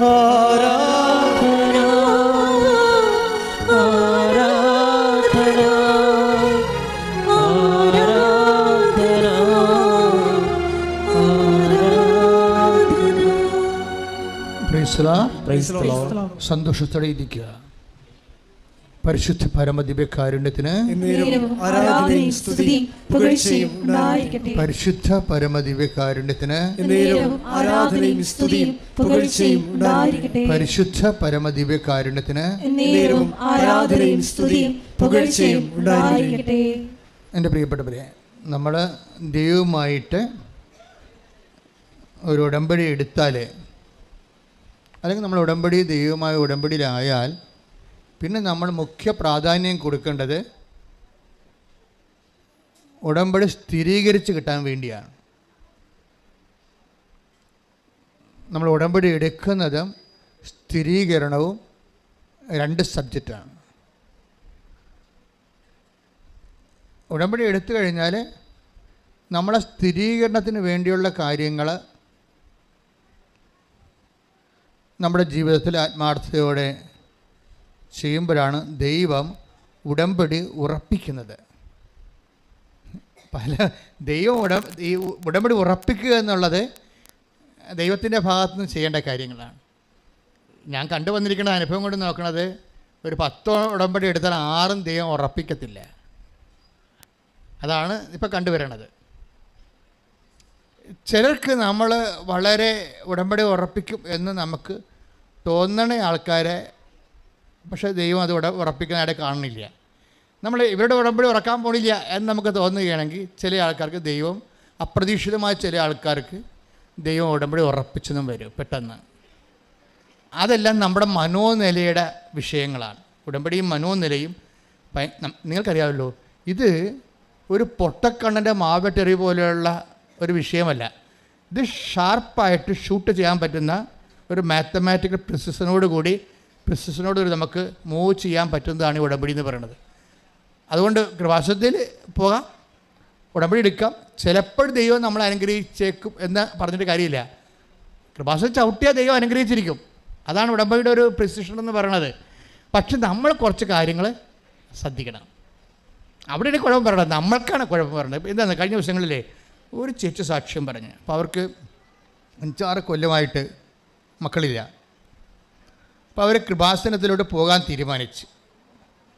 ആരാധന ആരാധന ആരാധന ആരാധന. സന്തോഷത്തോടെ ഇരിക്കുക. പരിശുദ്ധ പരമദിവ്യകാരുണ്യത്തിന് പരിശുദ്ധ പരമദിവ്യകാരുണ്യത്തിന് പരിശുദ്ധ പരമദിവ്യകാരുണ്യത്തിന്. എൻ്റെ പ്രിയപ്പെട്ടവരെ, നമ്മൾ ദൈവവുമായിട്ട് ഒരു ഉടമ്പടി എടുത്താൽ, അല്ലെങ്കിൽ നമ്മൾ ഉടമ്പടി ദൈവമായ ഉടമ്പടിയിലായാൽ, പിന്നെ നമ്മൾ മുഖ്യ പ്രാധാന്യം കൊടുക്കേണ്ടത് ഉടമ്പടി സ്ഥിരീകരിച്ച് കിട്ടാൻ വേണ്ടിയാണ്. നമ്മൾ ഉടമ്പടി എടുക്കുന്നതും സ്ഥിരീകരണവും രണ്ട് സബ്ജക്റ്റാണ്. ഉടമ്പടി എടുത്തു കഴിഞ്ഞാൽ നമ്മളെ സ്ഥിരീകരണത്തിന് വേണ്ടിയുള്ള കാര്യങ്ങൾ നമ്മുടെ ജീവിതത്തിൽ ആത്മാർത്ഥതയോടെ ചെയ്യുമ്പോഴാണ് ദൈവം ഉടമ്പടി ഉറപ്പിക്കുന്നത്. ദൈവം ഉടമ്പടി ഉറപ്പിക്കുക എന്നുള്ളത് ദൈവത്തിൻ്റെ ഭാഗത്തുനിന്ന് ചെയ്യേണ്ട കാര്യങ്ങളാണ്. ഞാൻ കണ്ടുവന്നിരിക്കുന്ന അനുഭവം കൊണ്ട് നോക്കണത്, ഒരു 10 ഉടമ്പടി എടുത്താൽ 6 ദൈവം ഉറപ്പിക്കത്തില്ല. അതാണ് ഇപ്പം കണ്ടുവരണത്. ചിലർക്ക് നമ്മൾ വളരെ ഉടമ്പടി ഉറപ്പിക്കും എന്ന് നമുക്ക് തോന്നണ ആൾക്കാരെ പക്ഷേ ദൈവം അത് ഉറപ്പിക്കാനായിട്ട് കാണുന്നില്ല. നമ്മൾ ഇവരുടെ ഉടമ്പടി ഉറക്കാൻ പോണില്ല എന്ന് നമുക്ക് തോന്നുകയാണെങ്കിൽ ചില ആൾക്കാർക്ക് ദൈവം അപ്രതീക്ഷിതമായ ചില ആൾക്കാർക്ക് ദൈവം ഉടമ്പടി ഉറപ്പിച്ചെന്നും വരും പെട്ടെന്ന്. അതെല്ലാം നമ്മുടെ മനോനിലയുടെ വിഷയങ്ങളാണ്. ഉടമ്പടിയും മനോനിലയും നിങ്ങൾക്കറിയാമല്ലോ, ഇത് ഒരു പൊട്ടക്കണ്ണൻ്റെ മാവെട്ടെറി പോലെയുള്ള ഒരു വിഷയമല്ല. ഇത് ഷാർപ്പായിട്ട് ഷൂട്ട് ചെയ്യാൻ പറ്റുന്ന ഒരു മാത്തമാറ്റിക്കൽ പ്രിസിഷനോട് നമുക്ക് മൂവ് ചെയ്യാൻ പറ്റുന്നതാണ് ഈ ഉടമ്പടി എന്ന് പറയുന്നത്. അതുകൊണ്ട് കൃപാസനത്തിൽ പോകാം, ഉടമ്പടി എടുക്കാം. ചിലപ്പോൾ ദൈവം നമ്മളെ അനുഗ്രഹിച്ചേക്കും എന്ന് പറഞ്ഞിട്ട് കാര്യമില്ല. കൃപാസനം ചവിട്ടിയാൽ ദൈവം അനുഗ്രഹിച്ചിരിക്കും. അതാണ് ഉടമ്പടിയുടെ ഒരു പ്രിസിഷൻ എന്ന് പറയുന്നത്. പക്ഷെ നമ്മൾ കുറച്ച് കാര്യങ്ങൾ ശ്രദ്ധിക്കണം. അവിടെയാണ് കുഴപ്പം പറയണത്, നമ്മൾക്കാണ് കുഴപ്പം പറയുന്നത്. എന്താണ്, കഴിഞ്ഞ ദിവസങ്ങളിലെ ഒരു ചേച്ചി സാക്ഷ്യം പറഞ്ഞ്, അപ്പോൾ അവർക്ക് 5-6 കൊല്ലമായിട്ട് മക്കളില്ല. അപ്പോൾ അവർ കൃപാസനത്തിലോട്ട് പോകാൻ തീരുമാനിച്ചു.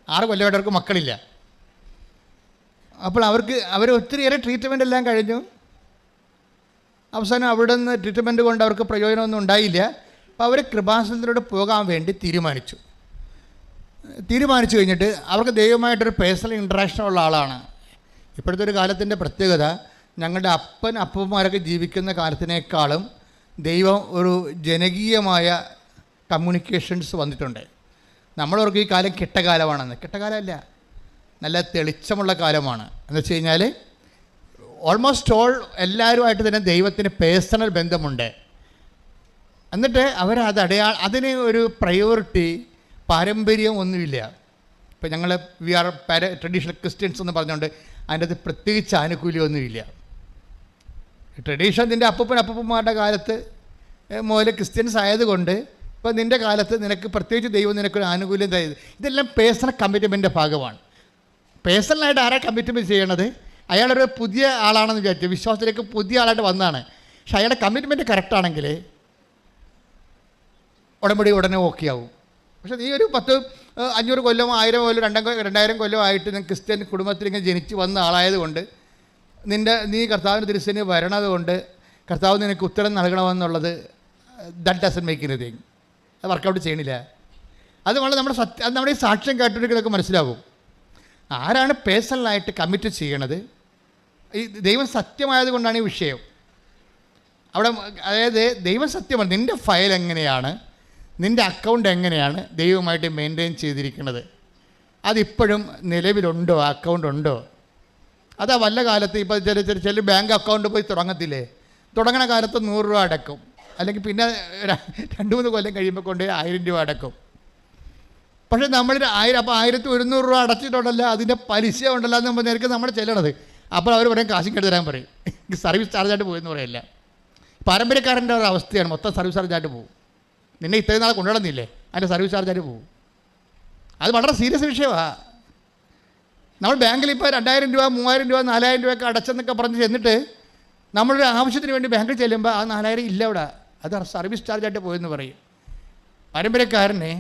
6 കൊല്ലമായിട്ട് അവർക്ക് മക്കളില്ല. അപ്പോൾ അവർ ഒത്തിരിയേറെ ട്രീറ്റ്മെൻ്റ് എല്ലാം കഴിഞ്ഞു. അവസാനം അവിടെ നിന്ന് ട്രീറ്റ്മെൻറ്റ് കൊണ്ട് അവർക്ക് പ്രയോജനമൊന്നും ഉണ്ടായില്ല. അപ്പോൾ അവർ കൃപാസനത്തിലോട്ട് പോകാൻ വേണ്ടി തീരുമാനിച്ചു കഴിഞ്ഞിട്ട് അവർക്ക് ദൈവമായിട്ടൊരു പേഴ്സണൽ ഇൻട്രാക്ഷൻ ഉള്ള ആളാണ്. ഇപ്പോഴത്തെ ഒരു കാലത്തിൻ്റെ പ്രത്യേകത, ഞങ്ങളുടെ അപ്പന്മാരൊക്കെ ജീവിക്കുന്ന കാലത്തിനേക്കാളും ദൈവം ഒരു ജനകീയമായ കമ്മ്യൂണിക്കേഷൻസ് വന്നിട്ടുണ്ട്. നമ്മളവർക്ക് ഈ കാലം കെട്ടകാലമാണെന്ന്. കെട്ടകാലമല്ല, നല്ല തെളിച്ചമുള്ള കാലമാണ്. എന്ന് വെച്ച് കഴിഞ്ഞാൽ ഓൾമോസ്റ്റ് ഓൾ എല്ലാവരുമായിട്ട് തന്നെ ദൈവത്തിന് പേഴ്സണൽ ബന്ധമുണ്ട്. എന്നിട്ട് അതിന് ഒരു പ്രയോറിറ്റി പാരമ്പര്യം ഒന്നുമില്ല. ഇപ്പം ഞങ്ങൾ വി ആർ ട്രഡീഷണൽ ക്രിസ്ത്യൻസ് എന്ന് പറഞ്ഞുകൊണ്ട് അതിൻ്റെ അത് പ്രത്യേകിച്ച് ആനുകൂല്യമൊന്നുമില്ല. ട്രഡീഷൻ നിൻ്റെ അപ്പന്മാരുടെ കാലത്ത് മുതൽ ക്രിസ്ത്യൻസ് ആയതുകൊണ്ട് ഇപ്പോൾ നിൻ്റെ കാലത്ത് നിനക്ക് പ്രത്യേകിച്ച് ദൈവം നിനക്കൊരു ആനുകൂല്യം തരുന്നത്. ഇതെല്ലാം പേഴ്സണൽ കമ്മിറ്റ്മെൻറ്റിൻ്റെ ഭാഗമാണ്. പേഴ്സണലായിട്ട് ആരാ കമ്മിറ്റ്മെൻറ്റ് ചെയ്യണത്? അയാളൊരു പുതിയ ആളാണെന്ന് വിചാരിച്ചു, വിശ്വാസത്തിലേക്ക് പുതിയ ആളായിട്ട് വന്നതാണ്. പക്ഷെ അയാളുടെ കമ്മിറ്റ്മെൻറ്റ് കറക്റ്റാണെങ്കിൽ ഉടമ്പടി ഉടനെ ഓക്കെ ആവും. പക്ഷേ നീ ഒരു 500 കൊല്ലമോ 1000 കൊല്ലം 2000 കൊല്ലമോ ആയിട്ട് ഞാൻ ക്രിസ്ത്യൻ കുടുംബത്തിലേക്ക് ജനിച്ച് വന്ന ആളായതുകൊണ്ട് നീ കർത്താവിൻ്റെ തിരുസേനയിൽ വരണത് കൊണ്ട് കർത്താവ് നിനക്ക് ഉത്തരം നൽകണമെന്നുള്ളത് ദാറ്റ് ഡസൻറ്റ് മേക്ക് എനിത്തിങ്. അത് വർക്കൗട്ട് ചെയ്യണില്ല. അതുകൊണ്ട് നമ്മുടെ ഈ സാക്ഷ്യം കേട്ടിട്ടൊക്കെ മനസ്സിലാകും ആരാണ് പേഴ്സണലായിട്ട് കമ്മിറ്റ് ചെയ്യണത്. ഈ ദൈവം സത്യമായത് കൊണ്ടാണ് ഈ വിഷയം അവിടെ. അതായത് ദൈവം സത്യമാണ്. നിൻ്റെ ഫയൽ എങ്ങനെയാണ്, നിൻ്റെ അക്കൗണ്ട് എങ്ങനെയാണ് ദൈവമായിട്ട് മെയിൻറ്റെയിൻ ചെയ്തിരിക്കുന്നത്, അതിപ്പോഴും നിലവിലുണ്ടോ, അക്കൗണ്ട് ഉണ്ടോ? അതാ വല്ല കാലത്ത് ഇപ്പോൾ ചില ബാങ്ക് അക്കൗണ്ട് പോയി തുടങ്ങത്തില്ലേ, തുടങ്ങണ കാലത്ത് 100 രൂപ അടക്കും, അല്ലെങ്കിൽ പിന്നെ 2-3 കൊല്ലം കഴിയുമ്പോൾ കൊണ്ട് 1000 രൂപ അടക്കും. പക്ഷേ നമ്മൾ 1100 രൂപ അടച്ചിട്ടുണ്ടല്ലോ, അതിൻ്റെ പലിശ ഉണ്ടല്ലോ എന്ന് പറഞ്ഞായിരിക്കും നമ്മൾ ചെല്ലണത്. അപ്പോൾ അവർ പറയും കാശും കെട്ടി തരാൻ പറയും. സർവീസ് ചാർജായിട്ട് പോയെന്ന് പറയില്ല. പാരമ്പര്യക്കാരൻ്റെ ഒരു അവസ്ഥയാണ്, മൊത്തം സർവീസ് ചാർജായിട്ട് പോകും. നിന്നെ ഇത്രയും നാൾ കൊണ്ടുവന്നില്ലേ, അതിൻ്റെ സർവീസ് ചാർജ് പോകും. അത് വളരെ സീരിയസ് വിഷയമാണ്. നമ്മൾ ബാങ്കിൽ ഇപ്പോൾ 2000 രൂപ 3000 രൂപ 4000 രൂപയൊക്കെ അടച്ചെന്നൊക്കെ പറഞ്ഞ് ചെന്നിട്ട് നമ്മളൊരു ആവശ്യത്തിന് വേണ്ടി ബാങ്കിൽ ചെല്ലുമ്പോൾ ആ 4000 ഇല്ല അവിടെ, അത് സർവീസ് ചാർജായിട്ട് പോയെന്ന് പറയും. പരമ്പരക്കാരനെ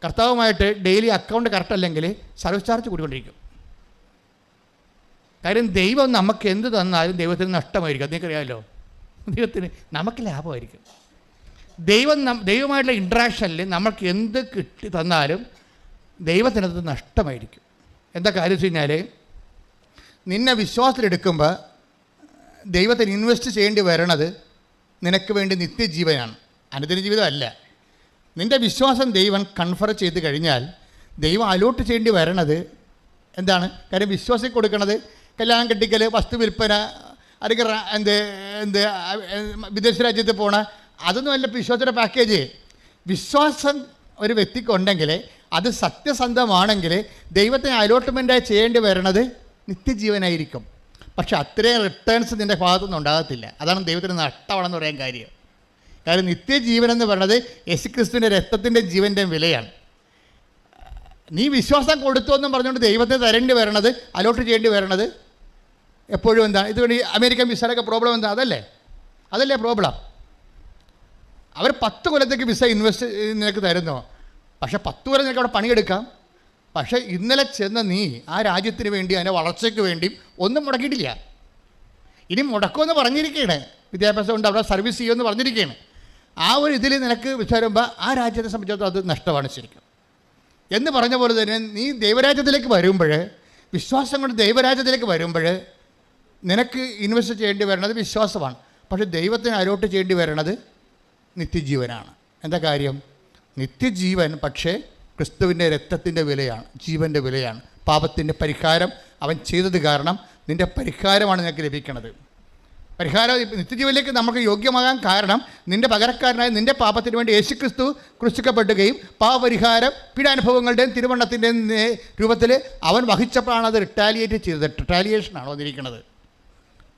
കർത്താവുമായിട്ട് ഡെയിലി അക്കൗണ്ട് കറക്റ്റ് അല്ലെങ്കിൽ സർവീസ് ചാർജ് കൂടിക്കൊണ്ടിരിക്കും. കാര്യം ദൈവം നമുക്ക് എന്ത് തന്നാലും ദൈവത്തിന് നഷ്ടമായിരിക്കും. അതിനൊക്കെറിയാമല്ലോ, ദൈവത്തിന് നമുക്ക് ലാഭമായിരിക്കും. ദൈവമായിട്ടുള്ള ഇൻട്രാക്ഷനിൽ നമുക്ക് എന്ത് കിട്ടി തന്നാലും ദൈവത്തിനത് നഷ്ടമായിരിക്കും. എന്താ കാര്യം വെച്ച് കഴിഞ്ഞാൽ, നിന്നെ വിശ്വാസത്തിലെടുക്കുമ്പോൾ ദൈവത്തിന് ഇൻവെസ്റ്റ് ചെയ്യേണ്ടി വരണത് നിനക്ക് വേണ്ടി നിത്യജീവനാണ്, അനുദിന ജീവിതമല്ല. നിൻ്റെ വിശ്വാസം ദൈവം കൺഫർ ചെയ്ത് കഴിഞ്ഞാൽ ദൈവം അലോട്ട് ചെയ്യേണ്ടി വരണത് എന്താണ്? കാര്യം വിശ്വാസം കൊടുക്കണത് കല്യാണം കെട്ടിക്കൽ, വസ്തു വിൽപ്പന, അല്ലെങ്കിൽ വിദേശ രാജ്യത്ത് പോണ, അതൊന്നും അല്ല വിശ്വാസത്തിൻ്റെ പാക്കേജ്. വിശ്വാസം ഒരു വ്യക്തിക്കുണ്ടെങ്കിൽ അത് സത്യസന്ധമാണെങ്കിൽ ദൈവത്തിന് അലോട്ട്മെൻറ്റായി ചെയ്യേണ്ടി വരണത് നിത്യജീവനായിരിക്കും. പക്ഷെ അത്രയും റിട്ടേൺസ് നിൻ്റെ ഭാഗത്തുനിന്ന് ഉണ്ടാകത്തില്ല. അതാണ് ദൈവത്തിന് നഷ്ടമാണെന്ന് പറയാൻ കാര്യം. കാരണം നിത്യജീവൻ എന്ന് പറയുന്നത് യേശുക്രിസ്തുവിൻ്റെ രക്തത്തിൻ്റെ ജീവൻ്റെ വിലയാണ്. നീ വിശ്വാസം കൊടുത്തു എന്നും പറഞ്ഞുകൊണ്ട് ദൈവത്തെ തരേണ്ടി വരണത്, അലോട്ട് ചെയ്യേണ്ടി വരണത് എപ്പോഴും എന്താണ്? ഇതുകൊണ്ട് ഈ അമേരിക്കൻ വിസയിലൊക്കെ പ്രോബ്ലം എന്താ? അതല്ലേ പ്രോബ്ലം. അവർ 10 കൊല്ലത്തേക്ക് വിസ ഇൻവെസ്റ്റ് നിനക്ക് തരുന്നു. പക്ഷേ 10 കൊല്ലം നിനക്ക് അവിടെ പണിയെടുക്കാം. പക്ഷേ ഇന്നലെ ചെന്ന നീ ആ രാജ്യത്തിന് വേണ്ടി, അതിൻ്റെ വളർച്ചയ്ക്ക് വേണ്ടിയും ഒന്നും മുടക്കിയിട്ടില്ല. ഇനി മുടക്കുമെന്ന് പറഞ്ഞിരിക്കുകയാണ്, വിദ്യാഭ്യാസം കൊണ്ട് അവിടെ സർവീസ് ചെയ്യുമെന്ന് പറഞ്ഞിരിക്കുകയാണ്. ആ ഒരു ഇതിൽ നിനക്ക് വരുമ്പോൾ ആ രാജ്യത്തെ സംബന്ധിച്ചിടത്തോളം അത് നഷ്ടമാണ് ശരിക്കും. എന്ന് പറഞ്ഞ പോലെ തന്നെ നീ ദൈവരാജ്യത്തിലേക്ക് വരുമ്പോൾ, വിശ്വാസം കൊണ്ട് ദൈവരാജ്യത്തിലേക്ക് വരുമ്പോൾ നിനക്ക് ഇൻവെസ്റ്റ് ചെയ്യേണ്ടി വരണത് വിശ്വാസമാണ്. പക്ഷേ ദൈവത്തിന് അലോട്ട് ചെയ്യേണ്ടി വരണത് നിത്യജീവനാണ്. എന്താ കാര്യം? നിത്യജീവൻ പക്ഷേ ക്രിസ്തുവിൻ്റെ രക്തത്തിൻ്റെ വിലയാണ്, ജീവൻ്റെ വിലയാണ്. പാപത്തിൻ്റെ പരിഹാരം അവൻ ചെയ്തത് കാരണം നിൻ്റെ പരിഹാരമാണ് നിനക്ക് ലഭിക്കുന്നത്. പരിഹാരം നിത്യജീവനിലേക്ക് നമുക്ക് യോഗ്യമാകാൻ കാരണം നിൻ്റെ പകരക്കാരനായ നിൻ്റെ പാപത്തിന് വേണ്ടി യേശുക്രിസ്തു ക്രൂശിക്കപ്പെടുകയും പാപപരിഹാരം പീഡാനുഭവങ്ങളുടെയും തിരുവണ്ണത്തിൻ്റെയും രൂപത്തിൽ അവൻ വഹിച്ചപ്പോഴാണ് അത് റിട്ടാലിയേറ്റ് ചെയ്തത്. റിട്ടാലിയേഷനാണ് വന്നിരിക്കുന്നത്.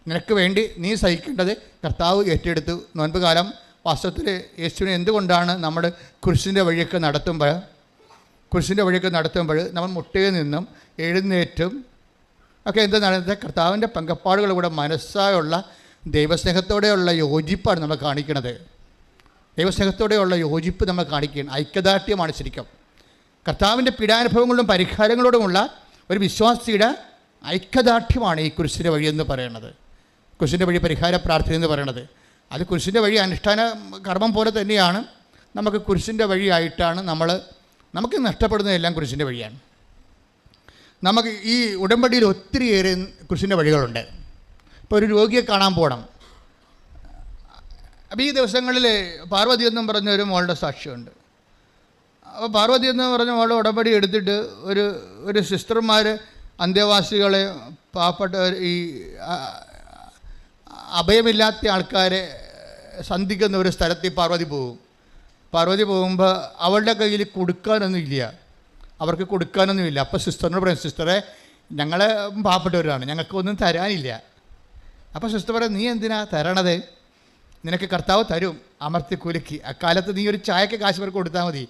നിനക്ക് വേണ്ടി നീ സഹിക്കേണ്ടത് കർത്താവ് ഏറ്റെടുത്തു. നോൻപ് കാലം വാസ്തവത്തിൽ യേശുവിനെ എന്തുകൊണ്ടാണ് നമ്മൾ കുരിശിൻ്റെ വഴിയൊക്കെ നടത്തുമ്പോൾ നമ്മൾ മുട്ടയിൽ നിന്നും എഴുന്നേറ്റും ഒക്കെ എന്താ നടന്നത്? കർത്താവിൻ്റെ പങ്കപ്പാടുകളുടെ മനസ്സായുള്ള ദൈവസ്നേഹത്തോടെയുള്ള യോജിപ്പാണ് നമ്മൾ കാണിക്കുന്നത്. ദൈവസ്നേഹത്തോടെയുള്ള യോജിപ്പ് നമ്മൾ കാണിക്കുകയാണ്. ഐക്യദാർഢ്യമാണ് ശരിക്കും. കർത്താവിൻ്റെ പീഡാനുഭവങ്ങളിലും പരിഹാരങ്ങളോടുമുള്ള ഒരു വിശ്വാസിയുടെ ഐക്യദാർഢ്യമാണ് ഈ കുരിശിൻ്റെ വഴി എന്ന് പറയുന്നത്. കുരിശിൻ്റെ വഴി പരിഹാര പ്രാർത്ഥന എന്ന് പറയുന്നത് അത് കുരിശിൻ്റെ വഴി അനുഷ്ഠാന കർമ്മം പോലെ തന്നെയാണ്. നമുക്ക് കുരിശിൻ്റെ വഴിയായിട്ടാണ് നമുക്ക് നഷ്ടപ്പെടുന്നതെല്ലാം കുരിശിൻ്റെ വഴിയാണ്. നമുക്ക് ഈ ഉടമ്പടിയിൽ ഒത്തിരിയേറെ കുരിശിൻ്റെ വഴികളുണ്ട്. ഇപ്പോൾ ഒരു രോഗിയെ കാണാൻ പോകണം. അപ്പോൾ ഈ ദിവസങ്ങളിൽ പാർവതി എന്നും പറഞ്ഞൊരു മോളുടെ സാക്ഷ്യമുണ്ട്. അപ്പോൾ പാർവതി എന്ന് പറഞ്ഞ മോളുടെ ഉടമ്പടി എടുത്തിട്ട് ഒരു സിസ്റ്റർമാർ അന്തേവാസികളെ, പാവപ്പെട്ട ഈ അഭയമില്ലാത്ത ആൾക്കാരെ സന്ധിക്കുന്ന ഒരു സ്ഥലത്ത് പാർവതി പോകുമ്പോൾ അവളുടെ കയ്യിൽ അവർക്ക് കൊടുക്കാനൊന്നുമില്ല. അപ്പോൾ സിസ്റ്ററിനോട് പറയും, സിസ്റ്ററെ ഞങ്ങൾ പാവപ്പെട്ടവരാണ്, ഞങ്ങൾക്കൊന്നും തരാനില്ല. അപ്പോൾ സിസ്റ്റർ പറയും, നീ എന്തിനാ തരണത്? നിനക്ക് കർത്താവ് തരും അമർത്തി കുലുക്കി. അക്കാലത്ത് നീ ഒരു ചായക്ക് കാശ് അവർക്ക് കൊടുത്താൽ മതി.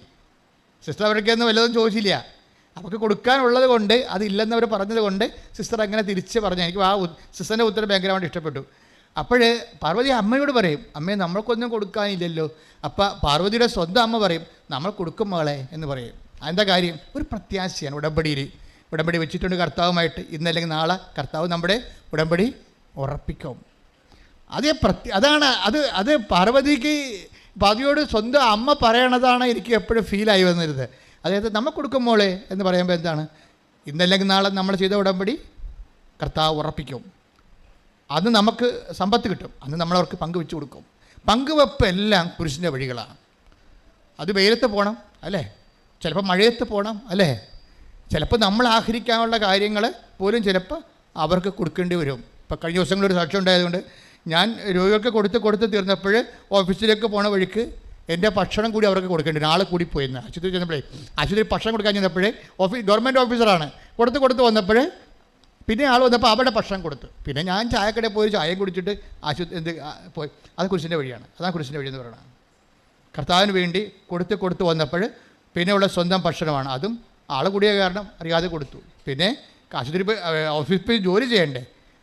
സിസ്റ്റർ അവർക്കൊന്നും വല്ലതും ചോദിച്ചില്ല. അവർക്ക് കൊടുക്കാനുള്ളത് കൊണ്ട് അതില്ലെന്ന് അവർ പറഞ്ഞത് കൊണ്ട് സിസ്റ്റർ അങ്ങനെ തിരിച്ച് പറഞ്ഞു. എനിക്ക് ആ സിസ്റ്ററിൻ്റെ ഉത്തരം ഭയങ്കരമായിട്ട് ഇഷ്ടപ്പെട്ടു. അപ്പോൾ പാർവതി അമ്മയോട് പറയും, അമ്മേ നമ്മൾക്കൊന്നും കൊടുക്കാനില്ലല്ലോ. അപ്പോൾ പാർവതിയുടെ സ്വന്തം അമ്മ പറയും, നമ്മൾ കൊടുക്കും മകളെ എന്ന് പറയും. എന്താ കാര്യം? ഒരു പ്രത്യാശയാണ്. ഉടമ്പടി വെച്ചിട്ടുണ്ട് കർത്താവുമായിട്ട്. ഇന്നല്ലെങ്കിൽ നാളെ കർത്താവ് നമ്മുടെ ഉടമ്പടി ഉറപ്പിക്കും. അത് പാർവതിയോട് സ്വന്തം അമ്മ പറയണതാണ് എനിക്ക് എപ്പോഴും ഫീലായി വന്നിരുന്നത്. അതായത് നമ്മൾ കൊടുക്കും മോളെ എന്ന് പറയുമ്പോൾ എന്താണ്? ഇന്നല്ലെങ്കിൽ നാളെ നമ്മൾ ചെയ്ത ഉടമ്പടി കർത്താവ് ഉറപ്പിക്കും. അന്ന് നമുക്ക് സമ്പത്ത് കിട്ടും. അന്ന് നമ്മളവർക്ക് പങ്കുവെച്ച് കൊടുക്കും. പങ്കുവെപ്പ് എല്ലാം കുരിശിൻ്റെ വഴികളാണ്. അത് വെയിലത്ത് പോകണം അല്ലേ, ചിലപ്പോൾ മഴയത്ത് പോകണം അല്ലേ, ചിലപ്പോൾ നമ്മൾ ആഹരിക്കാനുള്ള കാര്യങ്ങൾ പോലും ചിലപ്പോൾ അവർക്ക് കൊടുക്കേണ്ടി വരും. ഇപ്പോൾ കഴിഞ്ഞ ദിവസങ്ങളൊരു സാക്ഷ്യം ഉണ്ടായതുകൊണ്ട് ഞാൻ രോഗികൾക്ക് കൊടുത്ത് തീർന്നപ്പോൾ ഓഫീസിലേക്ക് പോണ വഴിക്ക് എൻ്റെ ഭക്ഷണം കൂടി അവർക്ക് കൊടുക്കേണ്ടി വരും. ആൾ കൂടി പോയിരുന്നു. ആശുപത്രി ചെന്നപ്പോഴേ ഭക്ഷണം കൊടുക്കാൻ ചെന്നപ്പോഴേ ഗവൺമെൻറ് ഓഫീസറാണ്. കൊടുത്ത് വന്നപ്പോൾ പിന്നെ ആൾ വന്നപ്പോൾ അവിടെ ഭക്ഷണം കൊടുത്തു. പിന്നെ ഞാൻ ചായക്കടയിൽ പോയി ചായയും കുടിച്ചിട്ട് പോയി. അത് കുരിശിൻ്റെ വഴിയാണ്. അതാണ് കുരിശിൻ്റെ വഴി എന്ന് പറയുന്നത്. കർത്താവിന് വേണ്ടി കൊടുത്ത് വന്നപ്പോൾ പിന്നെയുള്ള സ്വന്തം ഭക്ഷണമാണ്. അതും ആൾ കൂടിയ കാരണം അറിയാതെ കൊടുത്തു. പിന്നെ ആശുപത്രി പോയി ഓഫീസിൽ പോയി ജോലി ചെയ്യണ്ടേ,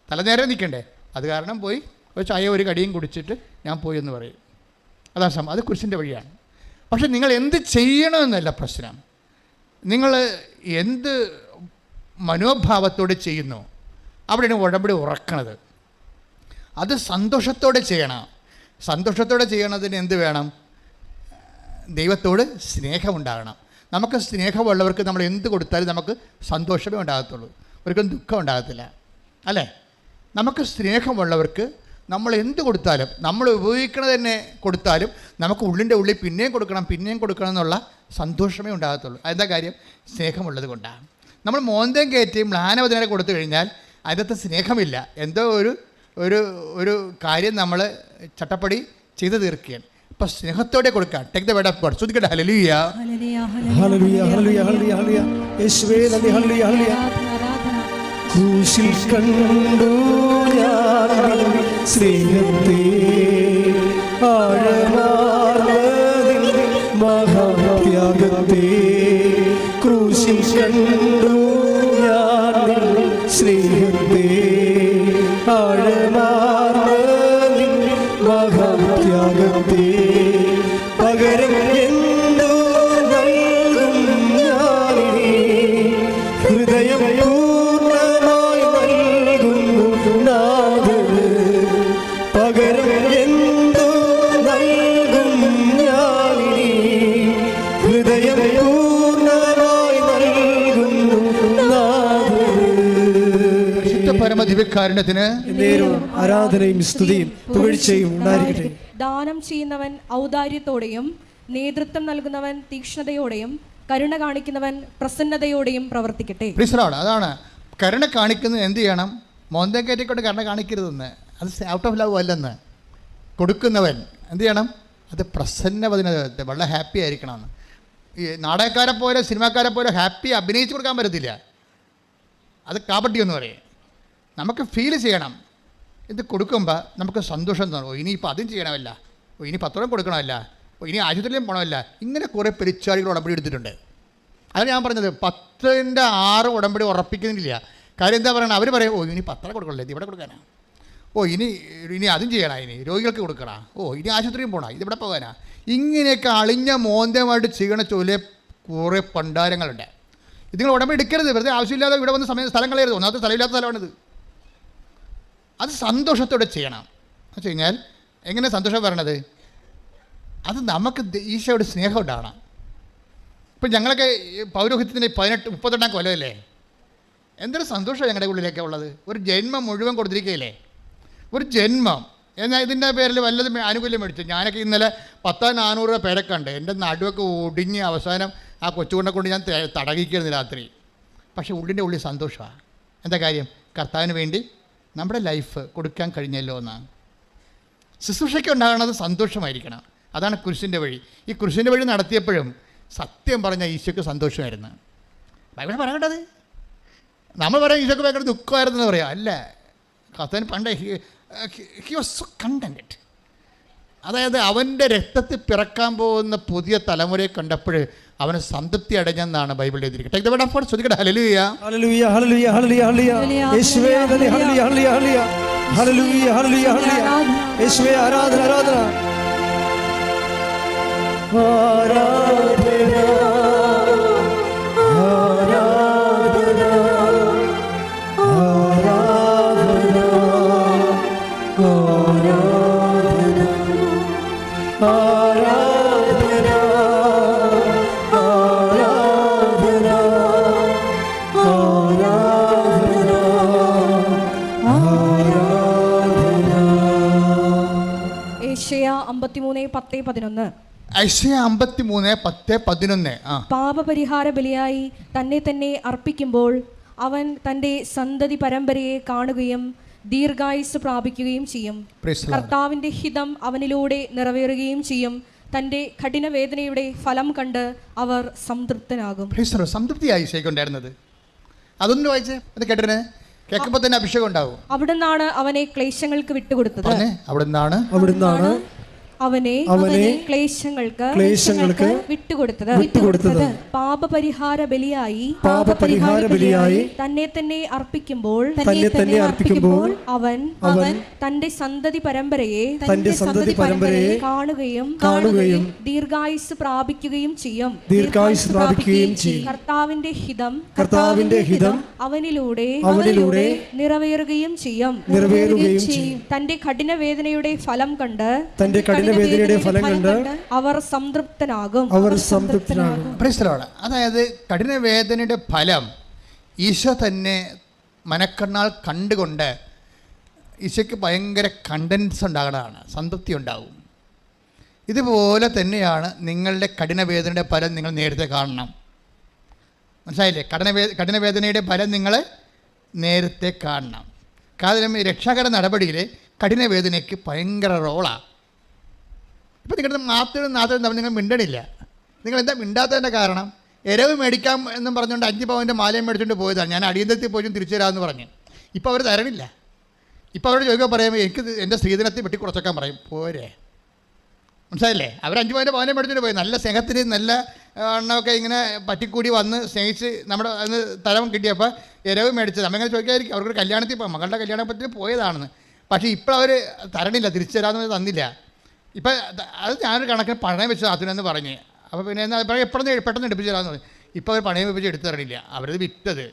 തലനേരം നിൽക്കണ്ടേ, അത് കാരണം പോയി ഒരു ചായ ഒരു കടിയും കുടിച്ചിട്ട് ഞാൻ പോയി എന്ന് പറയും. അതാണ് അത് കുരിശിൻ്റെ വഴിയാണ്. പക്ഷെ നിങ്ങൾ എന്ത് ചെയ്യണമെന്നല്ല പ്രശ്നം, നിങ്ങൾ എന്ത് മനോഭാവത്തോടെ ചെയ്യുന്നു അവിടെയാണ് ഉടമ്പടി ഉറക്കണത്. അത് സന്തോഷത്തോടെ ചെയ്യണം. സന്തോഷത്തോടെ ചെയ്യണതിന് എന്ത് വേണം? ദൈവത്തോട് സ്നേഹമുണ്ടാകണം. നമുക്ക് സ്നേഹമുള്ളവർക്ക് നമ്മൾ എന്ത് കൊടുത്താലും നമുക്ക് സന്തോഷമേ ഉണ്ടാകത്തുള്ളൂ, ഒരിക്കലും ദുഃഖം ഉണ്ടാകത്തില്ല, അല്ലേ? നമുക്ക് സ്നേഹമുള്ളവർക്ക് നമ്മൾ എന്ത് കൊടുത്താലും, നമ്മൾ ഉപയോഗിക്കണത് തന്നെ കൊടുത്താലും നമുക്ക് ഉള്ളിൻ്റെ ഉള്ളിൽ പിന്നെയും കൊടുക്കണം എന്നുള്ള സന്തോഷമേ ഉണ്ടാകത്തുള്ളൂ. അതെന്താ കാര്യം? സ്നേഹമുള്ളത് കൊണ്ടാണ്. നമ്മൾ മോന്തയും കയറ്റിയും മ്ലാനവചന കൊടുത്തു കഴിഞ്ഞാൽ അതിനകത്ത് സ്നേഹമില്ല, എന്തോ ഒരു കാര്യം നമ്മൾ ചട്ടപ്പടി ചെയ്തു തീർക്കുകയാണ്. അപ്പോൾ സ്നേഹത്തോടെ കൊടുക്കാം. Take the word of God. ശ്രദ്ധിക്കട്ടെ. ഹല്ലേലൂയ ഹല്ലേലൂയ ഹല്ലേലൂയ ഹല്ലേലൂയ യേശുവേ നന്ദി. ഹല്ലേലൂയ ഹല്ലേലൂയ. ക്രൂശിൽ കണ്ടു ഞാൻ സ്നേഹത്തെ, ആഴമാർന്ന മഹാത്യാഗത്തെ. ക്രൂശിൽ കണ്ടു ഞാൻ സ്നേഹത്തെ, ആഴമാർന്ന മഹാത്യാഗത്തെ. പകരം എന്തു നൽകും ഞാനിനി, ഹൃദയം പൂർണ്ണമായി നൽകുന്നു നാഥന്. പകരം എന്തു നൽകും ഞാനിനി, ഹൃദയം പൂർണ്ണമായി നൽകുന്നു നാഥന്. പരമദിവ്യകാരുണ്യത്തിന് ആരാധനയും സ്തുതിയും പുകഴ്ചയും ഉണ്ടായിരിക്കട്ടെ. ദാനം ചെയ്യുന്നവൻ ഔദാര്യത്തോടെയും നേതൃത്വം നൽകുന്നവൻ തീക്ഷ്ണതയോടെയും കരുണ കാണിക്കുന്നവൻ പ്രസന്നതയോടെയും പ്രവർത്തിക്കട്ടെ. അതാണ് കരുണ കാണിക്കുന്നത്. എന്ത് ചെയ്യണം? മോന്തം കയറ്റിക്കൊണ്ട് കരുണ കാണിക്കരുതെന്ന്. അത് ഔട്ട് ഓഫ് ലവ് അല്ലെന്ന്. കൊടുക്കുന്നവൻ എന്ത് ചെയ്യണം? അത് പ്രസന്നവതിനകത്ത് വളരെ ഹാപ്പി ആയിരിക്കണമെന്ന്. ഈ നാടകക്കാരെ പോലെ സിനിമാക്കാരെ പോലെ ഹാപ്പി അഭിനയിച്ച് കൊടുക്കാൻ പറ്റത്തില്ല. അത് കാപട്യം എന്ന് പറയും. നമുക്ക് ഫീൽ ചെയ്യണം. ഇത് കൊടുക്കുമ്പോൾ നമുക്ക് സന്തോഷം തോന്നും. ഇനിയിപ്പോൾ അതും ചെയ്യണമല്ല, ഇനി പത്രം കൊടുക്കണമല്ല, ഇനി ആശുപത്രിയിലും പോകണമല്ല. ഇങ്ങനെ കുറേ പെരിച്ചാഴികൾ ഉടമ്പടി എടുത്തിട്ടുണ്ട്. അത് ഞാൻ പറഞ്ഞത് 10-6 ഉടമ്പടി ഉറപ്പിക്കുന്നില്ല. കാര്യം എന്താ പറയണം? അവർ പറയും, ഇനി പത്രം കൊടുക്കണല്ലേ, ഇത് ഇവിടെ കൊടുക്കാനാ, ഇനി അതും ചെയ്യണം, ഇനി രോഗികൾക്ക് കൊടുക്കണം, ഇനി ആശുപത്രിയും പോകണം, ഇതിവിടെ പോകാനാ. ഇങ്ങനെയൊക്കെ അളിഞ്ഞ മോന്തമായിട്ട് ചെയ്യണ ചൊല്ലിയ കുറേ പണ്ടാരങ്ങളുണ്ട്. ഇത് നിങ്ങൾ ഉടമ്പടി എടുക്കരുത്. വെറുതെ ആവശ്യമില്ലാതെ ഇവിടെ വന്ന് സ്ഥലം കളയരുത്. ഒന്നാമത്തെ സ്ഥലമില്ലാത്ത സ്ഥലമാണിത്. അത് സന്തോഷത്തോടെ ചെയ്യണം. എന്ന് വെച്ച് കഴിഞ്ഞാൽ എങ്ങനെ സന്തോഷം വരണത്? അത് നമുക്ക് ഈശോയുടെ സ്നേഹം ഉണ്ടാകണം. ഇപ്പം ഞങ്ങളൊക്കെ പൗരോഹിത്യത്തിൻ്റെ 38 കൊല്ലമല്ലേ, എന്തൊരു സന്തോഷമാണ് ഞങ്ങളുടെ ഉള്ളിലേക്ക് ഉള്ളത്. ഒരു ജന്മം മുഴുവൻ കൊടുത്തിരിക്കുകയില്ലേ, ഒരു ജന്മം. എന്നാൽ ഇതിൻ്റെ പേരിൽ വല്ലതും ആനുകൂല്യം മേടിച്ചു. ഞാനൊക്കെ ഇന്നലെ 10,400 രൂപ പേരൊക്കെ ഉണ്ട്. എൻ്റെ നടുവൊക്കെ ഒടിഞ്ഞ് അവസാനം ആ കൊച്ചുകൊണ്ടെ കൊണ്ട് ഞാൻ തടകിക്കുന്നു രാത്രി. പക്ഷേ ഉള്ളിൻ്റെ ഉള്ളിൽ സന്തോഷമാണ്. എന്താ കാര്യം? കർത്താവിന് വേണ്ടി നമ്മുടെ ലൈഫ് കൊടുക്കാൻ കഴിഞ്ഞല്ലോ എന്നാണ്. ശുശ്രൂഷയ്ക്ക് ഉണ്ടാകുന്നത് സന്തോഷമായിരിക്കണം. അതാണ് കുരിശിൻ്റെ വഴി. ഈ കുരിശിൻ്റെ വഴി നടത്തിയപ്പോഴും സത്യം പറഞ്ഞാൽ ഈശോയ്ക്ക് സന്തോഷമായിരുന്നു. ബൈബിൾ പറയേണ്ടത് നമ്മൾ പറയാം ഈശോയ്ക്ക് ഭയങ്കര ദുഃഖമായിരുന്നു എന്ന് പറയാം. അല്ല, കർത്താവിന് പണ്ട് ഹി വാസ് സോ കണ്ടൻറ്റ്. അതായത് അവൻ്റെ രക്തത്തിൽ പിറക്കാൻ പോകുന്ന പുതിയ തലമുറയെ കണ്ടപ്പോൾ അവന് സംതൃപ്തി അടഞ്ഞെന്നാണ് ബൈബിൾ എഴുതിയിരിക്കുന്നത്. ശ്രദ്ധിക്കട്ടെ. ഹല്ലേലൂയ ഹല്ലേലൂയ ഹല്ലേലൂയ ഹല്ലേലൂയ യേശുവേ ഹല്ലേലൂയ ഹല്ലേലൂയ ഹല്ലേലൂയ ഹല്ലേലൂയ ഹല്ലേലൂയ ഹല്ലേലൂയ യേശുവേ ആരാധന ആരാധന ആരാധന ആരാധന യെശയ്യാ 53:10-11. ഐശയ്യാ 53:10-11. പാപപരിഹാര ബലിയായി തന്നെ തന്നെ അർപ്പിക്കുമ്പോൾ അവൻ തൻ്റെ സന്തതി പരമ്പരയെ കാണുകയും ദീർഘായുസ് പ്രാപിക്കുകയും ചെയ്യും. കർത്താവിൻ്റെ ഹിതം അവനിലൂടെ നിറവേറുകയും ചെയ്യും. തൻ്റെ കഠിനവേദനയുടെ ഫലം കണ്ട് അവർ സംതൃപ്തനാകും. സംതൃപ്തിയായി ഉണ്ടായിരുന്നത്. അതൊന്നും വായിച്ചേ, അത് കേട്ടിരുന്നേ. കേൾക്കുമ്പോൾ തന്നെ അഭിഷേകം ഉണ്ടാവും. അവിടുന്നാണ് അവനെ ക്ലേശങ്ങൾക്ക് വിട്ടുകൊടുത്തത്. അവിടുന്നാണ് അവനെ ക്ലേശങ്ങൾക്ക് വിട്ടുകൊടുത്തത് പാപപരിഹാര ബലിയായി തന്നെ തന്നെ അർപ്പിക്കുമ്പോൾ അവൻ തന്റെ സന്തതി പരമ്പരയെ കാണുകയും ദീർഘായുസ് പ്രാപിക്കുകയും ചെയ്യും. കർത്താവിന്റെ ഹിതം അവനിലൂടെ നിറവേറുകയും ചെയ്യും. തന്റെ കഠിനവേദനയുടെ ഫലം കണ്ട് അവർ സംതൃപ്തനാകും. അതായത് കഠിനവേദനയുടെ ഫലം ഈശോ തന്നെ മനക്കണ്ണാൽ കണ്ടുകൊണ്ട് ഈശോയ്ക്ക് ഭയങ്കര കണ്ടൻസ് ഉണ്ടാകുന്നതാണ്, സംതൃപ്തി ഉണ്ടാവും. ഇതുപോലെ തന്നെയാണ് നിങ്ങളുടെ കഠിനവേദനയുടെ ഫലം നിങ്ങൾ നേരത്തെ കാണണം. മനസ്സിലായില്ലേ? കഠിനവേദനയുടെ ഫലം നിങ്ങൾ നേരത്തെ കാണണം. കാരണം ഈ രക്ഷാകര നടപടിയിൽ കഠിനവേദനയ്ക്ക് ഭയങ്കര റോളാണ്. ഇപ്പം നിങ്ങളുടെ നാത്തിനും തമ്മിൽ നിങ്ങൾ മിണ്ടണില്ല. നിങ്ങളെന്താ മിണ്ടാത്തതിൻ്റെ കാരണം? എരവ് മേടിക്കാം എന്നും പറഞ്ഞുകൊണ്ട് 5 പവൻ്റെ മാലയും മേടിച്ചുകൊണ്ട് പോയതാണ്. ഞാൻ അടിയന്തരത്തിൽ പോയി തിരിച്ചു തരാമെന്ന് പറഞ്ഞ്. ഇപ്പോൾ അവർ തരണില്ല. ഇപ്പോൾ അവരോട് ചോദിക്കാൻ പറയുമ്പോൾ എനിക്ക് എൻ്റെ സ്ത്രീധനത്തിൽ വെട്ടി കുറച്ചൊക്കാൻ പറയും. പോരെ, മനസ്സിലായില്ലേ? അവർ 5 പവൻ്റെ മാലയും മേടിച്ചുകൊണ്ട് പോയി. നല്ല സ്നേഹത്തിന് നല്ല എണ്ണമൊക്കെ ഇങ്ങനെ പറ്റിക്കൂടി വന്ന് സ്നേഹിച്ച് നമ്മുടെ അന്ന് തലം കിട്ടിയപ്പോൾ എരവ് മേടിച്ചത്. നമ്മങ്ങനെ ചോദിക്കാതിരിക്കും. അവർക്ക് കല്യാണത്തിൽ മകളുടെ കല്യാണത്തിൽ പോയതാണെന്ന്. പക്ഷേ ഇപ്പോൾ അവർ തരണില്ല, തിരിച്ചു തരാമെന്ന് തന്നില്ല. ഇപ്പം അത് ഞാനൊരു കണക്കിന് പണയം വെച്ച് അതിനെന്ന് പറഞ്ഞ്. അപ്പോൾ പിന്നെ എന്നാൽ പെട്ടെന്ന് എടുപ്പിച്ച് തരാമെന്ന് പറഞ്ഞു. ഇപ്പോൾ അവർ പണയം വെപ്പിച്ച് എടുത്തു തരണില്ല. അവരത് വിറ്റത്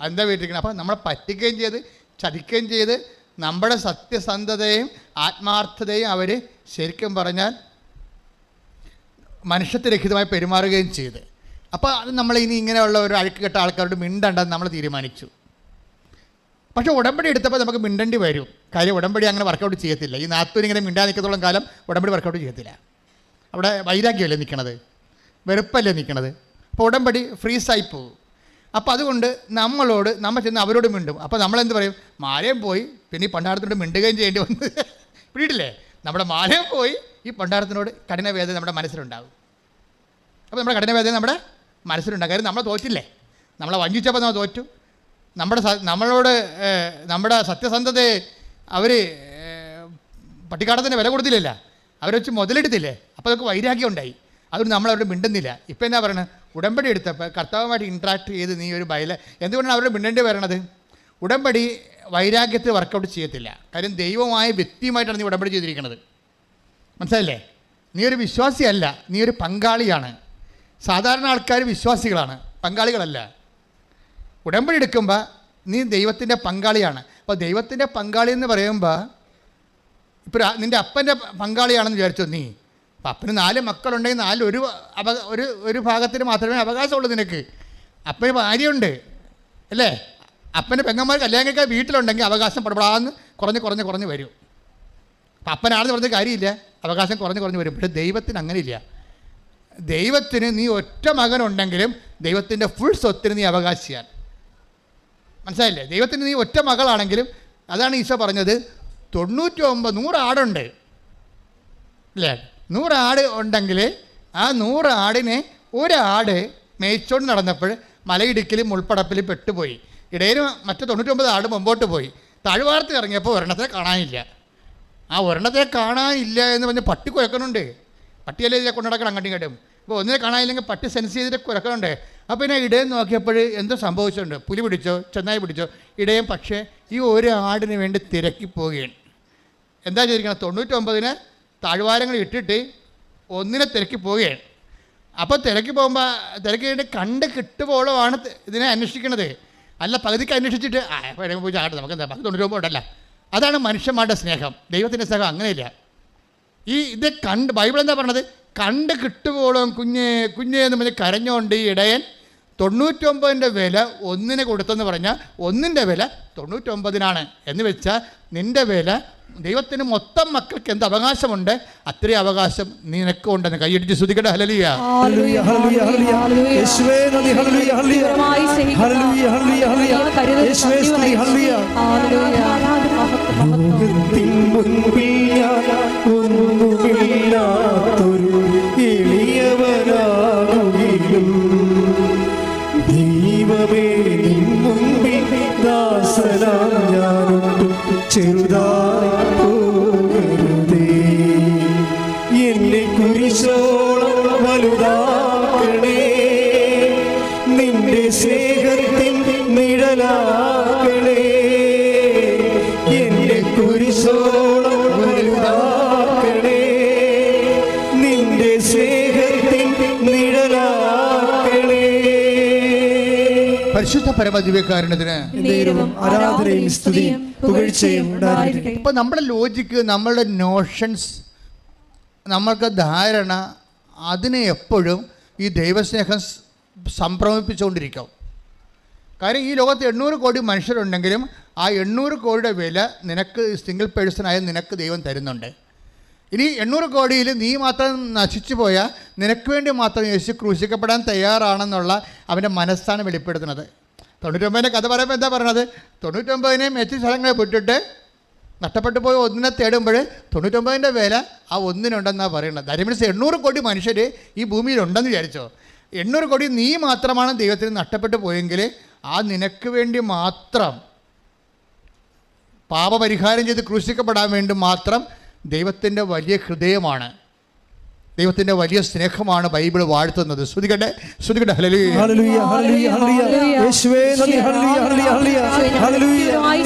എന്താ വീട്ടിരിക്കണം. അപ്പോൾ നമ്മളെ പറ്റിക്കുകയും ചെയ്ത് ചതിക്കുകയും ചെയ്ത് നമ്മുടെ സത്യസന്ധതയും ആത്മാർത്ഥതയും അവർ ശരിക്കും പറഞ്ഞാൽ മനുഷ്യത്വരഹിതമായി പെരുമാറുകയും ചെയ്ത്. അപ്പോൾ അത് നമ്മൾ ഇനി ഇങ്ങനെയുള്ള ഒരു അഴുക്ക് കെട്ട ആൾക്കാരോട് മിണ്ടണ്ടെന്ന് നമ്മൾ തീരുമാനിച്ചു. പക്ഷേ ഉടമ്പടി എടുത്തപ്പോൾ നമുക്ക് മിണ്ടേണ്ടി വരും. കാര്യം ഉടമ്പടി അങ്ങനെ വർക്കൗട്ട് ചെയ്യത്തില്ല. ഈ നാത്തൂന് ഇങ്ങനെ മിണ്ടാൻ നിൽക്കത്തോളം കാലം ഉടമ്പടി വർക്കൗട്ട് ചെയ്യത്തില്ല. അവിടെ വൈരാഗ്യമല്ലേ നിൽക്കണത്, വെറുപ്പല്ലേ നിൽക്കണത്. അപ്പോൾ ഉടമ്പടി ഫ്രീസായി പോകും. അപ്പോൾ അതുകൊണ്ട് നമ്മൾ ചെന്ന് അവരോട് മിണ്ടും. അപ്പോൾ നമ്മളെന്ത് പറയും? മാലയും പോയി, പിന്നെ ഈ പണ്ടാരത്തിനോട് മിണ്ടുകയും ചെയ്യേണ്ടി വന്ന് പിടിയിട്ടില്ലേ? നമ്മുടെ മാലയും പോയി, ഈ പണ്ടാരത്തിനോട് കഠിനവേദന നമ്മുടെ മനസ്സിലുണ്ടാകും. അപ്പോൾ നമ്മുടെ കഠിനവേദന നമ്മുടെ മനസ്സിലുണ്ടാകും. കാര്യം നമ്മളെ തോറ്റില്ലേ? നമ്മളെ വഞ്ചിച്ചപ്പോൾ നമ്മൾ തോറ്റു. നമ്മളോട് നമ്മുടെ സത്യസന്ധതയെ അവർ പട്ടിക്കാടത്തിന് വില കൊടുത്തില്ലല്ല, അവരെ വെച്ച് മുതലെടുത്തില്ലേ. അപ്പോൾ അതൊക്കെ വൈരാഗ്യം ഉണ്ടായി. അതുകൊണ്ട് നമ്മളവരോട് മിണ്ടുന്നില്ല. ഇപ്പം എന്നാ പറയണത്? ഉടമ്പടി എടുത്തപ്പോൾ കർത്താവുമായിട്ട് ഇൻട്രാക്ട് ചെയ്ത് നീ ഒരു എന്തുകൊണ്ടാണ് അവരോട് മിണ്ടേണ്ടി വരണത്? ഉടമ്പടി വൈരാഗ്യത്തിൽ വർക്കൗട്ട് ചെയ്യത്തില്ല. കാര്യം ദൈവമായ വ്യക്തിയുമായിട്ടാണ് നീ ഉടമ്പടി ചെയ്തിരിക്കുന്നത്. മനസ്സിലല്ലേ? നീ ഒരു വിശ്വാസിയല്ല, നീ ഒരു പങ്കാളിയാണ്. സാധാരണ ആൾക്കാർ വിശ്വാസികളാണ്, പങ്കാളികളല്ല. ഉടമ്പടി എടുക്കുമ്പോൾ നീ ദൈവത്തിൻ്റെ പങ്കാളിയാണ്. അപ്പോൾ ദൈവത്തിൻ്റെ പങ്കാളി എന്ന് പറയുമ്പോൾ ഇപ്പോൾ നിൻ്റെ അപ്പൻ്റെ പങ്കാളിയാണെന്ന് വിചാരിച്ചോ നീ. അപ്പം അപ്പന് 4 മക്കളുണ്ടെങ്കിൽ 4 ഒരു ഭാഗത്തിന് മാത്രമേ അവകാശമുള്ളൂ നിനക്ക്. അപ്പന് ഭാര്യയുണ്ട് അല്ലേ? അപ്പൻ്റെ പെങ്ങന്മാർ കല്യാണം കഴിക്കാൻ വീട്ടിലുണ്ടെങ്കിൽ അവകാശം പടപടാന്ന് കുറഞ്ഞ് വരും. അപ്പം അപ്പനാണെന്ന് പറഞ്ഞ കാര്യമില്ല, അവകാശം കുറഞ്ഞ് വരും. പക്ഷേ ദൈവത്തിന് അങ്ങനെയില്ല. ദൈവത്തിന് നീ ഒറ്റ മകനുണ്ടെങ്കിലും ദൈവത്തിൻ്റെ ഫുൾ സ്വത്തിന് നീ അവകാശിയാണ്. മനസ്സിലായില്ലേ? ദൈവത്തിന് നീ ഒറ്റ മകളാണെങ്കിലും, അതാണ് ഈശോ പറഞ്ഞത്, 99 ആടുണ്ട് അല്ലേ? 100 ആട് ഉണ്ടെങ്കിൽ ആ 100 ആടിനെ ഒരാട് മേയിച്ചോണ്ട് നടന്നപ്പോൾ മലയിടുക്കിലും മുൾപ്പടപ്പിലും പെട്ടുപോയി. ഇടയിൽ മറ്റു 99 ആട് മുമ്പോട്ട് പോയി. താഴ്വാരത്തിൽ ഇറങ്ങിയപ്പോൾ ഒരെണ്ണത്തെ കാണാനില്ല. ആ ഒരെണ്ണത്തെ കാണാനില്ല എന്ന് പറഞ്ഞ് പട്ടി കുരക്കണുണ്ട്. പട്ടിയല്ലേ ഇതിനെ കൊണ്ടു നടക്കണം അങ്ങോട്ടും ഇങ്ങോട്ടും. ഇപ്പോൾ ഒന്നിനെ കാണാനില്ലെങ്കിൽ പട്ടി സെൻസ് ചെയ്തിട്ട് കുരക്കണുണ്ട്. അപ്പോൾ പിന്നെ ഇടയം നോക്കിയപ്പോൾ എന്തോ സംഭവിച്ചിട്ടുണ്ട്. പുലി പിടിച്ചോ ചെന്നായി പിടിച്ചോ ഇടയം. പക്ഷേ ഈ ഒരു ആടിന് വേണ്ടി തിരക്കി പോവുകയാണ്. എന്താ ചെയ്തിരിക്കണം? 99 താഴ്വാരങ്ങൾ ഇട്ടിട്ട് ഒന്നിനെ തിരക്കി പോവുകയാണ്. അപ്പോൾ തിരക്കി പോകുമ്പോൾ കണ്ട് കിട്ടുമ്പോഴാണ് ഇതിനെ അന്വേഷിക്കുന്നത്. അല്ല പകുതിക്ക് അന്വേഷിച്ചിട്ട് പോയി ചാട്ടെ, നമുക്ക് എന്താ 99 ഉണ്ടല്ല. അതാണ് മനുഷ്യന്മാരുടെ സ്നേഹം. ദൈവത്തിൻ്റെ സ്നേഹം അങ്ങനെയില്ല. ഇത് ബൈബിൾ എന്താ പറഞ്ഞത്? കണ്ട് കിട്ടുമ്പോഴും കുഞ്ഞേ എന്ന് പറഞ്ഞ് കരഞ്ഞുകൊണ്ട് ഈ ഇടയൻ 99 വില 1 കൊടുത്തെന്ന് പറഞ്ഞാൽ 1 വില 99 എന്ന് വെച്ചാൽ നിൻ്റെ വില ദൈവത്തിന് മൊത്തം മക്കൾക്ക് എന്ത് അവകാശമുണ്ട് അത്രയും അവകാശം നിനക്ക് ഉണ്ടെന്ന് കൈയടിച്ച് സ്തുതിക്കട്ടെ. ഹല്ലേലൂയ. ദൈവമേ നിൻ മുൻപിൽ ദാസനാം ഞാനൊട്ടും ചെറുതായി പോകരുതേ. പരിശുദ്ധ പരമദിവ്യകാരുണ്യത്തിന് നേരവും ആരാധനയും സ്തുതിയും പുകഴ്ചയും ഉണ്ടായിരിക്കട്ടെ. ഇപ്പോൾ നമ്മുടെ ലോജിക്ക്, നമ്മളുടെ നോഷൻസ്, നമ്മൾക്ക് ധാരണ, അതിനെ എപ്പോഴും ഈ ദൈവസ്നേഹം സംഭ്രമിപ്പിച്ചുകൊണ്ടിരിക്കും. കാര്യം ഈ ലോകത്ത് 800 കോടി മനുഷ്യരുണ്ടെങ്കിലും ആ 800 കോടിയുടെ വില നിനക്ക് സിംഗിൾ പേഴ്സണായ നിനക്ക് ദൈവം തരുന്നുണ്ട്. ഇനി 800 കോടിയിൽ നീ മാത്രം നശിച്ചു പോയാൽ നിനക്ക് വേണ്ടി മാത്രം യേശു ക്രൂശിക്കപ്പെടാൻ തയ്യാറാണെന്നുള്ള അവൻ്റെ മനസ്സാണ് വെളിപ്പെടുത്തുന്നത്. 99 കഥ പറയുമ്പോൾ എന്താ പറയണത്? 99 മെച്ച സ്ഥലങ്ങളെ വിട്ടിട്ട് നഷ്ടപ്പെട്ടു പോയ ഒന്നിനെ തേടുമ്പോൾ 99 വില ആ ഒന്നിനുണ്ടെന്നാണ് പറയുന്നത്. ദാറ്റ് മീൻസ് 800 കോടി മനുഷ്യർ ഈ ഭൂമിയിലുണ്ടെന്ന് വിചാരിച്ചോ. 800 കോടി നീ മാത്രമാണ് ദൈവത്തിന് നഷ്ടപ്പെട്ടു പോയെങ്കിൽ ആ നിനക്ക് വേണ്ടി മാത്രം പാപപരിഹാരം ചെയ്ത് ക്രൂശിക്കപ്പെടാൻ വേണ്ടി മാത്രം ദൈവത്തിൻ്റെ വലിയ ഹൃദയമാണ്, ദൈവത്തിൻ്റെ വലിയ സ്നേഹമാണ് ബൈബിൾ വാഴ്ത്തുന്നത്. ശ്രുതികട്ടെ, ശ്രുതികട്ടെ. ഹല്ലേലൂയ, ഹല്ലേലൂയ, ഹല്ലേലൂയ, ഹല്ലേലൂയ. യേശുവേ നന്ദി. ഹല്ലേലൂയ, ഹല്ലേലൂയ, ഹല്ലേലൂയ.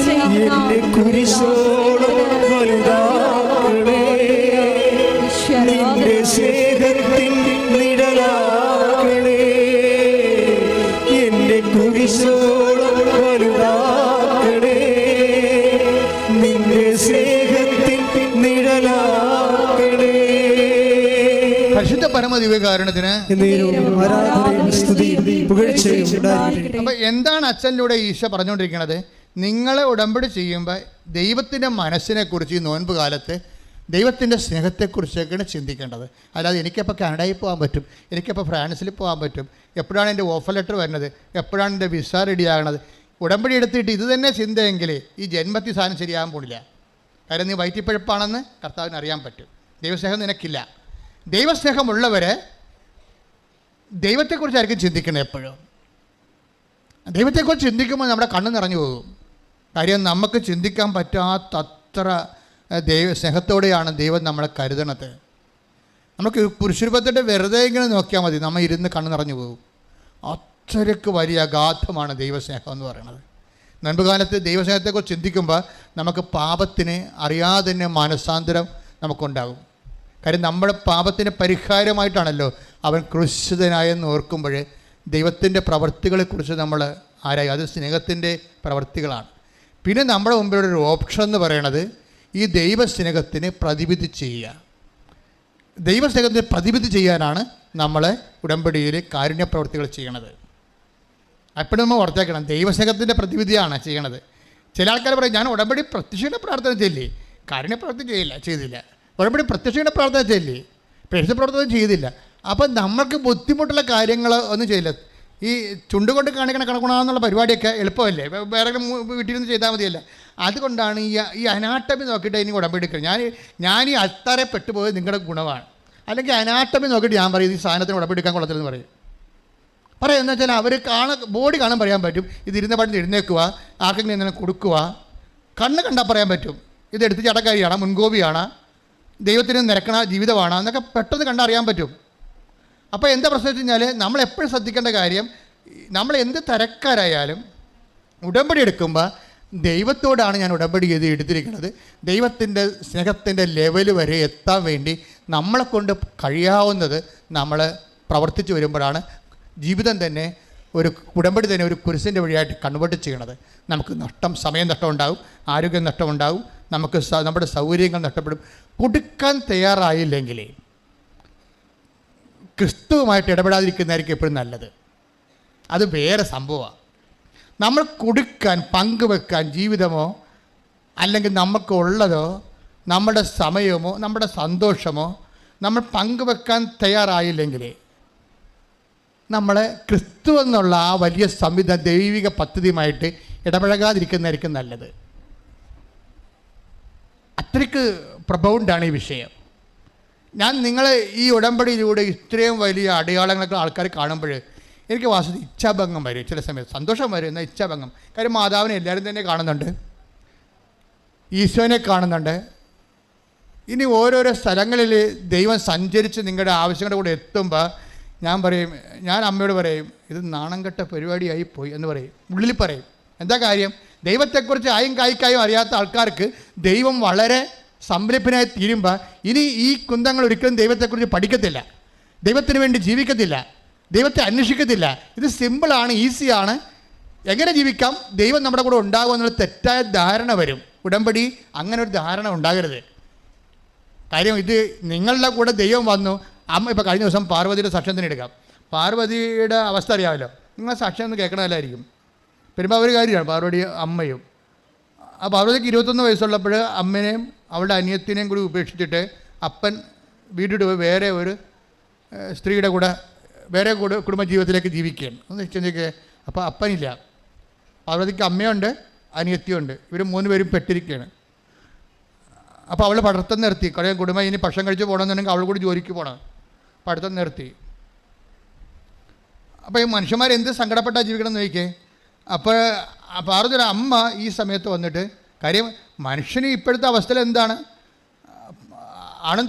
എന്നെ കുരിശോളം വലുതാക്കണേ, നിന്റെ സ്നേഹത്തിൻ നിഴലാക്കണേ. എന്നെ കുരിശോളം വലുതാക്കണേ, നിന്റെ സ്നേഹത്തിൻ നിഴലാക്കണേ. പരിശുദ്ധ പരമദിവ്യകാരുണ്യത്തിന് ആരാധനയും സ്തുതിയും പുകഴ്ചയും ഉണ്ടായിരിക്കട്ടെ. അപ്പം എന്താണ് അച്ഛനിലൂടെ ഈശോ പറഞ്ഞുകൊണ്ടിരിക്കുന്നത്? നിങ്ങളെ ഉടമ്പടി ചെയ്യുമ്പോൾ ദൈവത്തിൻ്റെ മനസ്സിനെക്കുറിച്ച് ഈ നോൻപ് കാലത്ത് ദൈവത്തിൻ്റെ സ്നേഹത്തെക്കുറിച്ചൊക്കെയാണ് ചിന്തിക്കേണ്ടത്. അല്ലാതെ എനിക്കപ്പോൾ കാനഡയിൽ പോകാൻ പറ്റും, എനിക്കപ്പോൾ ഫ്രാൻസിൽ പോകാൻ പറ്റും, എപ്പോഴാണ് എൻ്റെ ഓഫർ ലെറ്റർ വരുന്നത്, എപ്പോഴാണ് എൻ്റെ വിസ റെഡിയാകണത്. ഉടമ്പടി എടുത്തിട്ട് ഇത് തന്നെ ചിന്തയെങ്കിൽ ഈ ജന്മത്തിൽ സാധനം ശരിയാകാൻ പോണില്ല. കാര്യം നീ വയറ്റിപ്പഴപ്പാണെന്ന് കർത്താവിന് അറിയാൻ പറ്റും. ദൈവസ്നേഹം നിനക്കില്ല. ദൈവസ്നേഹമുള്ളവർ ദൈവത്തെക്കുറിച്ചായിരിക്കും ചിന്തിക്കുന്നത് എപ്പോഴും. ദൈവത്തെക്കുറിച്ച് ചിന്തിക്കുമ്പോൾ നമ്മുടെ കണ്ണ് നിറഞ്ഞു പോകും. കാര്യം നമുക്ക് ചിന്തിക്കാൻ പറ്റാത്തത്ര സ്നേഹത്തോടെയാണ് ദൈവം നമ്മളെ കരുതണത്. നമുക്ക് പുരുഷരൂപത്തിൻ്റെ വെറുതെ ഇങ്ങനെ നോക്കിയാൽ മതി, നമ്മൾ ഇരുന്ന് കണ്ണ് നിറഞ്ഞു പോകും. അത്രയ്ക്ക് വലിയ അഗാധമാണ് ദൈവസ്നേഹം എന്ന് പറയുന്നത്. നോൻപുകാലത്ത് ദൈവസ്നേഹത്തെക്കുറിച്ച് ചിന്തിക്കുമ്പോൾ നമുക്ക് പാപത്തിന് അറിയാതെ തന്നെ മാനസാന്തരം നമുക്കുണ്ടാകും. കാര്യം നമ്മുടെ പാപത്തിന് പരിഹാരമായിട്ടാണല്ലോ അവൻ ക്രൂശിതനായെന്ന് ഓർക്കുമ്പോൾ ദൈവത്തിൻ്റെ പ്രവൃത്തികളെക്കുറിച്ച് നമ്മൾ ആരായി, അത് സ്നേഹത്തിൻ്റെ പ്രവൃത്തികളാണ്. പിന്നെ നമ്മുടെ മുമ്പിലൊരു ഓപ്ഷൻ എന്ന് പറയണത് ഈ ദൈവസ്നേഹത്തിന് പ്രതിവിധി ചെയ്യുക. ദൈവസ്നേഹത്തിന് പ്രതിവിധി ചെയ്യാനാണ് നമ്മൾ ഉടമ്പടിയിൽ കാരുണ്യപ്രവൃത്തികൾ ചെയ്യണത്. അപ്പോഴും നമ്മൾ ഓർത്തേക്കണം, ദൈവസ്നേഹത്തിൻ്റെ പ്രതിവിധിയാണ് ചെയ്യണത്. ചില ആൾക്കാർ പറയും, ഞാൻ ഉടമ്പടി പ്രത്യക്ഷയുടെ പ്രാർത്ഥന ചെയ്യില്ലേ, കാരുണ്യപ്രവൃത്തി ചെയ്തില്ല. ഉടമ്പടി പ്രത്യക്ഷയുടെ പ്രാർത്ഥന ചെയ്യില്ലേ, പ്രേക്ഷിത പ്രവർത്തനം ചെയ്തില്ല. അപ്പം നമ്മൾക്ക് ബുദ്ധിമുട്ടുള്ള കാര്യങ്ങൾ ഒന്നും ചെയ്യില്ല. ഈ ചുണ്ടുകൊണ്ട് കാണിക്കണ കണക്കുണാന്നുള്ള പരിപാടിയൊക്കെ എളുപ്പമല്ലേ, വേറെ വീട്ടിൽ നിന്ന് ചെയ്താൽ മതിയല്ല. അതുകൊണ്ടാണ് ഈ അനാട്ടമി നോക്കിയിട്ട് ഇനി ഉടമ്പടി എടുക്കുന്നത്. ഞാൻ ഈ അൽത്താരെ പെട്ടുപോയത് നിങ്ങളുടെ ഗുണമാണ്. അല്ലെങ്കിൽ അനാട്ടമി നോക്കിയിട്ട് ഞാൻ പറയും ഈ സാധനത്തിന് ഉടമ്പടി എടുക്കാൻ കൊള്ളത്തില്ലെന്ന് പറയും. എന്ന് വെച്ചാൽ അവർ ബോഡി കാണാൻ പറയാൻ പറ്റും, ഇത് ഇരുന്ന പാട്ടിൽ എഴുന്നേക്കുക, ആർക്കെങ്കിലും എന്തെങ്കിലും കൊടുക്കുക, കണ്ണ് കണ്ടാൽ പറയാൻ പറ്റും ഇത് എടുത്ത് ചടക്കാരിയാണ്, മുൻകോപിയാണ്, ദൈവത്തിന് നിരക്കണ ജീവിതമാണ് എന്നൊക്കെ പെട്ടെന്ന് കണ്ടറിയാൻ പറ്റും. അപ്പോൾ എന്താ പ്രശ്നം വെച്ച് കഴിഞ്ഞാൽ നമ്മളെപ്പോഴും ശ്രദ്ധിക്കേണ്ട കാര്യം, നമ്മൾ എന്ത് തരക്കാരായാലും ഉടമ്പടി എടുക്കുമ്പോൾ ദൈവത്തോടാണ് ഞാൻ ഉടമ്പടി ചെയ്ത് എടുത്തിരിക്കുന്നത്. ദൈവത്തിൻ്റെ സ്നേഹത്തിൻ്റെ ലെവൽ വരെ എത്താൻ വേണ്ടി നമ്മളെക്കൊണ്ട് കഴിയാവുന്നത് നമ്മൾ പ്രവർത്തിച്ചു വരുമ്പോഴാണ് ജീവിതം തന്നെ ഒരു ഉടമ്പടി തന്നെ ഒരു കുരിശിൻ്റെ വഴിയായിട്ട് കൺവേർട്ട് ചെയ്യണത്. നമുക്ക് സമയം നഷ്ടം ഉണ്ടാവും, ആരോഗ്യം നഷ്ടമുണ്ടാവും, നമുക്ക് നമ്മുടെ സൗകര്യങ്ങൾ നഷ്ടപ്പെടും. കൊടുക്കാൻ തയ്യാറായില്ലെങ്കിൽ ക്രിസ്തുവുമായിട്ട് ഇടപെടാതിരിക്കുന്നതായിരിക്കും എപ്പോഴും നല്ലത്. അത് വേറെ സംഭവമാണ്. നമ്മൾ കൊടുക്കാൻ, പങ്കുവെക്കാൻ ജീവിതമോ അല്ലെങ്കിൽ നമുക്കുള്ളതോ നമ്മുടെ സമയമോ നമ്മുടെ സന്തോഷമോ നമ്മൾ പങ്കുവെക്കാൻ തയ്യാറായില്ലെങ്കിൽ നമ്മൾ ക്രിസ്തു എന്നുള്ള ആ വലിയ ദൈവിക പദ്ധതിയുമായിട്ട് ഇടപഴകാതിരിക്കുന്നതായിരിക്കും നല്ലത്. അത്രയ്ക്ക് പ്രബൗണ്ടാണ് ഈ വിഷയം. ഞാൻ നിങ്ങളെ ഈ ഉടമ്പടിയിലൂടെ ഇത്രയും വലിയ അടയാളങ്ങളൊക്കെ ആൾക്കാർ കാണുമ്പോൾ എനിക്ക് വാസ്തവത്തിൽ ഇച്ഛാഭംഗം വരും. ചില സമയത്ത് സന്തോഷം വരും, എന്നാൽ ഇച്ഛാഭംഗം. കാര്യം മാതാവിനെ എല്ലാവരും തന്നെ കാണുന്നുണ്ട്, ഈശോനെ കാണുന്നുണ്ട്. ഇനി ഓരോരോ സ്ഥലങ്ങളിൽ ദൈവം സഞ്ചരിച്ച് നിങ്ങളുടെ ആവശ്യങ്ങളുടെ കൂടെ എത്തുമ്പോൾ ഞാൻ അമ്മയോട് പറയും, ഇത് നാണം കെട്ട പരിപാടിയായി പോയി എന്ന് പറയും, ഉള്ളിൽ പറയും. എന്താ കാര്യം? ദൈവത്തെക്കുറിച്ച് ആയും കായ്ക്കായും അറിയാത്ത ആൾക്കാർക്ക് ദൈവം വളരെ സംരംഭനായി തീരുമ്പോൾ ഇനി ഈ കുന്തങ്ങൾ ഒരിക്കലും ദൈവത്തെക്കുറിച്ച് പഠിക്കത്തില്ല, ദൈവത്തിന് വേണ്ടി ജീവിക്കത്തില്ല, ദൈവത്തെ അന്വേഷിക്കത്തില്ല. ഇത് സിമ്പിളാണ്, ഈസിയാണ്. എങ്ങനെ ജീവിക്കാം, ദൈവം നമ്മുടെ കൂടെ ഉണ്ടാകും എന്നുള്ള തെറ്റായ ധാരണ വരും. ഉടമ്പടി അങ്ങനെ ഒരു ധാരണ ഉണ്ടാകരുത്. കാര്യം ഇത് നിങ്ങളുടെ കൂടെ ദൈവം വന്നു. അമ്മ ഇപ്പോൾ കഴിഞ്ഞ ദിവസം പാർവതിയുടെ സാക്ഷ്യത്തിന് എടുക്കാം. പാർവതിയുടെ അവസ്ഥ അറിയാമല്ലോ. നിങ്ങൾ സാക്ഷ്യം ഒന്ന് കേൾക്കണമല്ലായിരിക്കും. വരുമ്പോൾ ഒരു കാര്യമാണ് പാർവതി അമ്മയും. ആ പാർവതിക്ക് 21 വയസ്സുള്ളപ്പോൾ അമ്മനെയും അവളുടെ അനിയത്തിനെയും കൂടി ഉപേക്ഷിച്ചിട്ട് അപ്പൻ വീട്ടിട്ട് പോയി വേറെ ഒരു സ്ത്രീയുടെ കൂടെ കുടുംബജീവിതത്തിലേക്ക് ജീവിക്കുകയാണ്. ഒന്ന് ചിന്തിക്കുക. അപ്പോൾ അപ്പനില്ല, പാർവതിക്ക് അമ്മയുണ്ട്, അനിയത്തിയുണ്ട്. ഇവർ 3 പേരും പെട്ടിരിക്കുകയാണ്. അപ്പോൾ അവൾ പഠിത്തം നിർത്തി. കുറേ കുടുംബം ഇനി ഭക്ഷണം കഴിച്ച് പോകണമെന്നുണ്ടെങ്കിൽ അവൾ കൂടി ജോലിക്ക് പോകണം. പഠിത്തം നിർത്തി. അപ്പോൾ ഈ മനുഷ്യന്മാർ എന്ത് സങ്കടപ്പെട്ടാൽ ജീവിക്കണം എന്ന് ചോദിക്കേ. അപ്പോൾ പാർവതിയുടെ അമ്മ ഈ സമയത്ത് വന്നിട്ട്, കാര്യം മനുഷ്യന് ഇപ്പോഴത്തെ അവസ്ഥയിൽ എന്താണ്, ആണും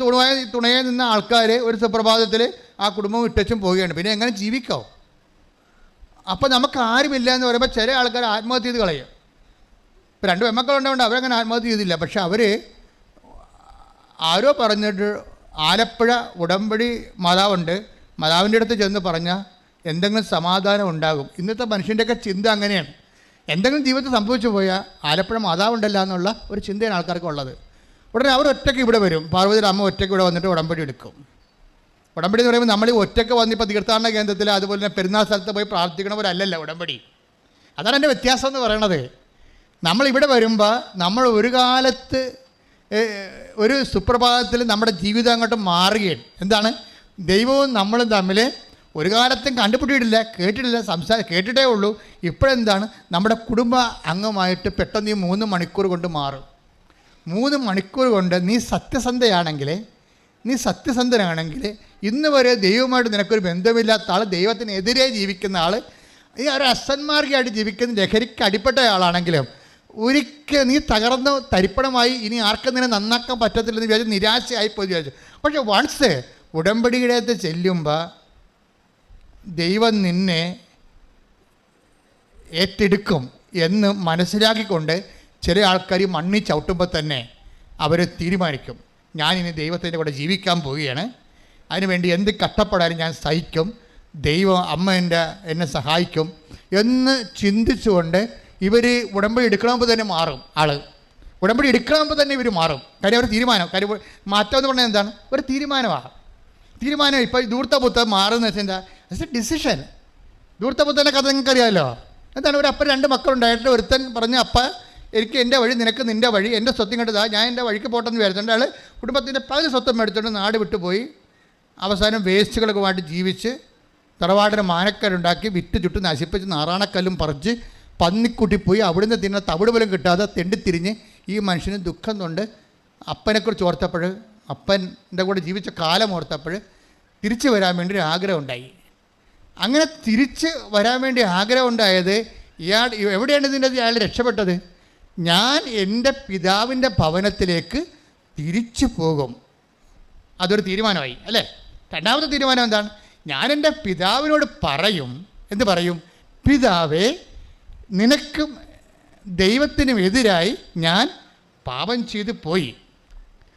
തുണയെ നിന്ന ആൾക്കാർ ഒരു സുപ്രഭാതത്തിൽ ആ കുടുംബം ഇട്ടും പോവുകയാണ്. പിന്നെ എങ്ങനെ ജീവിക്കാവും? അപ്പോൾ നമുക്ക് ആരുമില്ല എന്ന് പറയുമ്പോൾ ചില ആൾക്കാർ ആത്മഹത്യ ചെയ്ത് കളയും. ഇപ്പോൾ 2 പെൺമക്കളുണ്ടാവുകൊണ്ട് അവരങ്ങനെ ആത്മഹത്യ ചെയ്തില്ല. പക്ഷെ അവർ ആരോ പറഞ്ഞിട്ട് ആലപ്പുഴ ഉടമ്പടി മാതാവുണ്ട്, മാതാവിൻ്റെ അടുത്ത് ചെന്ന് പറഞ്ഞാൽ എന്തെങ്കിലും സമാധാനം ഉണ്ടാകും. ഇന്നത്തെ മനുഷ്യൻ്റെയൊക്കെ ചിന്ത അങ്ങനെയാണ്. എന്തെങ്കിലും ജീവിതത്തിൽ സംഭവിച്ചു പോയാൽ ആലപ്പുഴ മാതാവുണ്ടല്ല എന്നുള്ള ഒരു ചിന്തയാണ് ആൾക്കാർക്ക് ഉള്ളത്. ഉടനെ അവർ ഒറ്റയ്ക്ക് ഇവിടെ വരും. പാർവതിയുടെ അമ്മ ഒറ്റയ്ക്ക് ഇവിടെ വന്നിട്ട് ഉടമ്പടി എടുക്കും. ഉടമ്പടി എന്ന് പറയുമ്പോൾ നമ്മൾ ഒറ്റയ്ക്ക് വന്നിപ്പോൾ തീർത്ഥാടന കേന്ദ്രത്തിൽ അതുപോലെ തന്നെ പെരുന്നാൾ സ്ഥലത്ത് പോയി പ്രാർത്ഥിക്കണവരല്ലല്ലോ ഉടമ്പടി. അതാണ് എൻ്റെ വ്യത്യാസം എന്ന് പറയണത്. നമ്മളിവിടെ വരുമ്പോൾ നമ്മൾ ഒരു കാലത്ത് ഒരു സുപ്രഭാതത്തിൽ നമ്മുടെ ജീവിതം അങ്ങോട്ട് മാറുകയാണ്. എന്താണ്, ദൈവവും നമ്മളും തമ്മിൽ ഒരു കാലത്തും കണ്ടുപിടിയിട്ടില്ല, കേട്ടിട്ടില്ല, കേട്ടിട്ടേ ഉള്ളൂ. ഇപ്പോഴെന്താണ്, നമ്മുടെ കുടുംബ അംഗമായിട്ട് പെട്ടെന്ന് ഈ 3 മണിക്കൂർ കൊണ്ട് മാറും. 3 മണിക്കൂർ കൊണ്ട് നീ സത്യസന്ധനാണെങ്കിൽ ഇന്ന് വരെ ദൈവമായിട്ട് നിനക്കൊരു ബന്ധമില്ലാത്ത ആൾ, ദൈവത്തിനെതിരെ ജീവിക്കുന്ന ആൾ, ഈ ഒരു അസന്മാർഗമായിട്ട് ജീവിക്കുന്ന ലഹരിക്ക് അടിപ്പെട്ട ആളാണെങ്കിലും ഒരിക്കൽ നീ തകർന്ന് തരിപ്പണമായി ഇനി ആർക്കും നിന്നെ നന്നാക്കാൻ പറ്റത്തില്ലെന്ന് വിചാരിച്ച് നിരാശയായിപ്പോയി വിചാരിച്ചു. പക്ഷെ വൺസ് ഉടമ്പടിയുടെ അടുത്ത് ചെല്ലുമ്പോൾ ദൈവം നിന്നെ ഏറ്റെടുക്കും എന്ന് മനസ്സിലാക്കിക്കൊണ്ട് ചില ആൾക്കാർ മണ്ണി ചവിട്ടുമ്പോൾ തന്നെ അവർ തീരുമാനിക്കും, ഞാനിനി ദൈവത്തിൻ്റെ കൂടെ ജീവിക്കാൻ പോവുകയാണ്, അതിനുവേണ്ടി എന്ത് കഷ്ടപ്പെടാനും ഞാൻ സഹിക്കും, ദൈവം അമ്മ എന്നെ സഹായിക്കും എന്ന് ചിന്തിച്ചുകൊണ്ട് ഇവർ ഉടമ്പടി എടുക്കണമെങ്കിൽ തന്നെ മാറും. ഉടമ്പടി എടുക്കണമെങ്കിൽ തന്നെ ഇവർ മാറും. കാര്യം അവർ തീരുമാനം, കാര്യം മാറ്റം എന്ന് പറഞ്ഞാൽ എന്താണ്, ഒരു തീരുമാനം. ഇപ്പോൾ ധൂർത്തപുത്രൻ മാറുന്ന വെച്ചാൽ എന്താ, ഇറ്റ്സ് എ ഡിസിഷൻ. ധൂർത്തപുത്രൻ്റെ കഥ നിങ്ങൾക്കറിയാമല്ലോ. എന്താണ്, ഒരു അപ്പൻ 2 മക്കളുണ്ടായിട്ട് ഒരുത്തൻ പറഞ്ഞ, അപ്പ എനിക്ക് എൻ്റെ വഴി, നിനക്ക് നിൻ്റെ വഴി, എൻ്റെ സ്വത്തും കണ്ടതാ, ഞാൻ എൻ്റെ വഴിക്ക് പോട്ടെന്ന് വിചാരിച്ചിട്ടുണ്ട്. അയാൾ കുടുംബത്തിൻ്റെ പകുതി സ്വത്തും എടുത്തുകൊണ്ട് നാട് വിട്ടുപോയി. അവസാനം വേസ്റ്റുകളുമായിട്ട് ജീവിച്ച് തറവാടിന് മാനക്കരുണ്ടാക്കി വിറ്റ് ചുട്ട് നശിപ്പിച്ച് നാറാണക്കല്ലും പറിച്ച് പന്നിക്കുട്ടി പോയി. അവിടുന്ന് തിന്ന തവിട് പോലും കിട്ടാതെ തെണ്ടിത്തിരിഞ്ഞ് ഈ മനുഷ്യന് ദുഃഖം കൊണ്ട് അപ്പനെക്കുറിച്ച് ഓർത്തപ്പോൾ, അപ്പൻ്റെ കൂടെ ജീവിച്ച കാലം ഓർത്തപ്പോൾ തിരിച്ചു വരാൻ വേണ്ടി ഒരു ആഗ്രഹം ഉണ്ടായി. അങ്ങനെ തിരിച്ച് വരാൻ വേണ്ടി ആഗ്രഹം ഉണ്ടായത്, എവിടെയാണ് ഇതിൻ്റെ അയാൾ രക്ഷപ്പെട്ടത്? ഞാൻ എൻ്റെ പിതാവിൻ്റെ ഭവനത്തിലേക്ക് തിരിച്ചു പോകും. അതൊരു തീരുമാനമായി അല്ലേ. രണ്ടാമത്തെ തീരുമാനം എന്താണ്, ഞാൻ എൻ്റെ പിതാവിനോട് പറയും. എന്ത് പറയും? പിതാവേ, നിനക്കും ദൈവത്തിനും എതിരായി ഞാൻ പാപം ചെയ്തു പോയി.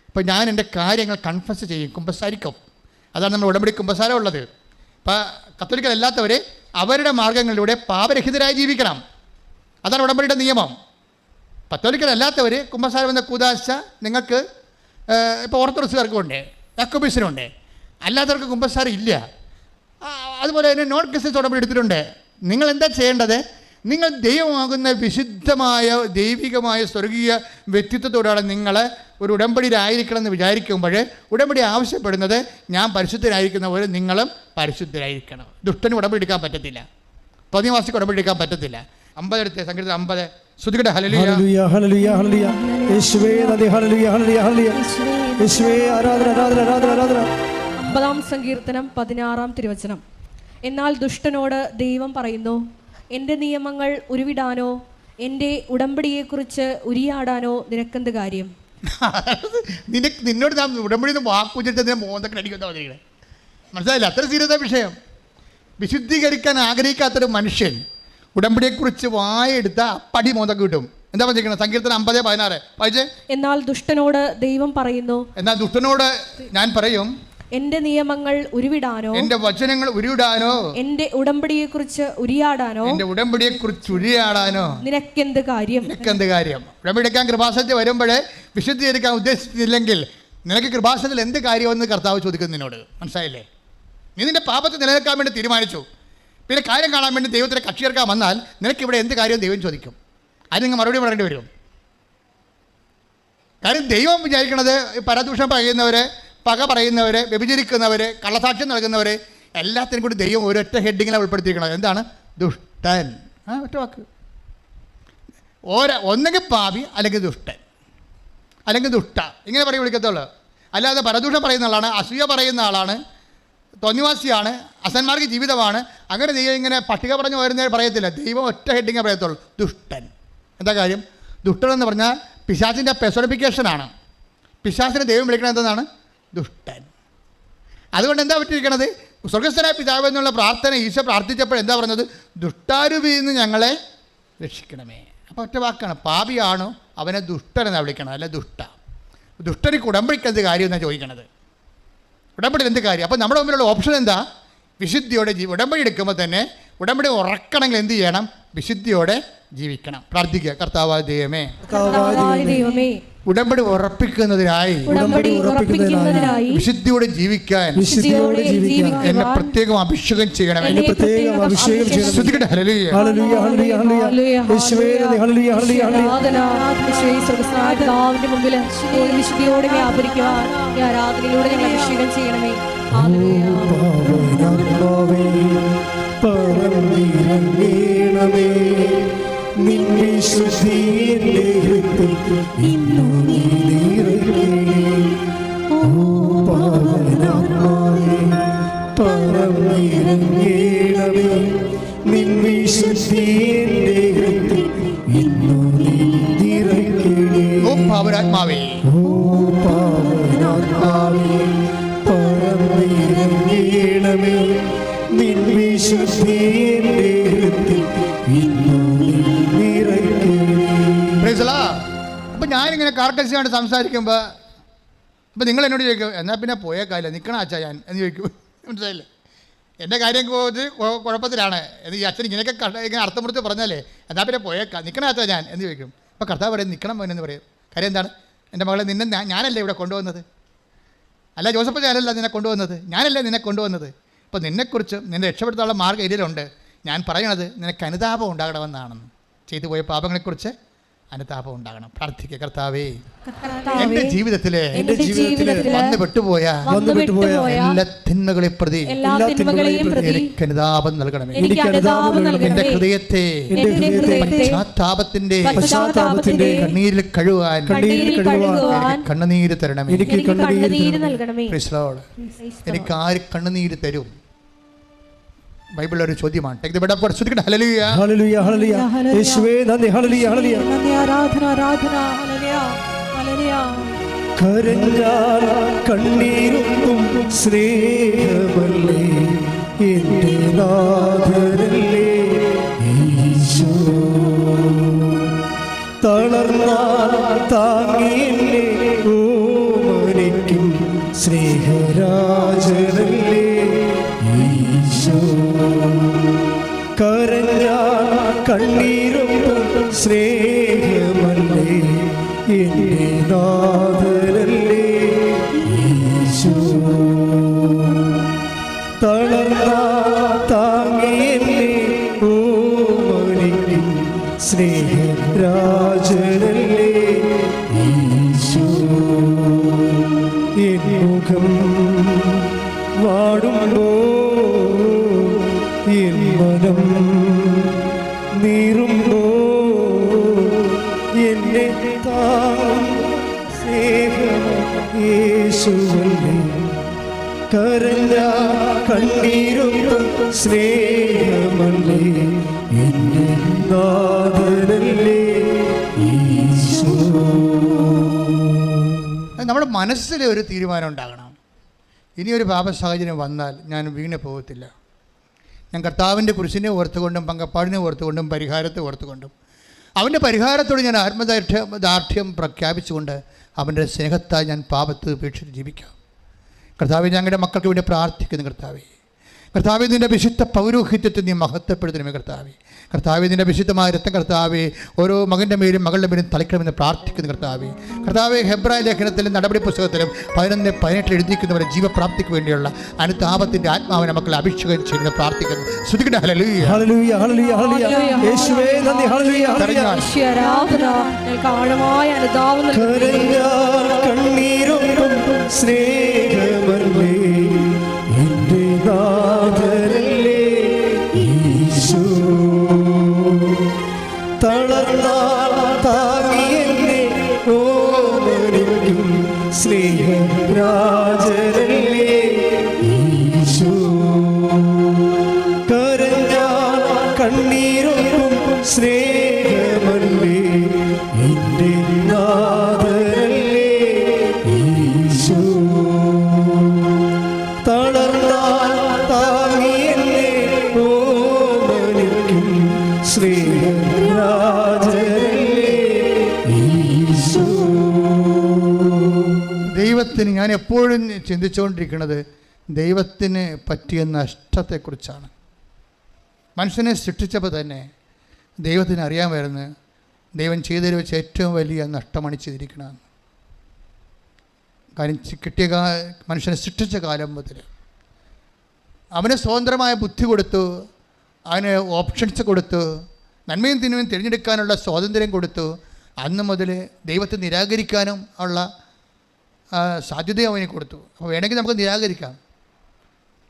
അപ്പോൾ ഞാൻ എൻ്റെ കാര്യങ്ങൾ കൺഫസ് ചെയ്യും, കുമ്പസാരിക്കും. അതാണ് നമ്മൾ ഉടമ്പടി കുമ്പസാരം ഉള്ളത്. ഇപ്പോൾ കത്തോലിക്കലല്ലാത്തവർ അവരുടെ മാർഗങ്ങളിലൂടെ പാപരഹിതരായി ജീവിക്കണം. അതാണ് ഉടമ്പടിയുടെ നിയമം. കത്തോലിക്കലല്ലാത്തവർ കുമ്പസാരം എന്ന കൂദാശ നിങ്ങൾക്ക് ഇപ്പോൾ ഓർത്തഡോക്സുകാർക്കും ഉണ്ട്, യാക്കോബീസിനുണ്ട്. അല്ലാത്തവർക്ക് കുമ്പസാരം ഇല്ല. അതുപോലെ തന്നെ നോൺ ക്രിസ്ത്യൻസ് ഉടമ്പടി എടുത്തിട്ടുണ്ട്. നിങ്ങൾ എന്താ ചെയ്യേണ്ടത്? നിങ്ങൾ ദൈവമാകുന്ന വിശുദ്ധമായ ദൈവികമായ സ്വർഗീയ വ്യക്തിത്വത്തോടാണ് നിങ്ങൾ ഒരു ഉടമ്പടിയിലായിരിക്കണം എന്ന് വിചാരിക്കുമ്പോൾ ഉടമ്പടി ആവശ്യപ്പെടുന്നത്, ഞാൻ പരിശുദ്ധരായിരിക്കുന്ന പോലെ നിങ്ങളും പരിശുദ്ധരായിരിക്കണം. ദുഷ്ടന് ഉടമ്പടി എടുക്കാൻ പറ്റത്തില്ല, പതിവാസിക്ക് ഉടമ്പടി എടുക്കാൻ പറ്റത്തില്ല. 50 എടുത്ത് സങ്കീർത്തനം 50 ശ്രുതികട്ടെ. ഹല്ലേലൂയ ഹല്ലേലൂയ ഹല്ലേലൂയ. യേശുവേ നന്ദി. ഹല്ലേലൂയ ഹല്ലേലൂയ ഹല്ലേലൂയ. യേശുവേ ആരാധന ആരാധന ആരാധന ആരാധന. 50-ാം സങ്കീർത്തനം 16-ാം തിരുവചനം. എന്നാൽ ദുഷ്ടനോട് ദൈവം പറയുന്നു, എൻ്റെ നിയമങ്ങൾ ഉരുവിടാനോ എൻ്റെ ഉടമ്പടിയെക്കുറിച്ച് ഉരിയാടാനോ നിനക്കെന്ത് കാര്യം? നിന്നോട് ഞാൻ ഉടമ്പടി വാക്കുചിട്ട് മോന്തൊക്കെ അടിക്കുന്ന മനസ്സിലായില്ല. അത്ര സീരിയസ് വിഷയം. വിശുദ്ധീകരിക്കാൻ ആഗ്രഹിക്കാത്തൊരു മനുഷ്യൻ ഉടമ്പടിയെക്കുറിച്ച് വായെടുത്ത അപ്പടി മോന്തൊക്കെ കിട്ടും. എന്താ പറഞ്ഞിരിക്കുന്നത്? സങ്കീർത്തനം 50:16 വായിച്ചേ. എന്നാൽ ദുഷ്ടനോട് ദൈവം പറയുന്നു, എന്നാൽ ദുഷ്ടനോട് ഞാൻ പറയും, എന്റെ നിയമങ്ങൾ ഉരുവിടാനോ എൻ്റെ വചനങ്ങൾ ഉരുവിടാനോ എന്റെ ഉടമ്പടിയെക്കുറിച്ച് ഉരിയാടാനോ നിനക്കെന്ത് കാര്യം? ഉടമ്പടിയെടുക്കാൻ കൃപാസനത്തിൽ വരുമ്പോഴേ വിശുദ്ധീകരിക്കാൻ ഉദ്ദേശിച്ചില്ലെങ്കിൽ നിനക്ക് കൃപാസനത്തിൽ എന്ത് കാര്യമെന്ന് കർത്താവ് ചോദിക്കുന്നു നിന്നോട്. മനസ്സിലായില്ലേ? നീ നിന്റെ പാപത്തെ നിലനിൽക്കാൻ വേണ്ടി തീരുമാനിച്ചു, പിന്നെ കാര്യം കാണാൻ വേണ്ടി ദൈവത്തിനെ കക്ഷി ചേർക്കാൻ വന്നാൽ നിനക്കിവിടെ എന്ത് കാര്യവും ദൈവം ചോദിക്കും. അതിന് നിങ്ങൾ മറുപടി പറയേണ്ടി വരും. കാര്യം ദൈവം വിചാരിക്കണത് പരദൂഷണം പറയുന്നവർ, പക പറയുന്നവർ, വ്യഭിചരിക്കുന്നവർ, കള്ളസാക്ഷ്യം നൽകുന്നവർ എല്ലാത്തിനും കൂടി ദൈവം ഒരൊറ്റ ഹെഡിങ്ങിലാണ് ഉൾപ്പെടുത്തിയിരിക്കുന്നത്. എന്താണ്? ദുഷ്ടൻ. ഒറ്റ വാക്ക്. ഒന്നെങ്കിൽ പാപി, അല്ലെങ്കിൽ ദുഷ്ടൻ, അല്ലെങ്കിൽ ദുഷ്ട, ഇങ്ങനെ പറയും വിളിക്കത്തുള്ളൂ. അല്ലാതെ പരദൂഷണം പറയുന്ന ആളാണ്, അസൂയ പറയുന്ന ആളാണ്, തോന്നിവാസിയാണ്, അസന്മാർക്ക് ജീവിതമാണ്, അങ്ങനെ ദൈവം ഇങ്ങനെ പട്ടിക പറഞ്ഞു വരുന്നവർ പറയത്തില്ല. ദൈവം ഒറ്റ ഹെഡിങ്ങേ പറയത്തുള്ളൂ, ദുഷ്ടൻ. എന്താ കാര്യം? ദുഷ്ടൻ എന്ന് പറഞ്ഞാൽ പിശാചിൻ്റെ പെർസോണിഫിക്കേഷനാണ്. പിശാചിനെ ദൈവം വിളിക്കണത് എന്താണ്? ദുഷ്ടൻ. അതുകൊണ്ട് എന്താ പറ്റിയിരിക്കണത്? സ്വർഗസ്ഥനായ പിതാവ് എന്നുള്ള പ്രാർത്ഥന ഈശോ പ്രാർത്ഥിച്ചപ്പോൾ എന്താ പറഞ്ഞത്? ദുഷ്ടാരൂപിയിൽ നിന്ന് ഞങ്ങളെ രക്ഷിക്കണമേ. അപ്പോൾ ഒറ്റ വാക്കാണ്. പാപിയാണോ അവനെ ദുഷ്ടൻ എന്നാണ് വിളിക്കണം, അല്ല ദുഷ്ട. ദുഷ്ടനിക്ക് ഉടമ്പടിക്ക് എന്ത് കാര്യം എന്നാണ് ചോദിക്കണത്. ഉടമ്പടി എന്ത് കാര്യം? അപ്പോൾ നമ്മുടെ മുമ്പിലുള്ള ഓപ്ഷൻ എന്താ? വിശുദ്ധിയോടെ ഉടമ്പടി എടുക്കുമ്പോൾ തന്നെ ഉടമ്പടി ഉറക്കണമെങ്കിൽ എന്ത് ചെയ്യണം? വിശുദ്ധിയോടെ ജീവിക്കണം. പ്രാർത്ഥിക്കുക. കർത്താവായ ദൈവമേ, ഉടമ്പടി ഉറപ്പിക്കുന്നതിനായി വിശുദ്ധിയോടെ ജീവിക്കാൻ എന്നെ പ്രത്യേകം അഭിഷേകം ചെയ്യണമേ. വിശുദ്ധിയോടെ ആരാധനയിലൂടെ ഞങ്ങൾ അഭിഷേകം ചെയ്യണമേ. നിന്നെ ശുദ്ധിയുടെ ഇന്നു പറന്നിറങ്ങേണമേ. നിന്നെ ശുദ്ധിയുടെ ഇന്നു നിറയ്ക്കണേ. ഓ പാവനാത്മാവേ, പറന്നിറങ്ങേണമേ. നിന്നെ ശുദ്ധിയുടെ ഇന്നു അപ്പം ഞാനിങ്ങനെ കാർക്കസിയായിട്ട് സംസാരിക്കുമ്പോൾ അപ്പോൾ നിങ്ങൾ എന്നോട് ചോദിക്കും, എന്നാൽ പിന്നെ പോയേക്കാല്ല നിൽക്കണം അച്ഛാ ഞാൻ എന്ന് ചോദിക്കും. മനസ്സിലായില്ലേ? എൻ്റെ കാര്യം കുഴപ്പത്തിലാണ് എന്ന് ഈ അച്ഛൻ ഇങ്ങനെയൊക്കെ ഇങ്ങനെ അർത്ഥം കൊടുത്ത് പറഞ്ഞാലേ എന്നാൽ പിന്നെ പോയേക്കാം നിൽക്കണം അച്ഛാ ഞാൻ എന്ന് ചോദിക്കും. അപ്പോൾ കർത്താവ് പറയും നിൽക്കണം മോനെന്ന് പറയും. കാര്യം എന്താണ്? എൻ്റെ മകളെ ഞാനല്ലേ ഇവിടെ കൊണ്ടുവന്നത്, അല്ല ജോസഫ് ഞാനല്ല നിന്നെ കൊണ്ടുവന്നത്, ഞാനല്ലേ നിന്നെ കൊണ്ടുവന്നത്. അപ്പോൾ നിന്നെക്കുറിച്ച് നിന്നെ രക്ഷപ്പെടുത്താനുള്ള മാർഗ്ഗം ഇതിലുണ്ട്. ഞാൻ പറയണത് നിനക്ക് അനുതാപം ഉണ്ടാകണമെന്നാണെന്ന്. ചെയ്തു പോയ പാപങ്ങളെക്കുറിച്ച് അനുതാപം ഉണ്ടാകണം. പ്രാർത്ഥിക്കുക. കർത്താവേ, എന്റെ ജീവിതത്തിലെ വന്നു പെട്ടുപോയ എല്ലാ തിന്മകളെ പ്രതി എനിക്ക് അനുതാപം നൽകണമേ. എന്റെ ഹൃദയത്തെ പശ്ചാത്താപത്തിന്റെ കണ്ണീരിൽ കഴുകാൻ കണ്ണുനീര് തരണമേ. എനിക്ക് ആര് കണ്ണുനീര് തരും? ബൈബിളിലെ ഒരു ചോദ്യമാണ്. ഹല്ലേലൂയ ഹല്ലേലൂയ ഹല്ലേലൂയ. യേശുവേ നന്ദി. ഹല്ലേലൂയ ഹല്ലേലൂയ. നന്ദി, ആരാധന ആരാധന. ഹല്ലേലൂയ ഹല്ലേലൂയ. കരഞ്ഞാൽ കണ്ണീരൊന്നും സ്നേഹമല്ലേ എൻ്റെ നാഥനല്ലേ ഈശോ. തളർന്നാൽ താങ്ങിയെന്നെ ഓമനിക്കും സ്നേഹരാജനല്ലേ ഈശോ. കരഞ്ഞാൽ കണ്ണീരൊന്നും സ്നേഹമല്ലേ എൻ്റെ നാഥനല്ലേ ഈശോ. തളർന്നാൽ താങ്ങിയെന്നെ ഓമനിക്കും സ്നേഹരാജനല്ലേ ഈശോ. എൻ മുഖം വാടുമ്പോ എൻ മനം നീറുമ്പോ എന്നെ യേശുവല്ലേ. കരഞ്ഞ കണ്ണീരൊന്നും സ്നേഹമല്ലേ എൻ്റെ നാഥനല്ലേ ഈശോ. നമ്മുടെ മനസ്സിലെ ഒരു തീരുമാനം ഉണ്ടാകണം. ഇനിയൊരു പാപ സാഹചര്യം വന്നാൽ ഞാൻ വീണ് പോകത്തില്ല. ഞാൻ കർത്താവിൻ്റെ കുരിശിനെ ഓർത്തുകൊണ്ടും പങ്കപ്പാടിനെ ഓർത്തുകൊണ്ടും പരിഹാരത്തെ ഓർത്തുകൊണ്ടും അവൻ്റെ പരിഹാരത്തോട് ഞാൻ ആത്മദാർഢ്യം പ്രഖ്യാപിച്ചുകൊണ്ട് അവൻ്റെ സ്നേഹത്താൽ ഞാൻ പാപത്ത് ഉപേക്ഷിച്ച് ജീവിക്കാം. കർത്താവേ, ഞങ്ങളുടെ മക്കൾക്ക് വേണ്ടി പ്രാർത്ഥിക്കുന്നു കർത്താവേ. കർത്താവേ, നിൻ്റെ വിശുദ്ധ പൗരോഹിത്യത്തെ നീ മഹത്വപ്പെടുത്തണമേ കർത്താവേ. കർത്താവേ, നിൻ്റെ വിശുദ്ധമായ രക്തം കർത്താവേ ഓരോ മകൻ്റെ മേലും മകളുടെ മേലും തളിക്കണമെന്ന് പ്രാർത്ഥിക്കുന്നു കർത്താവേ. കർത്താവേ, ഹെബ്രായ ലേഖനത്തിലും നടപടി പുസ്തകത്തിലും 11:18 എഴുതിയിരിക്കുന്നവരെ ജീവപ്രാപ്തിക്ക് വേണ്ടിയുള്ള അനുതാപത്തിൻ്റെ ആത്മാവിനെ മക്കളെ അഭിഷേകം ചെയ്യുന്ന പ്രാർത്ഥിക്കുന്നു. ശ്രുതിക്കട്ടെ ഹല്ലേലൂയ. ഹല്ലേലൂയ, ഹല്ലേലൂയ, ഹല്ലേലൂയ. യേശുവേ നന്ദി. ഹല്ലേലൂയ, ഹല്ലേലൂയ. ഈശോയെ ആരാധന. ഞങ്ങൾക്ക് ആഴമായ അനുതാപം കരഞ്ഞാൽ കണ്ണീരൊപ്പം സ്നേഹമല്ലേ എൻ്റെ നാഥനല്ലേ ഈശോ. തളർന്നാൽ താങ്ങിയെന്നെ ഓമനിക്കും സ്നേഹരാജനല്ലേ ഈശോ. കരഞ്ഞാൽ കണ്ണീരൊപ്പം സ്നേഹമല്ലേ എൻ്റെ നാഥനല്ലേ ഈശോ. തളർന്നാൽ താങ്ങിയെന്നെ ഓമനിക്കും സ്നേഹരാജനല്ലേ ഈശോ. ദൈവത്തിന് ഞാൻ എപ്പോഴും ചിന്തിച്ചുകൊണ്ടിരിക്കുന്നത് ദൈവത്തിന് പറ്റിയ നഷ്ടത്തെക്കുറിച്ചാണ്. മനുഷ്യനെ സൃഷ്ടിച്ചപ്പോൾ തന്നെ ദൈവത്തിന് അറിയാമായിരുന്നു ദൈവം ചെയ്തതിൽ വെച്ച് ഏറ്റവും വലിയ നഷ്ടമാണ് ചെയ്തിരിക്കണമെന്ന്. കാര്യം മനുഷ്യനെ സൃഷ്ടിച്ച കാലം മുതൽ അവന് സ്വതന്ത്രമായ ബുദ്ധി കൊടുത്തു, അവന് ഓപ്ഷൻസ് കൊടുത്തു, നന്മയും തിന്മയും തിരഞ്ഞെടുക്കാനുള്ള സ്വാതന്ത്ര്യം കൊടുത്തു. അന്ന് മുതൽ ദൈവത്തെ നിരാകരിക്കാനും ഉള്ള സാധ്യതയും അവന് കൊടുത്തു. അപ്പോൾ വേണമെങ്കിൽ നമുക്ക് നിരാകരിക്കാം.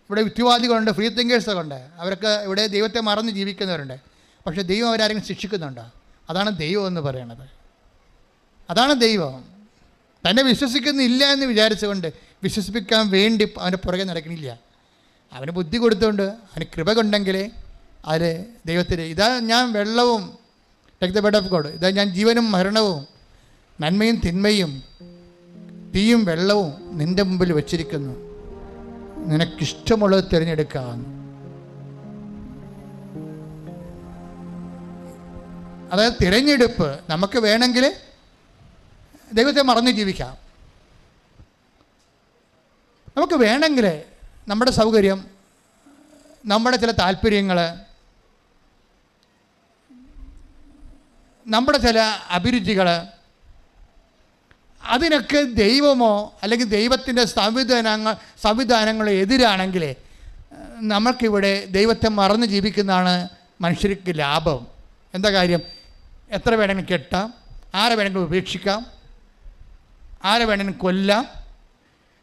ഇവിടെ യുക്തിവാദികളുണ്ട്, ഫ്രീ തിങ്കേഴ്സൊക്കെ ഉണ്ട്. അവരൊക്കെ ഇവിടെ ദൈവത്തെ മറന്ന് ജീവിക്കുന്നവരുണ്ട്. പക്ഷേ ദൈവം അവരാരെങ്കിലും ശിക്ഷിക്കുന്നുണ്ടോ? അതാണ് ദൈവം എന്ന് പറയണത്. അതാണ് ദൈവം. തന്നെ വിശ്വസിക്കുന്നില്ല എന്ന് വിചാരിച്ചുകൊണ്ട് വിശ്വസിപ്പിക്കാൻ വേണ്ടി അവൻ്റെ പുറകെ നടക്കണില്ല. അവന് ബുദ്ധി കൊടുത്തുകൊണ്ട് അവന് കൃപ കൊണ്ടെങ്കിൽ അതിൽ ദൈവത്തിന് ഇതാ ഞാൻ വെള്ളവും take the bed of God, ഇതാ ഞാൻ ജീവനും മരണവും നന്മയും തിന്മയും തീയും വെള്ളവും നിൻ്റെ മുമ്പിൽ വച്ചിരിക്കുന്നു, നിനക്കിഷ്ടമുള്ളത് തിരഞ്ഞെടുക്കാമെന്ന്. അതായത് തിരഞ്ഞെടുപ്പ്. നമുക്ക് വേണമെങ്കിൽ ദൈവത്തെ മറന്ന് ജീവിക്കാം. നമുക്ക് വേണമെങ്കിൽ നമ്മുടെ സൗകര്യം, നമ്മുടെ ചില താല്പര്യങ്ങൾ, നമ്മുടെ ചില അഭിരുചികൾ, അതിനൊക്കെ ദൈവമോ അല്ലെങ്കിൽ ദൈവത്തിൻ്റെ സംവിധാനങ്ങളോ എതിരാണെങ്കിൽ നമുക്കിവിടെ ദൈവത്തെ മറന്ന് ജീവിക്കുന്നതാണ് മനുഷ്യർക്ക് ലാഭം. എന്താ കാര്യം? എത്ര വേണമെങ്കിലും കെട്ടാം, ആരെ വേണമെങ്കിലും ഉപേക്ഷിക്കാം, ആരെ വേണമെങ്കിലും കൊല്ലാം.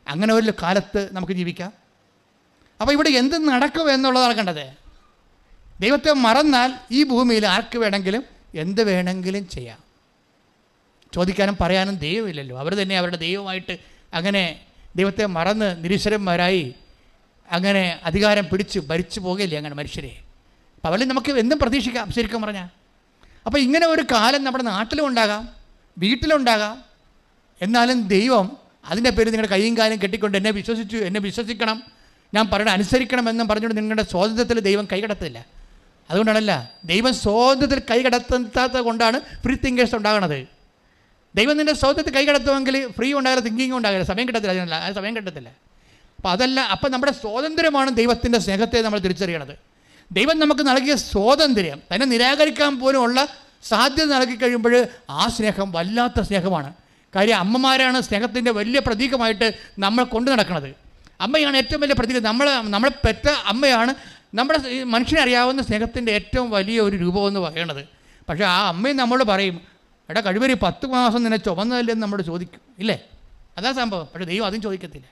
അങ്ങനെ ഒരു കാലത്ത് നമുക്ക് ജീവിക്കാം. അപ്പോൾ ഇവിടെ എന്ത് നടക്കും എന്നുള്ളതാണ് കണ്ടത്. ദൈവത്തെ മറന്നാൽ ഈ ഭൂമിയിൽ ആർക്ക് വേണമെങ്കിലും എന്ത് വേണമെങ്കിലും ചെയ്യാം. ചോദിക്കാനും പറയാനും ദൈവമില്ലല്ലോ. അവർ തന്നെ അവരുടെ ദൈവമായിട്ട് അങ്ങനെ ദൈവത്തെ മറന്ന് നിരീശ്വരന്മാരായി അങ്ങനെ അധികാരം പിടിച്ച് ഭരിച്ചു പോകില്ലേ അങ്ങനെ മനുഷ്യരെ. അപ്പോൾ അവരിൽ നമുക്ക് എന്തും പ്രതീക്ഷിക്കാം ശരിക്കും പറഞ്ഞാൽ. അപ്പോൾ ഇങ്ങനെ ഒരു കാലം നമ്മുടെ നാട്ടിലും ഉണ്ടാകാം, വീട്ടിലുണ്ടാകാം. എന്നാലും ദൈവം അതിൻ്റെ പേര് നിങ്ങളുടെ കൈയും കാലും കെട്ടിക്കൊണ്ട് എന്നെ വിശ്വസിക്കണം, ഞാൻ പറയണ അനുസരിക്കണം എന്നും പറഞ്ഞുകൊണ്ട് നിങ്ങളുടെ സ്വാതന്ത്ര്യത്തിൽ ദൈവം കൈകടത്തില്ല. അതുകൊണ്ടാണല്ല ദൈവം സ്വാതന്ത്ര്യത്തിൽ കൈകടത്താത്തത് കൊണ്ടാണ് ഫ്രീ തിങ്കേഴ്സ് ഉണ്ടാകണത്. ദൈവം നിൻ്റെ സ്വാതന്ത്ര്യത്തിൽ കൈകടത്തുമെങ്കിൽ ഫ്രീ ഉണ്ടാകില്ല, തിങ്കിങ് ഉണ്ടാകില്ല, സമയം കിട്ടത്തില്ല. അത് സമയം കിട്ടത്തില്ല. അപ്പോൾ അതല്ല. അപ്പം നമ്മുടെ സ്വാതന്ത്ര്യമാണ് ദൈവത്തിൻ്റെ സ്നേഹത്തെ നമ്മൾ തിരിച്ചറിയണത്. ദൈവം നമുക്ക് നൽകിയ സ്വാതന്ത്ര്യം തന്നെ നിരാകരിക്കാൻ പോലും ഉള്ള സാധ്യത നൽകി കഴിയുമ്പോൾ ആ സ്നേഹം വല്ലാത്ത സ്നേഹമാണ്. കാര്യം അമ്മമാരാണ് സ്നേഹത്തിൻ്റെ വലിയ പ്രതീകമായിട്ട് നമ്മൾ കൊണ്ടു നടക്കുന്നത്. അമ്മയാണ് ഏറ്റവും വലിയ പ്രതീകം. നമ്മളെ പെറ്റ അമ്മയാണ് നമ്മുടെ മനുഷ്യനെ അറിയാവുന്ന സ്നേഹത്തിൻ്റെ ഏറ്റവും വലിയ ഒരു രൂപമെന്ന് പറയണത്. പക്ഷേ ആ അമ്മയും നമ്മളോട് പറയും, എടാ കഴിവരി 10 മാസം നിന്നെ ചുമന്നതല്ലെന്ന് നമ്മളോട് ചോദിക്കും, ഇല്ലേ? അതാ സംഭവം. പക്ഷേ ദൈവം അതും ചോദിക്കത്തില്ല.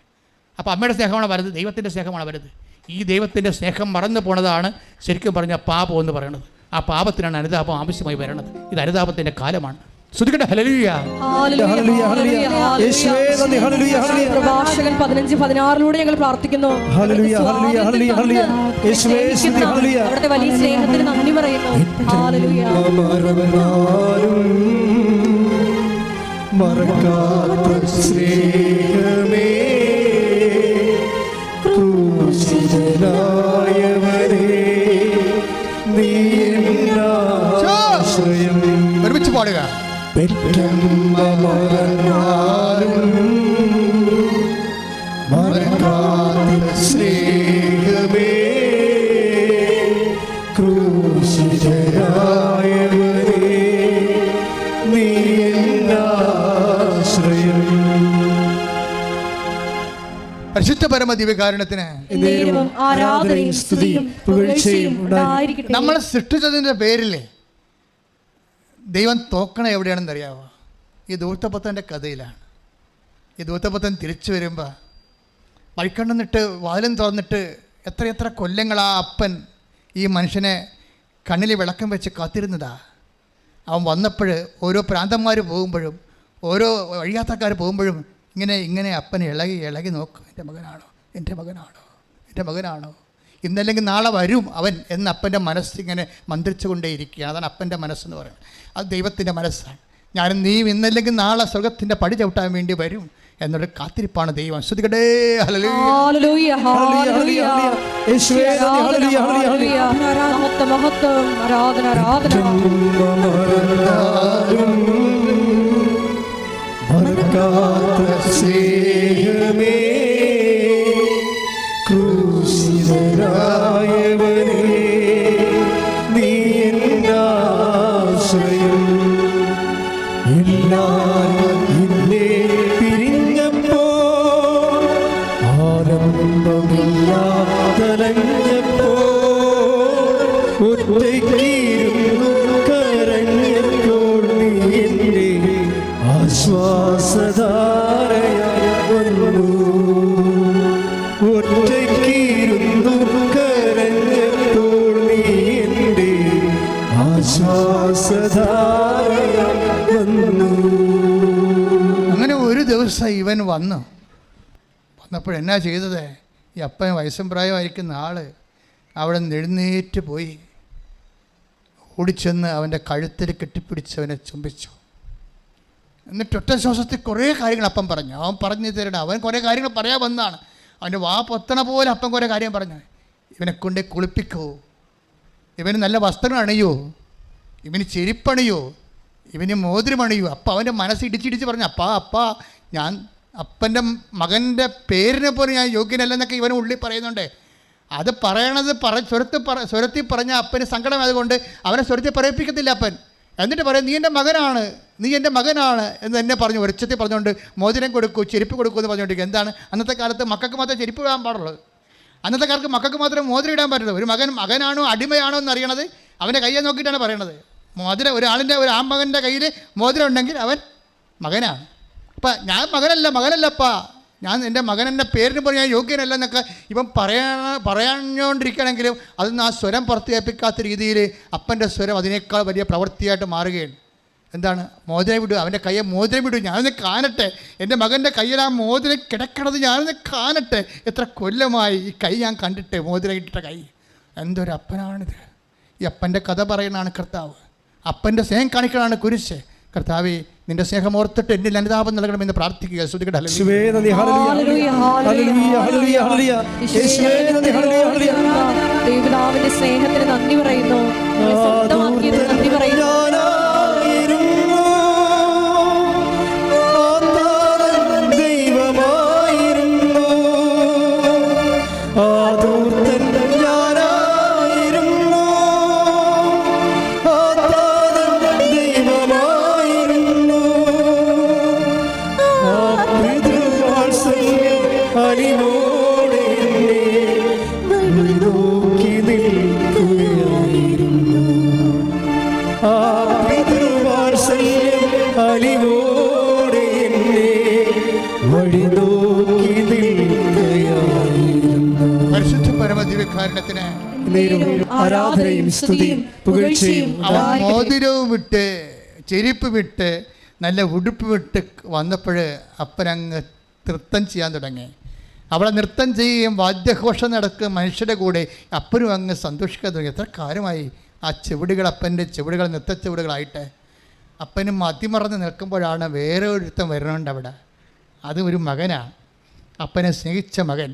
അപ്പോൾ അമ്മയുടെ സ്നേഹമാണ് വലുത്, ദൈവത്തിൻ്റെ സ്നേഹമാണ് വലുത്. ഈ ദൈവത്തിൻ്റെ സ്നേഹം മറന്നു പോണതാണ് ശരിക്കും പറഞ്ഞ പാപം എന്ന് പറയുന്നത്. ആ പാപത്തിനാണ് അനുതാപം ആവശ്യമായി വരണത്. ഇത് അനുതാപത്തിൻ്റെ കാലമാണ്. സ്തുതിക്കട്ടെ. ഹല്ലേലൂയ, ഹല്ലേലൂയ, ഹല്ലേലൂയ. യേശുവേ നന്ദി. ഹല്ലേലൂയ, ഹല്ലേലൂയ. പ്രഭാഷകൻ 15:16 ഞങ്ങൾ പ്രാർത്ഥിക്കുന്നു. ഹല്ലേലൂയ, ഹല്ലേലൂയ, ഹല്ലേലൂയ, ഹല്ലേലൂയ. യേശുവേ സ്തുതി. ഹല്ലേലൂയ. അവിടുത്തെ വലിയ സ്നേഹത്തിന് നന്ദി പറയുന്നു. ഹല്ലേലൂയ. മറക്കാത്ത സ്നേഹമേ, ക്രൂശിതനായവനേ, നീ എന്നാശ്രയം. ഒരുമിച്ച് പാടുക. പെറ്റമ്മ മറന്നാലും മറക്കാത്ത പരിശുദ്ധ പരമ ദിവ്യകാരുണ്യത്തിന് എന്നേരവും ആരാധനയും സ്തുതിയും പുകഴ്ചയും ഉണ്ടായിരിക്കട്ടെ. നമ്മളെ സൃഷ്ടിച്ചതിൻ്റെ പേരില്ലേ ദൈവം തോക്കണ എവിടെയാണെന്ന് അറിയാമോ? ഈ ധൂർത്തപുത്രൻ്റെ കഥയിലാണ്. ഈ ധൂർത്തപുത്രൻ തിരിച്ചു വരുമ്പോൾ വഴിക്കണ്ണിട്ട് വാലും തുറന്നിട്ട് എത്ര കൊല്ലങ്ങൾ ആ അപ്പൻ ഈ മനുഷ്യനെ കണ്ണിൽ വിളക്കം വെച്ച് കാത്തിരുന്നതാ. അവൻ വന്നപ്പോൾ ഓരോ പ്രാന്തന്മാർ പോകുമ്പോഴും ഓരോ വഴിയാത്രക്കാർ പോകുമ്പോഴും ഇങ്ങനെ അപ്പനെ ഇളകി നോക്കും. എൻ്റെ മകനാണോ ഇന്നല്ലെങ്കിൽ നാളെ വരും അവൻ എന്ന് അപ്പൻ്റെ മനസ്സിങ്ങനെ മന്ത്രിച്ചു കൊണ്ടേയിരിക്കുകയാണ്. അതാണ് അപ്പൻ്റെ മനസ്സെന്ന് പറയുന്നത്. അത് ദൈവത്തിൻ്റെ മനസ്സാണ്. ഞാനും നീയും ഇന്നല്ലെങ്കിൽ നാളെ സ്വർഗത്തിൻ്റെ പടി ചവിട്ടാൻ വേണ്ടി വരും എന്നൊരു കാത്തിരിപ്പാണ് ദൈവം. ശ്രുതികടേ ഹല്ലേലൂയ ഹല്ലേലൂയ യേശുവേ ഹല്ലേലൂയ ഹല്ലേലൂയ മഹത്വം ആരാധന സ്നേഹമേ ക്രൂശിതനായവനേ നീ എന്നാശ്രയം എല്ലാം ഇന്നെ പിരിഞ്ഞപ്പോ ആനന്ദമില്ലാതലഞ്ഞപ്പോ ഒറ്റയ്ക്കിരുന്നു കരഞ്ഞപ്പോൾ നീ എന്നെ ആശ്വാസധാരയായി വന്നു. ഒറ്റയ്ക്കിരുന്നു കരഞ്ഞപ്പോൾ നീ എൻ്റെ ആശ്വാസധാരയായി വന്നു. അങ്ങനെ ഒരു ദിവസം ഇവൻ വന്നപ്പോൾ എന്നാ ചെയ്തത്? ഈ അപ്പൻ വയസ്സും പ്രായമായിരിക്കുന്ന ആൾ അവിടെ നിന്ന് എഴുന്നേറ്റ് പോയി ഓടിച്ചെന്ന് അവൻ്റെ കഴുത്തിൽ കെട്ടിപ്പിടിച്ച് അവനെ ചുംബിച്ചു. എന്നിട്ട് ഒറ്റ ശ്വാസത്തിൽ കുറേ കാര്യങ്ങൾ അപ്പം പറഞ്ഞു. അവൻ പറഞ്ഞു തരണം. അവൻ കുറേ കാര്യങ്ങൾ പറയാൻ വന്നതാണ്. അവൻ്റെ വാ പൊത്തണ പോലെ അപ്പം കുറേ കാര്യം പറഞ്ഞു. ഇവനെ കൊണ്ട് കുളിപ്പിക്കൂ, ഇവന് നല്ല വസ്ത്രം അണിയോ, ഇവന് ചെരുപ്പണിയോ, ഇവന് മോതിരമണിയോ. അപ്പം അവൻ്റെ മനസ്സ് ഇടിച്ചിടിച്ച് പറഞ്ഞു, അപ്പാ ഞാൻ അപ്പൻ്റെ മകൻ്റെ പേരിനെ പോലും ഞാൻ യോഗ്യനല്ലെന്നൊക്കെ ഇവന് ഉള്ളിൽ പറയുന്നുണ്ട്. അത് പറയണത് സ്വരത്തിൽ പറഞ്ഞ അപ്പന് സങ്കടമായതുകൊണ്ട് അവനെ സ്വരത്തിൽ പറയിപ്പിക്കത്തില്ല അപ്പൻ. എന്നിട്ട് പറയും, നീ എൻ്റെ മകനാണ് എന്ന് എന്നെ പറഞ്ഞു ഒരച്ചത്തിൽ പറഞ്ഞുകൊണ്ട് മോതിരം കൊടുക്കൂ, ചെരുപ്പ് കൊടുക്കൂ എന്ന് പറഞ്ഞുകൊണ്ടിരിക്കുക. എന്താണ് അന്നത്തെ കാലത്ത് മക്കൾക്ക് മാത്രമേ ചെരുപ്പ് ഇടാൻ പാടുള്ളൂ. അന്നത്തെ കാലത്ത് മക്കൾക്ക് മാത്രമേ മോതിരം ഇടാൻ പറ്റുള്ളൂ. ഒരു മകനാണോ അടിമയാണോ എന്ന് അറിയണത് അവൻ്റെ കയ്യെ നോക്കിയിട്ടാണ് പറയണത്. മോതിരം ഒരു ആൺമകൻ്റെ കയ്യിൽ മോതിരം ഉണ്ടെങ്കിൽ അവൻ മകനാണ്. അപ്പം ഞാൻ മകനല്ലപ്പാ, ഞാൻ എൻ്റെ മകൻ എൻ്റെ പേരിന് പോലും ഞാൻ യോഗ്യനല്ല എന്നൊക്കെ ഇവൻ പറയാഞ്ഞുകൊണ്ടിരിക്കണമെങ്കിലും അതൊന്നും ആ സ്വരം പുറത്ത് കേൾപ്പിക്കാത്ത രീതിയിൽ അപ്പൻ്റെ സ്വരം അതിനേക്കാൾ വലിയ പ്രവൃത്തിയായിട്ട് മാറുകയാണ്. എന്താണ്? മോതിരം വിടുക, അവൻ്റെ കയ്യെ മോതിരം വിടുക, ഞാനൊന്ന് കാണട്ടെ, എൻ്റെ മകൻ്റെ കയ്യിൽ ആ മോതിരം കിടക്കണത് ഞാനൊന്ന് കാണട്ടെ. എത്ര കൊല്ലമായി ഈ കൈ ഞാൻ കണ്ടിട്ട്, മോതിരം ഇട്ട കൈ. എന്തൊരു അപ്പനാണിത്! ഈ അപ്പൻ്റെ കഥ പറയുന്നതാണ് കർത്താവ്. അപ്പൻ്റെ സ്നേഹം കാണിക്കണതാണ് കുരിശ്. കർത്താവേ, നിന്റെ സ്നേഹം ഓർത്തിട്ട് എന്നിൽ അനുതാപം നൽകണമെന്ന് പ്രാർത്ഥിക്കുക. ദൈവപിതാവിന്റെ സ്നേഹത്തിന് നന്ദി പറയുന്നു. നന്ദി പറയുന്നു. ആരാധനയും സ്തുതിയും പുകഴ്ചയും. മോതിരവും വിട്ട് ചെരുപ്പ് വിട്ട് നല്ല ഉടുപ്പ് വിട്ട് വന്നപ്പോൾ അപ്പനങ്ങ് നൃത്തം ചെയ്യാൻ തുടങ്ങി. അവളെ നൃത്തം ചെയ്യുകയും വാദ്യഘോഷം നടക്കുക മനുഷ്യരുടെ കൂടെ അപ്പനും അങ്ങ് സന്തോഷിക്കാൻ തുടങ്ങി. എത്ര കാലമായി ആ ചെവിടുകൾ, അപ്പൻ്റെ ചെവിടുകൾ നൃത്തച്ചെവിടുകളായിട്ട്. അപ്പനും മതിമറന്ന് നിൽക്കുമ്പോഴാണ് വേറെ ഒരുത്തം വരണുണ്ട് അവിടെ. അത് ഒരു മകനാണ്, അപ്പനെ സ്നേഹിച്ച മകൻ,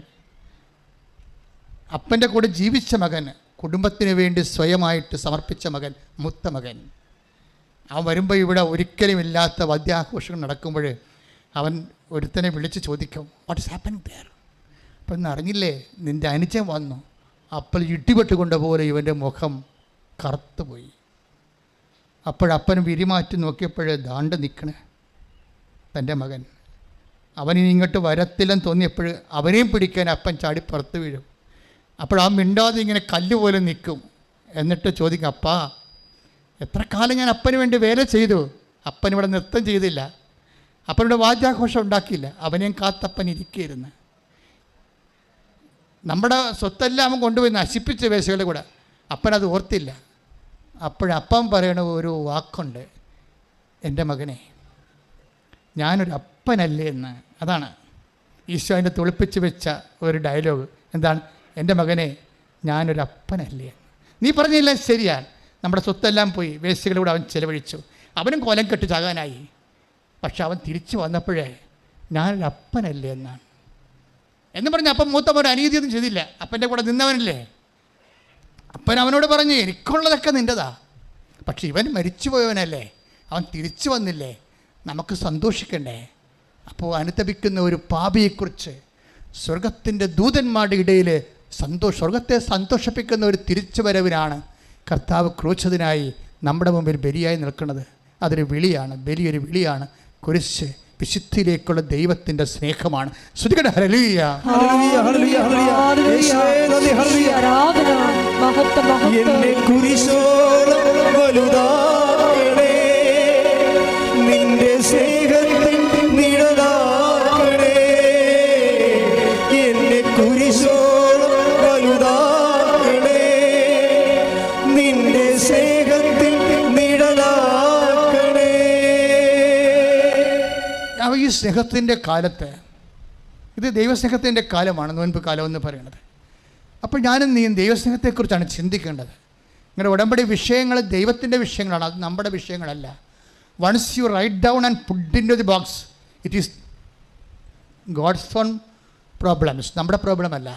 അപ്പൻ്റെ കൂടെ ജീവിച്ച മകൻ, കുടുംബത്തിന് വേണ്ടി സ്വയമായിട്ട് സമർപ്പിച്ച മകൻ, മൂത്ത മകൻ. അവൻ വരുമ്പോൾ ഇവിടെ ഒരിക്കലും ഇല്ലാത്ത വാദ്യാഘോഷങ്ങൾ നടക്കുമ്പോൾ അവൻ ഒരുത്തനെ വിളിച്ച് ചോദിക്കും, വാട്ട് ഇസ് ഹാപ്പനിങ് ദെയർ? അപ്പം ഇന്ന് അറിഞ്ഞില്ലേ, നിൻ്റെ അനുജൻ വന്നു. അപ്പോൾ ഇടിപെട്ടുകൊണ്ട പോലെ ഇവൻ്റെ മുഖം കറുത്തുപോയി. അപ്പോഴപ്പൻ വിരിമാറ്റി നോക്കിയപ്പോൾ ദാണ്ട് നിൽക്കണേ തൻ്റെ മകൻ. അവനിനി ഇങ്ങോട്ട് വരത്തില്ലെന്ന് തോന്നിയപ്പോൾ അവനെയും പിടിക്കാൻ അപ്പൻ ചാടി പുറത്ത് വീഴും. അപ്പോൾ ആ മിണ്ടാതെ ഇങ്ങനെ കല്ല് പോലെ നിൽക്കും. എന്നിട്ട് ചോദിക്കും, അപ്പാ എത്ര കാലം ഞാൻ അപ്പന് വേണ്ടി വേല ചെയ്തു, അപ്പനിവിടെ നൃത്തം ചെയ്തില്ല, അപ്പനിവിടെ വാദ്യാഘോഷം ഉണ്ടാക്കിയില്ല, അവനെയും കാത്തപ്പൻ ഇരിക്കുകയായിരുന്നു. നമ്മുടെ സ്വത്തെല്ലാം അവൻ കൊണ്ടുപോയി നശിപ്പിച്ച വേശകളുടെ കൂടെ അപ്പനത് ഓർത്തില്ല. അപ്പോഴപ്പം പറയണ ഒരു വാക്കുണ്ട്, എൻ്റെ മകനെ ഞാനൊരു അപ്പനല്ലേ എന്ന്. അതാണ് ഈശോ അതിൻ്റെ തുളിപ്പിച്ച് വെച്ച ഒരു ഡയലോഗ്. എന്താണ്? എൻ്റെ മകനെ ഞാനൊരു അപ്പനല്ലേ. നീ പറഞ്ഞില്ല ശരിയാണ്, നമ്മുടെ സ്വത്തെല്ലാം പോയി വേശികളിലൂടെ അവൻ ചിലവഴിച്ചു, അവനും കൊലം കെട്ട് ചാകാനായി. പക്ഷെ അവൻ തിരിച്ചു വന്നപ്പോഴേ ഞാനൊരു അപ്പനല്ലേ എന്നാണ് എന്ന് പറഞ്ഞ് അപ്പം മൂത്തമ്മ ഒരു അനീതിയൊന്നും ചെയ്തില്ല. അപ്പൻ്റെ കൂടെ നിന്നവനല്ലേ. അപ്പൻ അവനോട് പറഞ്ഞു, എനിക്കുള്ളതൊക്കെ നിൻ്റെതാ, പക്ഷെ ഇവൻ മരിച്ചു പോയവനല്ലേ, അവൻ തിരിച്ചു വന്നില്ലേ, നമുക്ക് സന്തോഷിക്കണ്ടേ. അപ്പോൾ അനുതപിക്കുന്ന ഒരു പാപിയെക്കുറിച്ച് സ്വർഗത്തിൻ്റെ ദൂതന്മാരുടെ ഇടയിൽ സ്വർഗത്തെ സന്തോഷിപ്പിക്കുന്ന ഒരു തിരിച്ചുവരവിനാണ് കർത്താവ് ക്രൂശിതനായി നമ്മുടെ മുമ്പിൽ ബലിയായി നിൽക്കുന്നത്. അതൊരു വിളിയാണ്, വലിയൊരു വിളിയാണ്. കുരിശ് വിശുദ്ധിയിലേക്കുള്ള ദൈവത്തിൻ്റെ സ്നേഹമാണ്. ശ്രുതികട ഹല്ലേലൂയ. എന്നെ കുരിശോളം വലുതാക്കണേ, നിന്റെ സ്നേഹത്തിൻ നിഴലാക്കണേ. എന്നെ കുരിശോളം വലുതാക്കണേ, നിന്റെ സ്നേഹത്തിൻ നിഴലാക്കണേ. ഈ സ്നേഹത്തിൻ്റെ കാലത്ത്, ഇത് ദൈവസ്നേഹത്തിൻ്റെ കാലമാണ് നോൻപ് കാലം എന്ന് പറയുന്നത്. അപ്പോൾ ഞാനും നീയും ദൈവസ്നേഹത്തെക്കുറിച്ചാണ് ചിന്തിക്കേണ്ടത്. നിങ്ങളുടെ ഉടമ്പടി വിഷയങ്ങൾ ദൈവത്തിൻ്റെ വിഷയങ്ങളാണ്, അത് നമ്മുടെ വിഷയങ്ങളല്ല. Once you write down and put in to the box, it is God's own problems, നമ്മുടെ പ്രോബ്ലം അല്ല.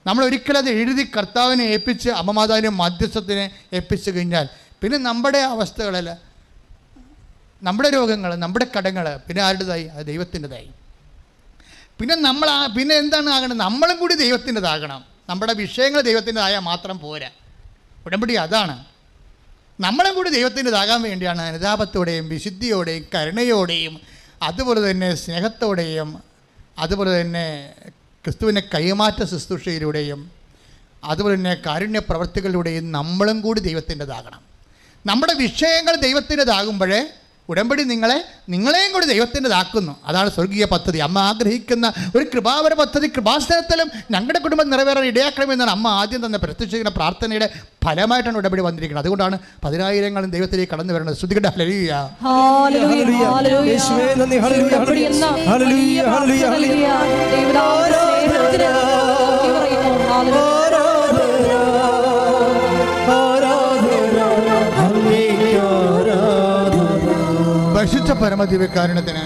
നമ്മൾ ഒരിക്കലും അത് എഴുതി കർത്താവിനെ ഏൽപ്പിച്ച് അമ്മമാതാവിനെ മധ്യസ്ഥത്തിനെ ഏൽപ്പിച്ചു കഴിഞ്ഞാൽ പിന്നെ നമ്മുടെ അവസ്ഥകളല്ല, നമ്മുടെ രോഗങ്ങൾ, നമ്മുടെ കടങ്ങൾ പിന്നെ ആരുടേതായി? അത് ദൈവത്തിൻ്റെതായി. പിന്നെ എന്താണ് ആകണം? നമ്മളും കൂടി ദൈവത്തിൻ്റെതാകണം. നമ്മുടെ വിഷയങ്ങൾ ദൈവത്തിൻ്റെതായാൽ മാത്രം പോരാ. ഉടമ്പടി അതാണ്. നമ്മളും കൂടി ദൈവത്തിൻ്റെതാകാൻ വേണ്ടിയാണ് അനുതാപത്തോടെയും വിശുദ്ധിയോടെയും കരുണയോടെയും അതുപോലെ തന്നെ സ്നേഹത്തോടെയും അതുപോലെ തന്നെ ക്രിസ്തുവിൻ്റെ കൈമാറ്റ ശുശ്രൂഷയിലൂടെയും അതുപോലെ തന്നെ കാരുണ്യ പ്രവർത്തികളിലൂടെയും നമ്മളും കൂടി ദൈവത്തിൻ്റെതാകണം. നമ്മുടെ വിഷയങ്ങൾ ദൈവത്തിൻ്റെതാകുമ്പോഴേ ഉടമ്പടി നിങ്ങളെയും കൂടി ദൈവത്തിൻ്റെതാക്കുന്നു. അതാണ് സ്വർഗീയ പദ്ധതി. അമ്മ ആഗ്രഹിക്കുന്ന ഒരു കൃപാവര പദ്ധതി കൃപാസനത്തിലും ഞങ്ങളുടെ കുടുംബം നിറവേറാൻ ഇടയാക്കണമെന്നാണ് അമ്മ ആദ്യം തന്നെ പ്രത്യക്ഷിക്കുന്ന പ്രാർത്ഥനയുടെ ഫലമായിട്ടാണ് ഉടമ്പടി വന്നിരിക്കുന്നത്. അതുകൊണ്ടാണ് 10,000 ദൈവത്തിലേക്ക് കടന്നു വരുന്നത്. ശ്രുതികട ഹല്ലേലൂയ. യേശുവേ നന്ദി. ഹല്ലേലൂയ ഹല്ലേലൂയ ഹല്ലേലൂയ. പരിശുദ്ധ പരമദിവ്യകാരുണ്യത്തിന്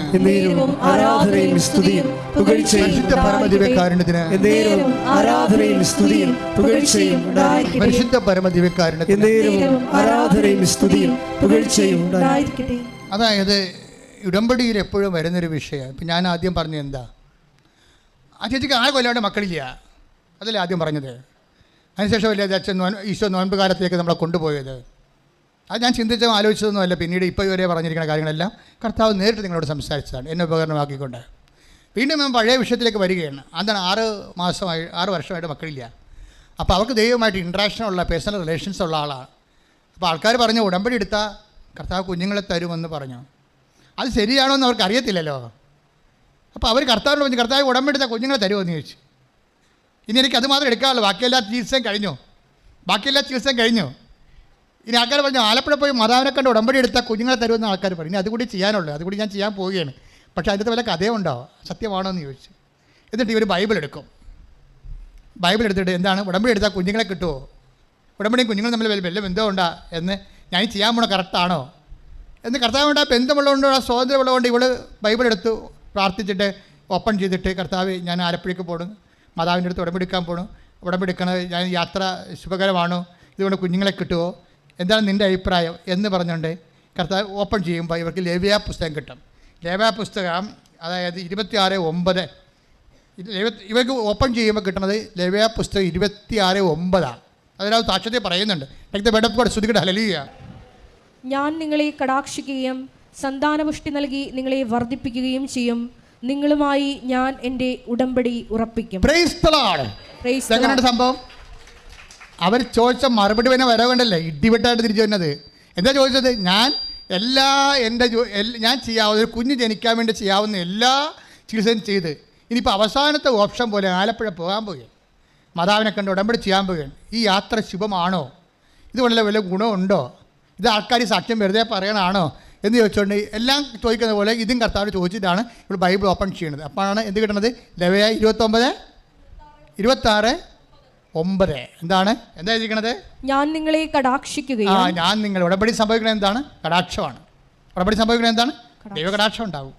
ആരാധനയും സ്തുതിയും പുകഴ്ചയും. പരിശുദ്ധ പരമദിവ്യകാരുണ്യത്തിന് ആരാധനയും സ്തുതിയും പുകഴ്ചയും ഉണ്ടായിരിക്കട്ടെ. പരിശുദ്ധ പരമദിവ്യകാരുണ്യത്തിന് ആരാധനയും സ്തുതിയും പുകഴ്ചയും ഉണ്ടായിരിക്കട്ടെ. അതായത് ഉടമ്പടിയിൽ എപ്പോഴും വരുന്നൊരു വിഷയം. ഇപ്പം ഞാൻ ആദ്യം പറഞ്ഞത് എന്താ? ആ ചേച്ചിക്ക് 6 കൊല്ലമായിട്ട് മക്കളില്ല, അതല്ലേ ആദ്യം പറഞ്ഞത്. അതിനുശേഷം അല്ലേ അച്ഛൻ ഈശോ നോൻപ് കാലത്തേക്ക് നമ്മളെ കൊണ്ടുപോയത്. അത് ഞാൻ ചിന്തിച്ചോ ആലോചിച്ചതൊന്നുമല്ല. പിന്നീട് ഇപ്പോൾ ഇവരെ പറഞ്ഞിരിക്കുന്ന കാര്യങ്ങളെല്ലാം കർത്താവ് നേരിട്ട് നിങ്ങളോട് സംസാരിച്ചതാണ്, എന്നെ ഉപകരണമാക്കിക്കൊണ്ട്. വീണ്ടും ഞാൻ പഴയ വിഷയത്തിലേക്ക് വരികയാണ്. അതാണ് 6 വർഷമായിട്ട് മക്കളില്ല. അപ്പോൾ അവർക്ക് ദൈവമായിട്ട് ഇൻട്രാക്ഷനുള്ള പേഴ്സണൽ റിലേഷൻസ് ഉള്ള ആളാണ്. അപ്പോൾ ആൾക്കാർ പറഞ്ഞു ഉടമ്പടി എടുത്താൽ കർത്താവ് കുഞ്ഞുങ്ങളെ തരുമെന്ന് പറഞ്ഞു. അത് ശരിയാണോ എന്ന് അവർക്ക് അറിയത്തില്ലല്ലോ. അപ്പോൾ അവർ കർത്താവിനോട് പറഞ്ഞു, കർത്താവ് ഉടമ്പടി എടുത്താൽ കുഞ്ഞുങ്ങളെ തരുമെന്ന് ചോദിച്ചു. ഇനി എനിക്ക് അത് മാത്രം എടുക്കാറുള്ളൂ, ബാക്കിയെല്ലാ ചികിത്സയും കഴിഞ്ഞു. ഇനി ആൾക്കാർ പറഞ്ഞു ആലപ്പുഴ പോയി മാതാവിനെ കണ്ട് ഉടമ്പടി എടുത്താൽ കുഞ്ഞുങ്ങളെ തരുമെന്ന് ആൾക്കാർ പറഞ്ഞു. ഇനി അതുകൂടി ചെയ്യാനുള്ളൂ, അതുകൂടി ഞാൻ ചെയ്യാൻ പോവുകയാണ്. പക്ഷേ അതിൻ്റെ വല്ല കഥയുണ്ടാവും, സത്യമാണോ എന്ന് ചോദിച്ചു. എന്നിട്ട് ഇവർ ബൈബിൾ എടുത്തിട്ട് എന്താണ് ഉടമ്പടി എടുത്താൽ കുഞ്ഞുങ്ങളെ കിട്ടുമോ, ഉടമ്പടിയും കുഞ്ഞുങ്ങളും തമ്മിൽ വല്ല ബന്ധമുണ്ടാ എന്ന്, ഞാൻ ചെയ്യാൻ പോണ കറക്റ്റാണോ എന്ന് കർത്താവിൻ്റെ ബന്ധമുള്ളതുകൊണ്ട് ആ സ്വാതന്ത്ര്യമുള്ളതുകൊണ്ട് ഇവൾ ബൈബിൾ എടുത്തു പ്രാർത്ഥിച്ചിട്ട് ഓപ്പൺ ചെയ്തിട്ട്, കർത്താവ് ഞാൻ ആലപ്പുഴയ്ക്ക് പോകണം, മാതാവിൻ്റെ അടുത്ത് ഉടമ്പെടുക്കാൻ പോകണം, ഉടമ്പെടുക്കണത് ഞാൻ യാത്ര ശുഭകരമാണോ, ഇതുകൊണ്ട് കുഞ്ഞുങ്ങളെ കിട്ടുമോ, എന്താണ് നിൻ്റെ അഭിപ്രായം എന്ന് പറഞ്ഞുകൊണ്ട് കർത്താവ് ഓപ്പൺ ചെയ്യുമ്പോൾ ഇവർക്ക് ലേവ്യ പുസ്തകം കിട്ടും. ലേവ്യ പുസ്തകം അതായത് 26:9 ഇവർക്ക് ഓപ്പൺ ചെയ്യുമ്പോൾ കിട്ടുന്നത് ലേവ്യ പുസ്തകം 26:9. അതിനകത്ത് സാക്ഷ്യത്തെ പറയുന്നുണ്ട്. ശ്രുതികട ഹല്ലേലൂയ. ഞാൻ നിങ്ങളെ കടാക്ഷിക്കുകയും സന്താനപുഷ്ടി നൽകി നിങ്ങളെ വർദ്ധിപ്പിക്കുകയും ചെയ്യും. നിങ്ങളുമായി ഞാൻ എൻ്റെ ഉടമ്പടി ഉറപ്പിക്കും. Praise the Lord. എങ്ങനെയുണ്ട് സംഭവം? അവർ ചോദിച്ച മറുപടി പിന്നെ വരവേണ്ടല്ലേ, ഇടിവെട്ടായിട്ട് തിരിച്ചു വരുന്നത്. എന്താ ചോദിച്ചത്? ഞാൻ ഞാൻ ചെയ്യാവുന്ന ഒരു കുഞ്ഞ് ജനിക്കാൻ വേണ്ടി ചെയ്യാവുന്ന എല്ലാ ചികിത്സയും ചെയ്ത് ഇനിയിപ്പോൾ അവസാനത്തെ ഓപ്ഷൻ പോലെ ആലപ്പുഴ പോകാൻ പോകുകയാണ്, മാതാവിനെ കണ്ട് ഉടമ്പടി ചെയ്യാൻ പോകുകയാണ്. ഈ യാത്ര ശുഭമാണോ? ഇതുകൊണ്ടുള്ള വല്ല ഗുണമുണ്ടോ? ഇത് ആൾക്കാർ സാക്ഷ്യം വെറുതെ പറയണാണോ എന്ന് ചോദിച്ചുകൊണ്ട് എല്ലാം ചോദിക്കുന്ന പോലെ ഇതും കർത്താവ് ചോദിച്ചിട്ടാണ് ഇവിടെ ബൈബിൾ ഓപ്പൺ ചെയ്യുന്നത്. അപ്പോഴാണ് എന്ത് കിട്ടുന്നത്? ലെവ്യ 29:26 എന്താണ് എന്താ എഴുതിയിരിക്കണത്? ഞാൻ നിങ്ങളെ കടാക്ഷിക്കുകയും. ഞാൻ നിങ്ങൾ ഉടമ്പടി സംഭവിക്കുന്നത് എന്താണ്? കടാക്ഷമാണ്. ഉടമ്പടി സംഭവിക്കുന്നത് എന്താണ്? ദൈവ കടാക്ഷം ഉണ്ടാവും.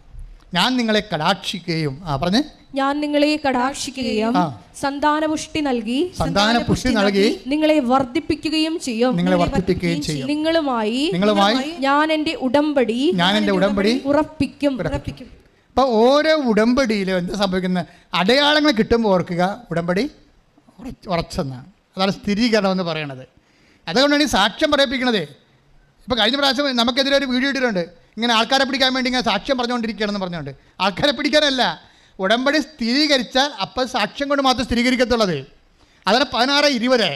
ഞാൻ നിങ്ങളെ കടാക്ഷിക്കുകയും പറഞ്ഞ് ഞാൻ നിങ്ങളെ കടാക്ഷിക്കുകയും സന്താനപുഷ്ടി നൽകി നിങ്ങളെ വർദ്ധിപ്പിക്കുകയും ചെയ്യും. നിങ്ങളുമായി ഞാൻ എൻ്റെ ഉടമ്പടി ഉറപ്പിക്കും. അപ്പോൾ ഓരോ ഉടമ്പടിയിലും എന്താ സംഭവിക്കുന്നത്? അടയാളങ്ങൾ കിട്ടുമ്പോൾ ഓർക്കുക, ഉടമ്പടി ഉറച്ചെന്നാണ്. അതാണ് സ്ഥിരീകരണം എന്ന് പറയണത്. അതുകൊണ്ടാണ് ഈ സാക്ഷ്യം പറയിപ്പിക്കണത്. ഇപ്പോൾ കഴിഞ്ഞ പ്രാവശ്യം നമുക്കെതിരെ ഒരു വീഡിയോ ഇട്ടിട്ടുണ്ട്, ഇങ്ങനെ ആൾക്കാരെ പിടിക്കാൻ വേണ്ടി ഇങ്ങനെ സാക്ഷ്യം പറഞ്ഞുകൊണ്ടിരിക്കുകയാണെന്ന് പറഞ്ഞുകൊണ്ട്. ആൾക്കാരെ പിടിക്കാനല്ല, ഉടമ്പടി സ്ഥിരീകരിച്ചാൽ അപ്പോൾ സാക്ഷ്യം കൊണ്ട് മാത്രം സ്ഥിരീകരിക്കത്തുള്ളത്. അതാണ് 16:20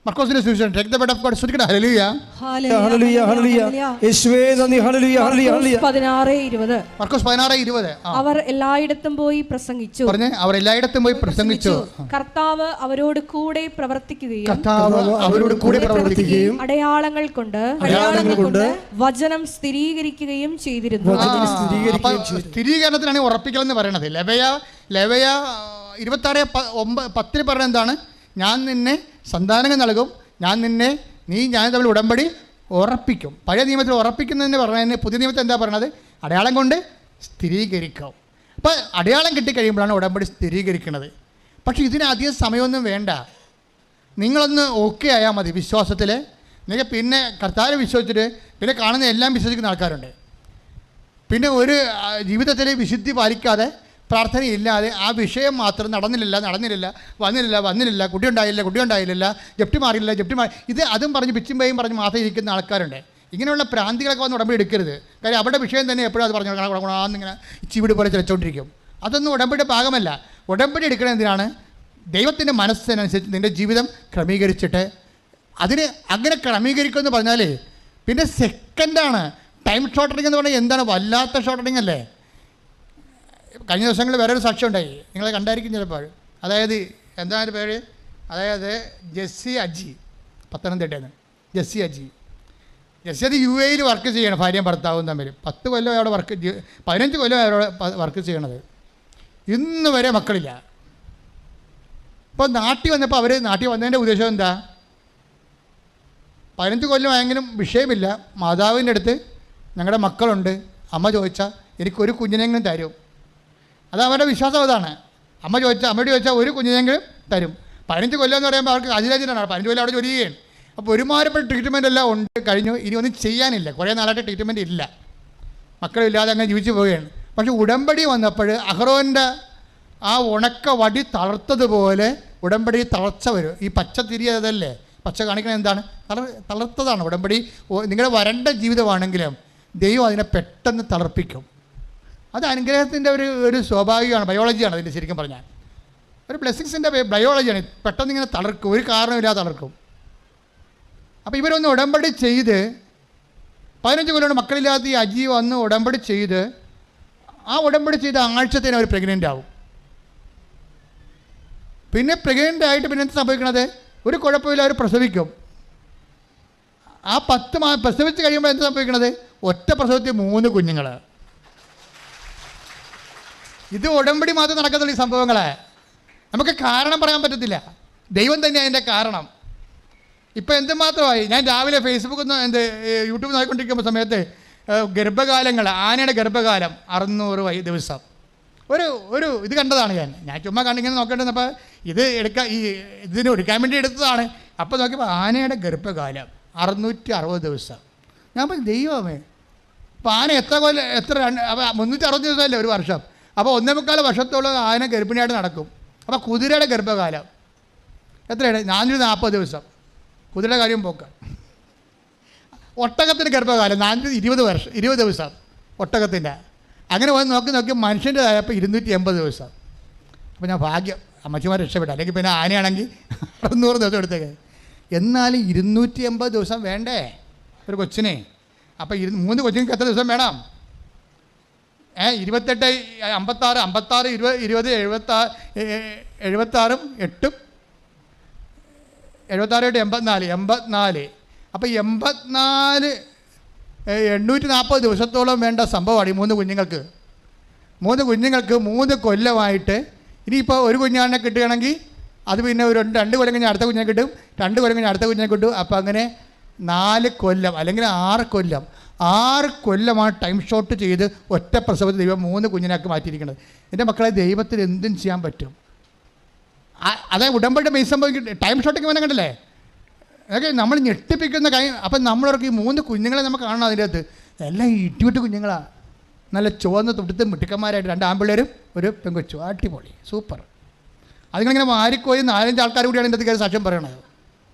മർക്കോസിന്റെ സുവിശേഷം. Take the word of God. ശ്രദ്ധിക്കണം. ഹല്ലേലൂയ ഹല്ലേലൂയ ഹല്ലേലൂയ യേശുവേ നന്ദി. ഹല്ലേലൂയ ഹല്ലേലൂയ. 16:20 മർക്കോസ് 16:20 അവർ എല്ലായിടത്തും പോയി പ്രസംഗിച്ചു. പറഞ്ഞേ, അവർ എല്ലായിടത്തും പോയി പ്രസംഗിച്ചു. കർത്താവ് അവരോട് കൂടെ പ്രവർത്തിക്കുകയും അടയാളങ്ങൾ കൊണ്ട് വചനം സ്ഥിരീകരിക്കുകയും ചെയ്തിരുന്നു. സ്ഥിരീകരണത്തിനാണ് ഉറപ്പിക്കൽ എന്ന് പറയണത്. ലെവ്യ 26:10 പറയുന്നത് എന്താണ്? ഞാൻ നിന്നെ സന്താനങ്ങൾ നൽകും, ഞാൻ തമ്മിൽ ഉടമ്പടി ഉറപ്പിക്കും. പഴയ നിയമത്തിൽ ഉറപ്പിക്കുന്നതിന് പറഞ്ഞതിന് പുതിയ നിയമത്തിൽ എന്താ പറയണത്? അടയാളം കൊണ്ട് സ്ഥിരീകരിക്കും. അപ്പോൾ അടയാളം കിട്ടിക്കഴിയുമ്പോഴാണ് ഉടമ്പടി സ്ഥിരീകരിക്കുന്നത്. പക്ഷേ ഇതിന് അധികം സമയമൊന്നും വേണ്ട. നിങ്ങളൊന്ന് ഓക്കെ ആയാൽ മതി വിശ്വാസത്തിൽ. നിങ്ങൾ പിന്നെ കർത്താവിനെ വിശ്വസിച്ചിട്ട് പിന്നെ കാണുന്ന എല്ലാം വിശ്വസിക്കുന്ന ആൾക്കാരുണ്ട്. പിന്നെ ഒരു ജീവിതത്തിൽ വിശുദ്ധി പാലിക്കാതെ പ്രാർത്ഥനയില്ലാതെ ആ വിഷയം മാത്രം വന്നില്ല, കുട്ടി ഉണ്ടായില്ല, ജപ്തി മാറിയില്ല, ഇത് അതും പറഞ്ഞ് പിച്ചും പേയും പറഞ്ഞ് മാത്രം ഇരിക്കുന്ന ആൾക്കാരുണ്ട്. ഇങ്ങനെയുള്ള പ്രാന്തികളൊക്കെ വന്ന് ഉടമ്പടി എടുക്കരുത്. കാര്യം അവരുടെ വിഷയം തന്നെ എപ്പോഴും അത് പറഞ്ഞു ഗുണാന്നിങ്ങനെ ചീവിട് പോലെ ചിലച്ചുകൊണ്ടിരിക്കും. അതൊന്നും ഉടമ്പടിയുടെ ഭാഗമല്ല. ഉടമ്പടി എടുക്കണത് എന്തിനാണ്? ദൈവത്തിൻ്റെ മനസ്സിനനുസരിച്ച് നിൻ്റെ ജീവിതം ക്രമീകരിച്ചിട്ട് അതിന് അങ്ങനെ ക്രമീകരിക്കുമെന്ന് പറഞ്ഞാൽ പിന്നെ സെക്കൻഡാണ്. ടൈം ഷോർട്ടനിങ് എന്ന് പറഞ്ഞാൽ എന്താണ്? വല്ലാത്ത ഷോർട്ടനിങ് അല്ലേ. കഴിഞ്ഞ ദിവസങ്ങളിൽ വേറൊരു സാക്ഷ്യം ഉണ്ടായി, നിങ്ങൾ കണ്ടായിരിക്കും ചിലപ്പോൾ. അതായത് എന്താണ് പേര്? അതായത് ജെസ്സി അജി, പത്തനംതിട്ടയിൽ നിന്ന് ജെസ്സി അജി UAE വർക്ക് ചെയ്യണം. ഭാര്യയും ഭർത്താവും തമ്മിൽ 10 കൊല്ലം അവിടെ 15 കൊല്ലം അവിടെ വർക്ക് ചെയ്യണത്. ഇന്ന് വരെ മക്കളില്ല. ഇപ്പോൾ നാട്ടിൽ വന്നതിൻ്റെ ഉദ്ദേശം എന്താ? 15 കൊല്ലം ആയെങ്കിലും വിഷയമില്ല. മാതാവിൻ്റെ അടുത്ത് ഞങ്ങളുടെ മക്കളുണ്ട്, അമ്മ ചോദിച്ചാൽ എനിക്കൊരു കുഞ്ഞിനെങ്കിലും തരും. അത് അവരുടെ വിശ്വാസം അതാണ്. അമ്മയോട് ചോദിച്ചാൽ ഒരു കുഞ്ഞിനെങ്കിലും തരും. 15 കൊല്ലം എന്ന് പറയുമ്പോൾ അവർക്ക് അതിരാജനാണ്. 15 കൊല്ലം അവിടെ ജോലി ചെയ്യും. അപ്പോൾ ഒരുമാതിരിപ്പെട്ട ട്രീറ്റ്മെൻ്റ് എല്ലാം ഉണ്ട്, കഴിഞ്ഞു. ഇനി ഒന്നും ചെയ്യാനില്ല. കുറേ നാളായിട്ട് ട്രീറ്റ്മെൻറ്റ് ഇല്ല, മക്കളില്ലാതെ അങ്ങനെ ജീവിച്ചു പോവുകയാണ്. പക്ഷേ ഉടമ്പടി വന്നപ്പോൾ അഹ്റോൻ്റെ ആ ഉണക്ക വടി തളർത്തതുപോലെ ഉടമ്പടി തളർച്ച വരും. ഈ പച്ച തിരിയതല്ലേ, പച്ച കാണിക്കുന്നത് എന്താണ്? തളർത്തതാണ് ഉടമ്പടി. നിങ്ങളുടെ വരണ്ട ജീവിതമാണെങ്കിലും ദൈവം അതിനെ പെട്ടെന്ന് തളർപ്പിക്കും. അത് അനുഗ്രഹത്തിൻ്റെ ഒരു സ്വാഭാവികമാണ്, ബയോളജിയാണ് അതിൻ്റെ ശരിക്കും പറഞ്ഞാൽ. ഒരു ബ്ലെസ്സിങ്സിൻ്റെ ബയോളജിയാണ്. പെട്ടെന്ന് ഇങ്ങനെ തളർക്കും, ഒരു കാരണമില്ലാതെ തളർക്കും. അപ്പോൾ ഇവരൊന്ന് ഉടമ്പടി ചെയ്ത് 15 കൊല്ലം മക്കളില്ലാത്ത ഈ അജി വന്ന് ഉടമ്പടി ചെയ്ത് ആ ഉടമ്പടി ചെയ്ത് ആഴ്ചത്തേന് അവർ പ്രഗ്നൻ്റ് ആവും. പിന്നെ പ്രഗ്നൻ്റ് ആയിട്ട് പിന്നെ എന്ത് സംഭവിക്കണത്? ഒരു കുഴപ്പമില്ല, അവർ പ്രസവിക്കും. ആ 10 മാസം പ്രസവിച്ച് കഴിയുമ്പോൾ എന്ത് സംഭവിക്കണത്? ഒറ്റ പ്രസവത്തിൽ 3 കുഞ്ഞുങ്ങൾ. ഇത് ഉടമ്പടി മാത്രം നടക്കത്തുള്ള ഈ സംഭവങ്ങളെ നമുക്ക് കാരണം പറയാൻ പറ്റത്തില്ല. ദൈവം തന്നെ അതിൻ്റെ കാരണം. ഇപ്പോൾ എന്തുമാത്രമായി. ഞാൻ രാവിലെ ഫേസ്ബുക്കിൽ നിന്ന് യൂട്യൂബ് നോക്കിക്കൊണ്ടിരിക്കുന്ന സമയത്ത് ഗർഭകാലങ്ങൾ, ആനയുടെ ഗർഭകാലം 600 ദിവസം ഒരു ഇത് കണ്ടതാണ്. ഞാൻ ചുമ്മാ കണ്ടിങ്ങനെ നോക്കേണ്ടപ്പോൾ ഇതിന് എടുക്കാൻ വേണ്ടി എടുത്തതാണ്. അപ്പോൾ നോക്കിയപ്പോൾ ആനയുടെ ഗർഭകാലം 660 ദിവസം. ഞാൻ പറഞ്ഞു ദൈവമേ, അപ്പോൾ ആന എത്ര 360 ദിവസമല്ലേ ഒരു വർഷം. അപ്പോൾ 1.25 വർഷത്തോളം ആന ഗർഭിണിയായിട്ട് നടക്കും. അപ്പോൾ കുതിരയുടെ ഗർഭകാലം എത്രയാണ്? 440 ദിവസം. കുതിരയുടെ കാര്യം പോക്ക. ഒട്ടകത്തിൻ്റെ ഗർഭകാലം 420 ദിവസം ഒട്ടകത്തിൻ്റെ. അങ്ങനെ വന്ന് നോക്കി മനുഷ്യൻ്റെതായപ്പോൾ 280 ദിവസം. അപ്പോൾ ഞാൻ ഭാഗ്യം അമ്മച്ചിമാർ രക്ഷപ്പെട്ടു, അല്ലെങ്കിൽ പിന്നെ ആനയാണെങ്കിൽ 600 ദിവസം എടുത്തേക്ക്. എന്നാലും 280 ദിവസം വേണ്ടേ ഒരു കൊച്ചിനെ? അപ്പോൾ 3 കൊച്ചിങ്ങൾക്ക് എത്ര ദിവസം വേണം? 28, 56, 56, 20, 76, 8, 76, 84. അപ്പോൾ 84, 840 ദിവസത്തോളം വേണ്ട സംഭവമാണ് ഈ 3 കുഞ്ഞുങ്ങൾക്ക്. 3 കുഞ്ഞുങ്ങൾക്ക് 3 കൊല്ലമായിട്ട്. ഇനിയിപ്പോൾ ഒരു കുഞ്ഞാണിനെ കിട്ടുകയാണെങ്കിൽ അത് പിന്നെ ഒരു 2 കൊല്ലം കഴിഞ്ഞാൽ അടുത്ത കുഞ്ഞിനെ കിട്ടും, 2 കൊല്ലം കഴിഞ്ഞാൽ അടുത്ത കുഞ്ഞിനെ കിട്ടും. അപ്പോൾ അങ്ങനെ 4 കൊല്ലം അല്ലെങ്കിൽ 6 കൊല്ലം. 6 കൊല്ലമാണ് ടൈം ഷോട്ട് ചെയ്ത് ഒറ്റ പ്രസവത്തിൽ ദൈവം 3 കുഞ്ഞിനാക്കി മാറ്റിയിരിക്കുന്നത്. എൻ്റെ മക്കളെ, ദൈവത്തിന് എന്തും ചെയ്യാൻ പറ്റും. അതായത് ഉടമ്പടി ബേസ് സംഭവിക്കും. ടൈം ഷോട്ടൊക്കെ വേണം കണ്ടല്ലേ, അതൊക്കെ നമ്മൾ ഞെട്ടിപ്പിക്കുന്ന കാര്യം. അപ്പം നമ്മളവർക്ക് ഈ 3 കുഞ്ഞുങ്ങളെ നമുക്ക് കാണണം. അതിൻ്റെ അകത്ത് എല്ലാം ഇട്ടിവിട്ട് കുഞ്ഞുങ്ങളാണ്, നല്ല ചുവന്ന് തൊടുത്ത് മിടുക്കന്മാരായിട്ട് 2 ആൺപിള്ളേരും ഒരു പെങ്കൊച്ചു. അടിപൊളി, സൂപ്പർ. അതിങ്ങനെ മാറിക്കോയി 4-5 ആൾക്കാർ കൂടിയാണ് ഇതിൻ്റെ അകത്ത് സാക്ഷ്യം പറയണത്.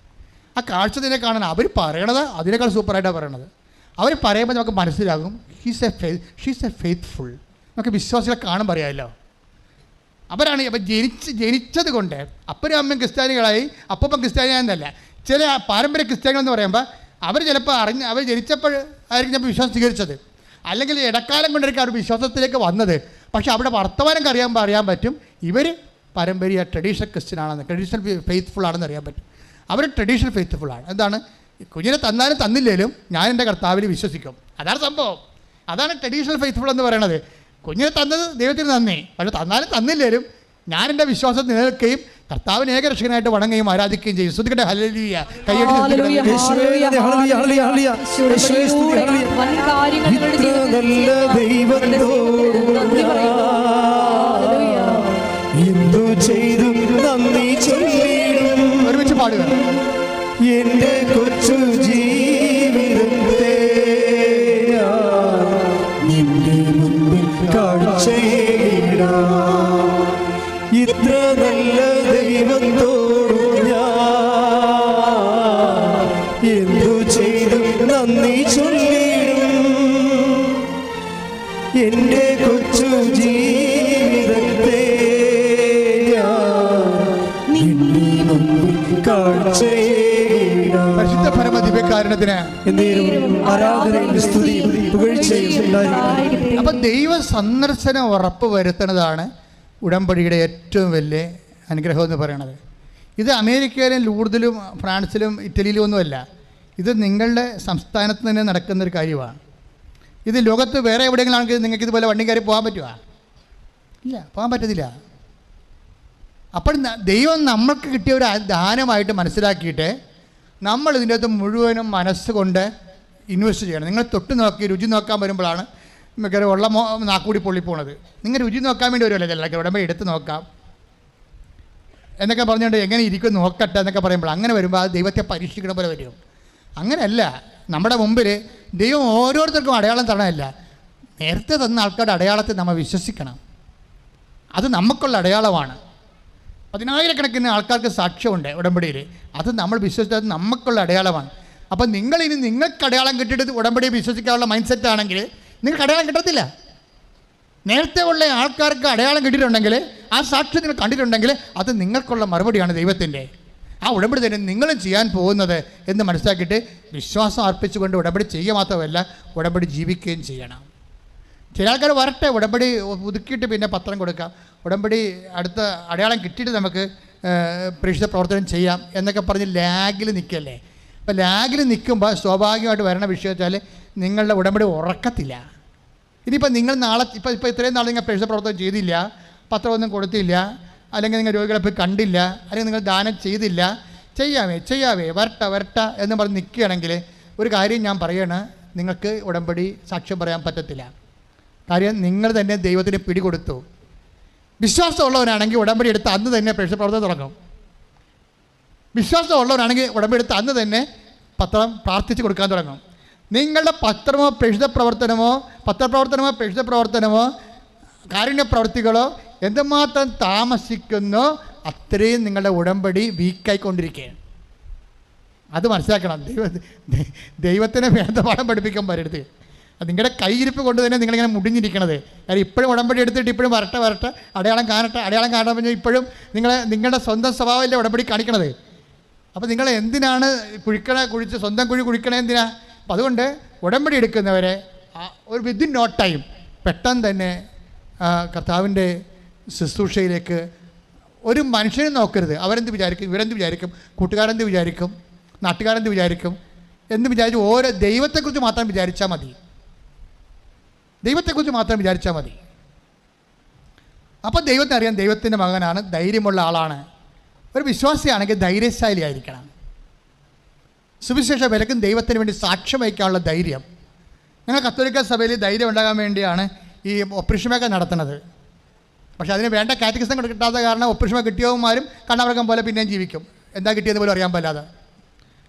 ആ കാഴ്ച തന്നെ കാണണം. അവർ പറയണത് അതിനേക്കാൾ സൂപ്പറായിട്ടാണ് പറയണത്. അവർ പറയുമ്പോൾ നമുക്ക് മനസ്സിലാകും ഷീസ് എ ഫെയ്ത്ത്ഫുൾ. നമുക്ക് വിശ്വാസികളെ കാണും പറയാമല്ലോ. അവരാണ് അപ്പം ജനിച്ചത് കൊണ്ട് അപ്പനും അമ്മയും ക്രിസ്ത്യാനികളായി, അപ്പം ക്രിസ്ത്യാനിയായെന്നല്ല. ചില പാരമ്പര്യ ക്രിസ്ത്യാനികളെന്ന് പറയുമ്പോൾ അവർ ചിലപ്പോൾ അവർ ജനിച്ചപ്പോൾ ആയിരിക്കും ചിലപ്പോൾ വിശ്വാസം സ്വീകരിച്ചത്, അല്ലെങ്കിൽ ഇടക്കാലം കൊണ്ടായിരിക്കും അവർ വിശ്വാസത്തിലേക്ക് വന്നത്. പക്ഷേ അവിടെ വർത്തമാനം അറിയാൻ പറ്റും ഇവർ പാരമ്പര്യ ട്രഡീഷണൽ ക്രിസ്ത്യൻ ആണെന്ന്, ട്രഡീഷണൽ ഫെയ്ത്ത്ഫുൾ ആണെന്ന് അറിയാൻ പറ്റും. അവർ ട്രഡീഷണൽ ഫെയ്ത്ത്ഫുൾ ആണ്. എന്താണ്? കുഞ്ഞിനെ തന്നാലും തന്നില്ലേലും ഞാൻ എൻ്റെ കർത്താവിൽ വിശ്വസിക്കും. അതാണ് സംഭവം. അതാണ് ട്രഡീഷണൽ ഫെയ്ത്ത്ഫുൾ എന്ന് പറയുന്നത്. കുഞ്ഞിനെ തന്നത് ദൈവത്തിന് നന്ദി, പക്ഷേ തന്നാലും തന്നില്ലേലും ഞാൻ എൻ്റെ വിശ്വാസം നിലനിൽക്കുകയും കർത്താവിന് ഏകരക്ഷകനായിട്ട് വണങ്ങുകയും ആരാധിക്കുകയും ചെയ്യും. ശ്രദ്ധിക്കട്ടെ, ഹല്ലേലൂയ. കൈയടി ഒരുമിച്ച് പാടുക. എന്റെ കൊച്ചു ജീവിതത്തെ നിന്റെ മുൻപിൽ കാഴ്ചയിടാം. ഇത്ര നല്ല ദൈവത്തോടും ഞാൻ എന്തു ചെയ്തും നന്ദി ചൊല്ലിടും. എന്റെ കൊച്ചു ജീവിതത്തെ നിന്റെ മുൻപിൽ കാഴ്ചയിടാം. പരിശുദ്ധ പരമദിവ്യകാരുണ്യത്തിന് ആരാധനയും സ്തുതിയും പുകഴ്ചയും ഉണ്ടായിരിക്കട്ടെ. അപ്പം ദൈവ സന്ദർശനം ഉറപ്പ് വരുത്തുന്നതാണ് ഉടമ്പടിയുടെ ഏറ്റവും വലിയ അനുഗ്രഹം എന്ന് പറയുന്നത്. ഇത് അമേരിക്കയിലും ലൂർദിലും ഫ്രാൻസിലും ഇറ്റലിയിലും ഒന്നുമല്ല, ഇത് നിങ്ങളുടെ സംസ്ഥാനത്ത് തന്നെ നടക്കുന്നൊരു കാര്യമാണ്. ഇത് ലോകത്ത് വേറെ എവിടെയെങ്കിലും ആണെങ്കിൽ നിങ്ങൾക്ക് ഇതുപോലെ വണ്ടി കയറി പോകാൻ പറ്റുമോ? ഇല്ല, പോകാൻ പറ്റത്തില്ല. അപ്പോൾ ദൈവം നമ്മൾക്ക് കിട്ടിയ ഒരു ദാനമായിട്ട് മനസ്സിലാക്കിയിട്ട് നമ്മൾ ഇതിൻ്റെ അകത്ത് മുഴുവനും മനസ്സുകൊണ്ട് ഇൻവെസ്റ്റ് ചെയ്യണം. നിങ്ങൾ തൊട്ട് നോക്കി രുചി നോക്കാൻ വരുമ്പോഴാണ് മിക്കവാറും ഉള്ള നാക്കൂടി പൊള്ളിപ്പോണത്. നിങ്ങൾ രുചി നോക്കാൻ വേണ്ടി വരുമല്ലോ ചിലർക്ക്, ഉടമ്പടി എടുത്ത് നോക്കാം എന്നൊക്കെ പറഞ്ഞുകൊണ്ട് എങ്ങനെ ഇരിക്കും നോക്കട്ടെ എന്നൊക്കെ പറയുമ്പോൾ അങ്ങനെ വരുമ്പോൾ അത് ദൈവത്തെ പരീക്ഷിക്കണ പോലെ വരും. അങ്ങനെയല്ല, നമ്മുടെ മുമ്പിൽ ദൈവം ഓരോരുത്തർക്കും അടയാളം തരണമല്ല, നേരത്തെ തന്ന ആൾക്കാരുടെ അടയാളത്തെ നമ്മൾ വിശ്വസിക്കണം. അത് നമുക്കുള്ള അടയാളമാണ്. 10,000-കണക്കിന് ആൾക്കാർക്ക് സാക്ഷ്യമുണ്ട് ഉടമ്പടിയിൽ. അത് നമ്മൾ വിശ്വസിച്ചത് നമുക്കുള്ള അടയാളമാണ്. അപ്പം നിങ്ങളിനി നിങ്ങൾക്ക് അടയാളം കിട്ടിയിട്ട് ഉടമ്പടിയെ വിശ്വസിക്കാനുള്ള മൈൻഡ് സെറ്റ് ആണെങ്കിൽ നിങ്ങൾക്ക് അടയാളം കിട്ടത്തില്ല. നേരത്തെ ഉള്ള ആൾക്കാർക്ക് അടയാളം കിട്ടിയിട്ടുണ്ടെങ്കിൽ, ആ സാക്ഷ്യം നിങ്ങൾ കണ്ടിട്ടുണ്ടെങ്കിൽ അത് നിങ്ങൾക്കുള്ള മറുപടിയാണ് ദൈവത്തിൻ്റെ. ആ ഉടമ്പടി തന്നെ നിങ്ങളും ചെയ്യാൻ പോകുന്നത് എന്ന് മനസ്സിലാക്കിയിട്ട് വിശ്വാസം അർപ്പിച്ചുകൊണ്ട് ഉടമ്പടി ചെയ്യുക മാത്രമല്ല, ഉടമ്പടി ജീവിക്കുകയും ചെയ്യണം. ചില ആൾക്കാർ വരട്ടെ, ഉടമ്പടി പുതുക്കിയിട്ട് പിന്നെ പത്രം കൊടുക്കാം, ഉടമ്പടി അടുത്ത അടയാളം കിട്ടിയിട്ട് നമുക്ക് പ്രേക്ഷിത പ്രവർത്തനം ചെയ്യാം എന്നൊക്കെ പറഞ്ഞ് ലാഗിൽ നിൽക്കല്ലേ. അപ്പോൾ ലാഗിൽ നിൽക്കുമ്പോൾ സ്വാഭാവികമായിട്ട് വരണ വിഷയം വെച്ചാൽ നിങ്ങളുടെ ഉടമ്പടി ഉറക്കത്തില്ല. ഇനിയിപ്പോൾ നിങ്ങൾ നാളെ ഇപ്പോൾ ഇത്രയും നാൾ നിങ്ങൾ പ്രേക്ഷിത പ്രവർത്തനം ചെയ്തില്ല, പത്രമൊന്നും കൊടുത്തില്ല, അല്ലെങ്കിൽ നിങ്ങൾ രോഗികളെ പോയി കണ്ടില്ല, അല്ലെങ്കിൽ നിങ്ങൾ ദാനം ചെയ്തില്ല, ചെയ്യാവേ വരട്ട എന്ന് പറഞ്ഞ് നിൽക്കുകയാണെങ്കിൽ ഒരു കാര്യം ഞാൻ പറയണ, നിങ്ങൾക്ക് ഉടമ്പടി സാക്ഷ്യം പറയാൻ പറ്റത്തില്ല. കാര്യം നിങ്ങൾ തന്നെ ദൈവത്തിന് പിടികൊടുത്തു. വിശ്വാസമുള്ളവനാണെങ്കിൽ ഉടമ്പടി എടുത്ത് അന്ന് തന്നെ പ്രേക്ഷിത പ്രവർത്തനം തുടങ്ങും. വിശ്വാസമുള്ളവനാണെങ്കിൽ ഉടമ്പടി എടുത്ത് അന്ന് തന്നെ പത്രം പ്രാർത്ഥിച്ച് കൊടുക്കാൻ തുടങ്ങും. നിങ്ങളുടെ പത്രമോ പ്രേക്ഷിത പ്രവർത്തനമോ പ്രേക്ഷിത പ്രവർത്തനമോ കാരുണ്യ പ്രവർത്തികളോ എന്തുമാത്രം താമസിക്കുന്നോ അത്രയും നിങ്ങളുടെ ഉടമ്പടി വീക്കായിക്കൊണ്ടിരിക്കുകയാണ്. അത് മനസ്സിലാക്കണം. ദൈവത്തിനെ വേദപാഠം പഠിപ്പിക്കാൻ വരരുത്. അത് നിങ്ങളുടെ കൈയിരിപ്പ് കൊണ്ട് തന്നെ നിങ്ങളിങ്ങനെ മുടിഞ്ഞിരിക്കണത്. കാര്യം ഇപ്പോഴും ഉടമ്പടി എടുത്തിട്ട് ഇപ്പോഴും വരട്ടെ അടയാളം കാണാൻ പറഞ്ഞാൽ ഇപ്പോഴും നിങ്ങളുടെ സ്വന്തം സ്വഭാവമല്ലേ ഉടമ്പടി കാണിക്കണത്. അപ്പോൾ നിങ്ങൾ എന്തിനാണ് കുഴിച്ച് സ്വന്തം കുഴി കുഴിക്കണേ എന്തിനാ? അപ്പം അതുകൊണ്ട് ഉടമ്പടി എടുക്കുന്നവരെ ഒരു വിത്തിൻ നോ ടൈം പെട്ടെന്ന് തന്നെ കർത്താവിൻ്റെ ശുശ്രൂഷയിലേക്ക് ഒരു മനുഷ്യനെ നോക്കരുത്. അവരെന്ത് വിചാരിക്കും, ഇവരെന്ത് വിചാരിക്കും, കൂട്ടുകാരെന്ത് വിചാരിക്കും, നാട്ടുകാരെന്ത് വിചാരിക്കും എന്ന് വിചാരിച്ച് ഓരോ ദൈവത്തെക്കുറിച്ച് മാത്രം വിചാരിച്ചാൽ മതി. ദൈവത്തെക്കുറിച്ച് മാത്രം വിചാരിച്ചാൽ മതി. അപ്പോൾ ദൈവത്തെ അറിയാം, ദൈവത്തിൻ്റെ മകനാണ്, ധൈര്യമുള്ള ആളാണ്. ഒരു വിശ്വാസിയാണെങ്കിൽ ധൈര്യശാലി ആയിരിക്കണം. സുവിശേഷ വിലക്കും ദൈവത്തിന് വേണ്ടി സാക്ഷ്യം വഹിക്കാനുള്ള ധൈര്യം. ഞങ്ങൾ കത്തോലിക്ക സഭയിൽ ധൈര്യം ഉണ്ടാകാൻ വേണ്ടിയാണ് ഈ ഒപ്രിഷമൊക്കെ നടത്തുന്നത്. പക്ഷേ അതിന് വേണ്ട കാറ്റഗറിസം കിട്ടാത്ത കാരണം ഒപ്രിഷമ കിട്ടിയവന്മാരും കണ്ണവർക്കം പോലെ പിന്നെയും ജീവിക്കും. എന്താ കിട്ടിയെന്ന് പോലും അറിയാൻ പറ്റാതെ.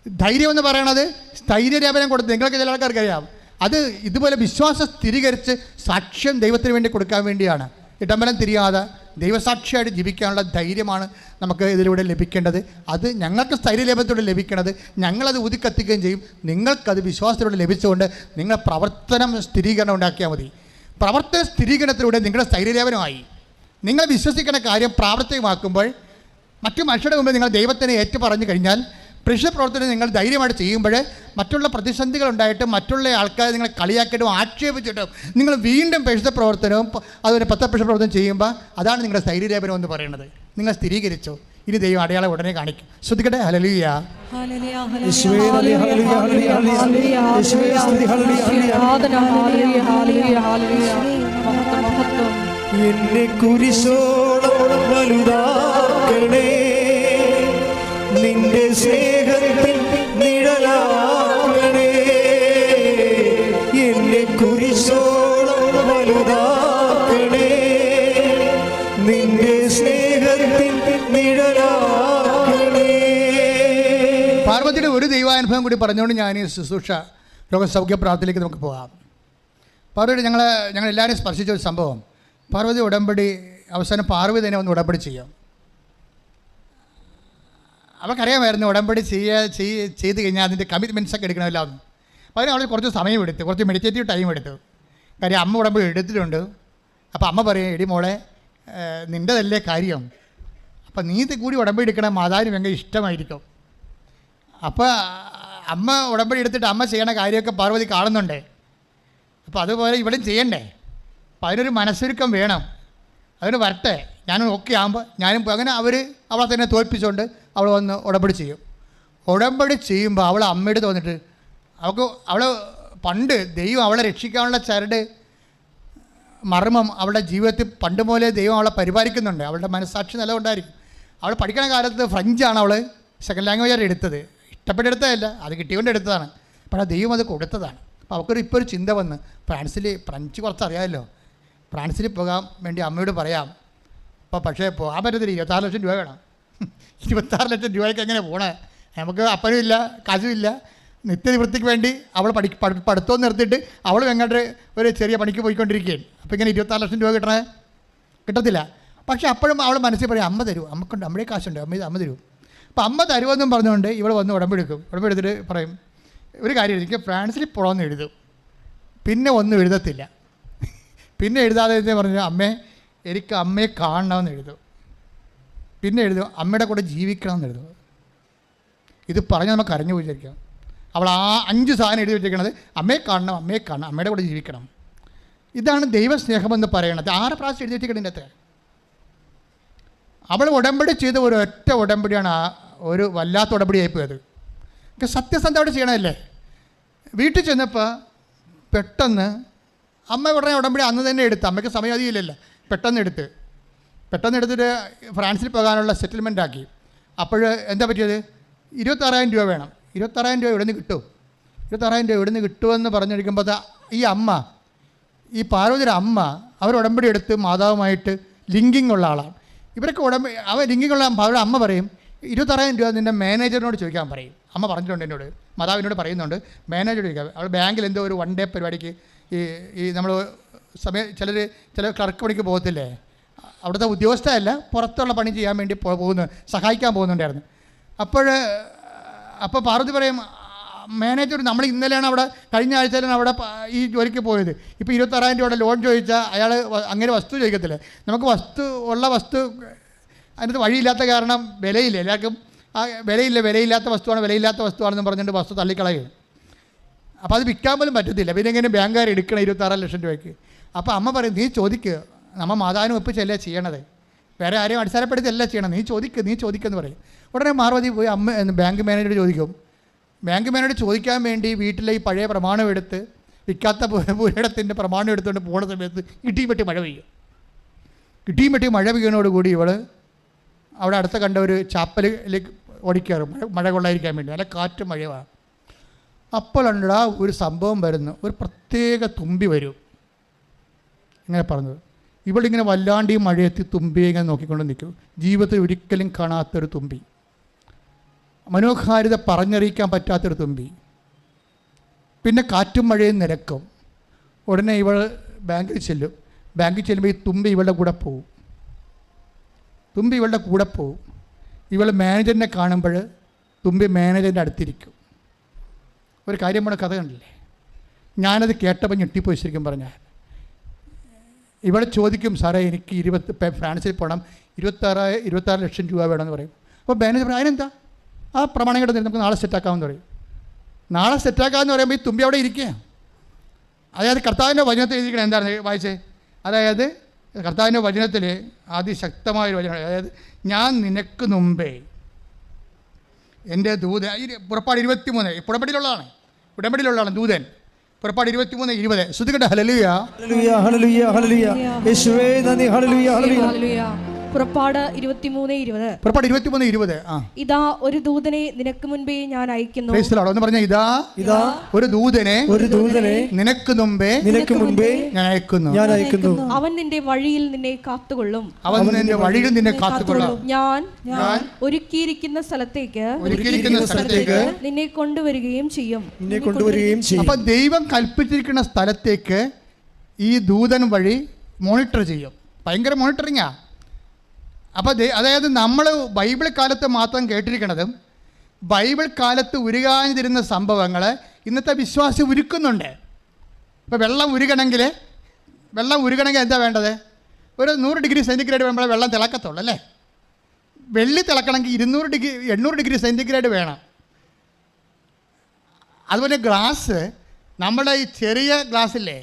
ധൈര്യം എന്ന് പറയണത് സ്ഥൈര്യലേപനം കൊടുത്ത് നിങ്ങൾക്ക് ചില ആൾക്കാർക്ക് അറിയാം. അത് ഇതുപോലെ വിശ്വാസം സ്ഥിരീകരിച്ച് സാക്ഷ്യം ദൈവത്തിന് വേണ്ടി കൊടുക്കാൻ വേണ്ടിയാണ്. ഇടംബലം തിരിയാതെ ദൈവസാക്ഷിയായിട്ട് ജീവിക്കാനുള്ള ധൈര്യമാണ് നമുക്ക് ഇതിലൂടെ ലഭിക്കേണ്ടത്. അത് ഞങ്ങൾക്ക് സ്ഥൈര്യലേപത്തിലൂടെ ലഭിക്കേണ്ടത്. ഞങ്ങളത് ഊതിക്കത്തിക്കുകയും ചെയ്യും. നിങ്ങൾക്കത് വിശ്വാസത്തിലൂടെ ലഭിച്ചുകൊണ്ട് നിങ്ങൾ പ്രവർത്തനം സ്ഥിരീകരണം ഉണ്ടാക്കിയാൽ മതി. പ്രവർത്തന സ്ഥിരീകരണത്തിലൂടെ നിങ്ങളുടെ സ്ഥൈര്യലേപനമായി. നിങ്ങൾ വിശ്വസിക്കുന്ന കാര്യം പ്രാവർത്തികമാക്കുമ്പോൾ മറ്റു മനുഷ്യരുടെ മുമ്പിൽ നിങ്ങൾ ദൈവത്തിനെ ഏറ്റു പറഞ്ഞു കഴിഞ്ഞാൽ പ്രേക്ഷിത പ്രവർത്തനം നിങ്ങൾ ധൈര്യമായിട്ട് ചെയ്യുമ്പോൾ മറ്റുള്ള പ്രതിസന്ധികളുണ്ടായിട്ടും മറ്റുള്ള ആൾക്കാരെ നിങ്ങൾ കളിയാക്കിയിട്ടും ആക്ഷേപിച്ചിട്ടും നിങ്ങൾ വീണ്ടും പ്രേക്ഷിത പ്രവർത്തനവും അതുപോലെ പ്രേക്ഷിത പ്രവർത്തനം ചെയ്യുമ്പോൾ അതാണ് നിങ്ങളുടെ സ്ഥൈര്യലേപനം എന്ന് പറയുന്നത്. നിങ്ങൾ സ്ഥിരീകരിച്ചു. ഇനി ദൈവം അടയാളം ഉടനെ കാണിക്കും. ശ്രദ്ധിക്കട്ടെ. ഹല്ലേലൂയ. എന്നെ കുരിശോളം വലുതാക്കണേ, നിന്റെ സ്നേഹത്തിൽ നിഴലാക്കണേ. എന്നെ കുരിശോളം വലുതാക്കണേ, നിന്റെ സ്നേഹത്തിൽ നിഴലാക്കണേ. പാർവതിയുടെ ഒരു ദൈവാനുഭവം കൂടി പറഞ്ഞുകൊണ്ട് ഞാൻ ഈ ശുശ്രൂഷ രോഗസൗഖ്യ പ്രാർത്ഥനയിലേക്ക് നമുക്ക് പോകാം. പാർവതി ഞങ്ങളെല്ലാവരും സ്പർശിച്ച ഒരു സംഭവം. പാർവതി ഉടമ്പടി അവസാനം പാർവതി തന്നെ ഒന്ന് ഉടമ്പടി ചെയ്യാം. അവൾക്കറിയാമായിരുന്നു ഉടമ്പടി ചെയ്ത് കഴിഞ്ഞാൽ അതിൻ്റെ കമ്മിറ്റ്മെൻറ്റ്സൊക്കെ എടുക്കണമല്ലോ. അപ്പോൾ അതിന് അവൾ കുറച്ച് സമയം എടുത്തു, കുറച്ച് മെഡിറ്റേറ്റീവ് ടൈം എടുത്തു. കാര്യം അമ്മ ഉടമ്പടി എടുത്തിട്ടുണ്ട്. അപ്പോൾ അമ്മ പറയും, എടി മോളെ നിൻ്റെതല്ലേ കാര്യം, അപ്പോൾ നീ ഇത് കൂടി ഉടമ്പടി എടുക്കണം, മാതാവിന് ഭയങ്കര ഇഷ്ടമായിരിക്കും. അപ്പോൾ അമ്മ ഉടമ്പടി എടുത്തിട്ട് അമ്മ ചെയ്യണ കാര്യമൊക്കെ പാർവതി കാണുന്നുണ്ട്. അപ്പോൾ അതുപോലെ ഇവിടെയും ചെയ്യണ്ടേ. അപ്പോൾ അതിനൊരു മനസ്സൊരുക്കം വേണം. അതിന് വരട്ടെ, ഞാനും ഓക്കെ ആകുമ്പോൾ ഞാനും അങ്ങനെ അവളെ തന്നെ തോൽപ്പിച്ചുകൊണ്ട് അവൾ വന്ന് ഉടമ്പടി ചെയ്യും. ഉടമ്പടി ചെയ്യുമ്പോൾ അവൾ അമ്മയുടെ തോന്നിട്ട് അവൾ പണ്ട് ദൈവം അവളെ രക്ഷിക്കാനുള്ള ചരട് മർമ്മം അവളുടെ ജീവിതത്തിൽ പണ്ട് പോലെ ദൈവം അവളെ പരിപാലിക്കുന്നുണ്ട്. അവളുടെ മനസ്സാക്ഷി നിലകൊണ്ടായിരിക്കും. അവൾ പഠിക്കുന്ന കാലത്ത് ഫ്രഞ്ചാണ് അവൾ സെക്കൻഡ് ലാംഗ്വേജായിട്ട് എടുത്തത്. ഇഷ്ടപ്പെട്ടെടുത്തതല്ല, അത് കിട്ടിക്കൊണ്ട് എടുത്തതാണ്. പക്ഷേ ദൈവം അത് കൊടുത്തതാണ്. അപ്പോൾ അവൾക്കൊരു ഇപ്പോൾ ഒരു ചിന്ത വന്ന് ഫ്രാൻസ് കുറച്ച് അറിയാമല്ലോ, ഫ്രാൻസിൽ പോകാൻ വേണ്ടി അമ്മയോട് പറയാം. അപ്പോൾ പക്ഷേ പോകാൻ പറ്റത്തില്ല, 26 ലക്ഷം രൂപ വേണം. 26 ലക്ഷം രൂപയ്ക്ക് എങ്ങനെ പോണേ? നമുക്ക് അപ്പനും ഇല്ല, കാശും ഇല്ല. നിത്യനിവൃത്തിക്ക് വേണ്ടി അവൾ പഠിത്തവും നിർത്തിയിട്ട് അവളും എങ്ങോട്ട് ഒരു ചെറിയ പണിക്ക് പോയിക്കൊണ്ടിരിക്കുകയാണ്. അപ്പോൾ ഇങ്ങനെ 26 ലക്ഷം രൂപ കിട്ടത്തില്ല. പക്ഷേ അപ്പോഴും അവൾ മനസ്സിൽ പറയും, അമ്മ തരൂ, അമ്മക്കുണ്ട്, നമ്മുടെ കാശുണ്ട്, അമ്മ തരൂ. അപ്പോൾ അമ്മ തരുമെന്നും പറഞ്ഞുകൊണ്ട് ഇവൾ വന്ന് ഉടമ്പെടുക്കും. ഉടമ്പെടുത്തിട്ട് പറയും, ഒരു കാര്യം എനിക്ക് ഫ്രാൻസിൽ പോകണമെന്ന് എഴുതും, പിന്നെ ഒന്നും എഴുതത്തില്ല. പിന്നെ എഴുതാതെ പറഞ്ഞു, അമ്മേ എനിക്ക് അമ്മയെ കാണണമെന്ന് എഴുതും. പിന്നെ എഴുതും, അമ്മയുടെ കൂടെ ജീവിക്കണമെന്ന് എഴുതും. ഇത് പറഞ്ഞ് നമുക്ക് അറിഞ്ഞു വിചാരിക്കാം. അവൾ ആ 5 സാധനം എഴുതി വെച്ചിരിക്കുന്നത് അമ്മയെ കാണണം, അമ്മയുടെ കൂടെ ജീവിക്കണം. ഇതാണ് ദൈവസ്നേഹമെന്ന് പറയണത്. 6 പ്രാവശ്യം എഴുതി വെച്ചിരിക്കണതിൻ്റെ അത്ര. അവൾ ഉടമ്പടി ചെയ്ത ഒരു ഒറ്റ ഉടമ്പടിയാണ് ഒരു വല്ലാത്ത ഉടമ്പടിയായി പോയത്. സത്യസന്ധമായിട്ട് ചെയ്യണമല്ലേ. വീട്ടിൽ ചെന്നപ്പോൾ പെട്ടെന്ന് അമ്മ ഉടനെ ഉടമ്പടി അന്ന് തന്നെ എടുത്ത്, അമ്മയ്ക്ക് സമയം അധികമില്ലല്ലോ, പെട്ടെന്ന് എടുത്തിട്ട് ഫ്രാൻസിൽ പോകാനുള്ള സെറ്റിൽമെൻ്റ് ആക്കി. അപ്പോൾ എന്താ പറ്റിയത്? 26,000 രൂപ വേണം. 26,000 രൂപ ഇവിടെ നിന്ന് കിട്ടും. 26,000 രൂപ ഇവിടെ നിന്ന് കിട്ടുമെന്ന് പറഞ്ഞിരിക്കുമ്പോൾ ഈ പാർവതിയുടെ അമ്മ അവർ ഉടമ്പടി എടുത്ത് മാതാവുമായിട്ട് ലിങ്കിങ് ഉള്ള ആളാണ്. ഇവരൊക്കെ ലിങ്കിങ് ഉള്ള അവരുടെ അമ്മ പറയും, 26,000 രൂപ നിൻ്റെ മാനേജറിനോട് ചോദിക്കാൻ പറയും. അമ്മ പറഞ്ഞിട്ടുണ്ട് എന്നോട്, മാതാവിനോട് പറയുന്നുണ്ട്, മാനേജർ ചോദിക്കാം. അവൾ ബാങ്കിൽ എന്തോ ഒരു 1 ഡേ പരിപാടിക്ക് ഈ നമ്മൾ ചില ക്ലർക്ക് പണിക്ക് പോകത്തില്ലേ, അവിടുത്തെ ഉദ്യോഗസ്ഥയല്ല, പുറത്തുള്ള പണി ചെയ്യാൻ വേണ്ടി സഹായിക്കാൻ പോകുന്നുണ്ടായിരുന്നു. അപ്പോൾ പാർവതി പറയും, മാനേജർ നമ്മൾ ഇന്നലെയാണ് അവിടെ കഴിഞ്ഞ ആഴ്ചയിലാണ് അവിടെ ഈ ജോലിക്ക് പോയത്. ഇപ്പോൾ 26,000 രൂപയുടെ ലോൺ ചോദിച്ചാൽ അയാൾ അങ്ങനെ വസ്തു ചോദിക്കത്തില്ല. നമുക്ക് വസ്തു അതിനകത്ത് വഴിയില്ലാത്ത കാരണം വിലയില്ല. എല്ലാവർക്കും ആ വിലയില്ലാത്ത വസ്തുവാണെന്ന് പറഞ്ഞിട്ട് വസ്തു തള്ളിക്കളയുകയും അപ്പോൾ അത് വിൽക്കാൻ പോലും പറ്റത്തില്ല. പിന്നെ എങ്ങനെ ബാങ്കുകാർ എടുക്കണം 26 ലക്ഷം രൂപയ്ക്ക്? അപ്പോൾ അമ്മ പറയും, നീ ചോദിക്കുക, നമ്മൾ മാതാവിനും ഒപ്പിച്ചല്ലേ ചെയ്യണത്, വേറെ ആരെയും അടിസ്ഥാനപ്പെടുത്തിയല്ല ചെയ്യണം, നീ ചോദിക്കുമെന്ന് പറയും. ഉടനെ പാർവതി പോയി ബാങ്ക് മാനേജരോട് ചോദിക്കും. ബാങ്ക് മാനേജർ ചോദിക്കാൻ വേണ്ടി വീട്ടിലെ ഈ പഴയ പ്രമാണം എടുത്ത് വിൽക്കാത്ത പുരയിടത്തിൻ്റെ പ്രമാണം എടുത്തുകൊണ്ട് പോകുന്ന സമയത്ത് ഇടിയും വെട്ടി മഴ പെയ്യുന്നതോടുകൂടി ഇവൾ അവിടെ അടുത്ത കണ്ട ഒരു ചാപ്പലിലേക്ക് ഓടിക്കയറും, മഴ കൊള്ളാതിരിക്കാൻ വേണ്ടി. നല്ല കാറ്റും മഴയാണ്. അപ്പോഴാണ് ഒരു സംഭവം വരുന്നു, ഒരു പ്രത്യേക തുമ്പി വരും. ഇങ്ങനെ പറഞ്ഞത്, ഇവളിങ്ങനെ വല്ലാണ്ട് ഈ മഴയെത്തി തുമ്പിയെ ഇങ്ങനെ നോക്കിക്കൊണ്ട് നിൽക്കും. ജീവിതത്തിൽ ഒരിക്കലും കാണാത്തൊരു തുമ്പി, മനോഹാരിത പറഞ്ഞറിയിക്കാൻ പറ്റാത്തൊരു തുമ്പി. പിന്നെ കാറ്റും മഴയും നിരക്കും. ഉടനെ ഇവൾ ബാങ്കിൽ ചെല്ലുമ്പോൾ ഈ തുമ്പി ഇവളുടെ കൂടെ പോവും. ഇവൾ മാനേജറിനെ കാണുമ്പോൾ തുമ്പി മാനേജറിൻ്റെ അടുത്തിരിക്കും. ഒരു കാര്യം നമ്മുടെ കഥ കണ്ടില്ലേ? ഞാനത് കേട്ടപ്പോൾ ഞെട്ടിപ്പോയി ശരിക്കും പറഞ്ഞാൽ. ഇവിടെ ചോദിക്കും, സാറേ എനിക്ക് ഫ്രാൻസിൽ പോകണം, 26 ലക്ഷം രൂപ വേണമെന്ന് പറയും. അപ്പോൾ മാനേജർ പറയും, അതിനെന്താ, ആ പ്രമാണം കേട്ട് നമുക്ക് നാളെ സെറ്റാക്കാമെന്ന് പറയും. നാളെ സെറ്റാക്കാമെന്ന് പറയുമ്പോൾ ഈ തുമ്പി അവിടെ ഇരിക്കുക. അതായത് കർത്താവിൻ്റെ വചനത്തിൽ എഴുതിക്കണം. എന്താണ് വായിച്ചേ? അതായത് കർത്താവിൻ്റെ വചനത്തിൽ അതിശക്തമായൊരു വചനം. അതായത് ഞാൻ നിനക്ക് മുമ്പേ എൻ്റെ ദൂതൻ, പുറപ്പാട് 23 ഉടമ്പടിയിലുള്ളതാണ് ദൂതൻ. പുറപ്പാട് 23:20 ശ്രുതികട്ടെ. ഹല്ലേലൂയ ഹല്ലേലൂയ ഹല്ലേലൂയ യേശുവേ നന്ദി. ഹല്ലേലൂയ ഹല്ലേലൂയ. പുറപ്പാട് 23:20 ഇതാ ഒരു ദൂതനെ നിനക്ക് മുൻപേ ഞാൻ അയക്കുന്നു. ഒന്ന് പറഞ്ഞ, ഇതാ ഒരു ദൂതനെ നിനക്ക് മുൻപേ ഞാൻ അയക്കുന്നു. അവൻ നിന്റെ വഴിയിൽ നിന്നെ കാത്തുകൊള്ളും. ഞാൻ ഒരുക്കിയിരിക്കുന്ന സ്ഥലത്തേക്ക് നിന്നെ കൊണ്ടുവരികയും ചെയ്യും. അപ്പൊ ദൈവം കൽപ്പിച്ചിരിക്കുന്ന സ്ഥലത്തേക്ക് ഈ ദൂതൻ വഴി മോണിറ്റർ ചെയ്യും. ഭയങ്കര മോണിറ്ററിങ്ങാ. അപ്പോൾ അതായത് നമ്മൾ ബൈബിൾ കാലത്ത് മാത്രം കേട്ടിരിക്കണതും ബൈബിൾ കാലത്ത് ഉരുകാനിരുന്ന സംഭവങ്ങൾ ഇന്നത്തെ വിശ്വാസി ഉരുക്കുന്നുണ്ട്. ഇപ്പോൾ വെള്ളം ഉരുകണമെങ്കിൽ എന്താ വേണ്ടത്? ഒരു 100 ഡിഗ്രി സെൻറ്റിഗ്രേഡ് വരുമ്പോഴേ വെള്ളം തിളക്കത്തുള്ളൂ അല്ലേ? വെള്ളി തിളക്കണമെങ്കിൽ 800 ഡിഗ്രി സെൻറ്റിഗ്രേഡ് വേണം. അതുപോലെ ഗ്ലാസ്, നമ്മുടെ ഈ ചെറിയ ഗ്ലാസ്സില്ലേ,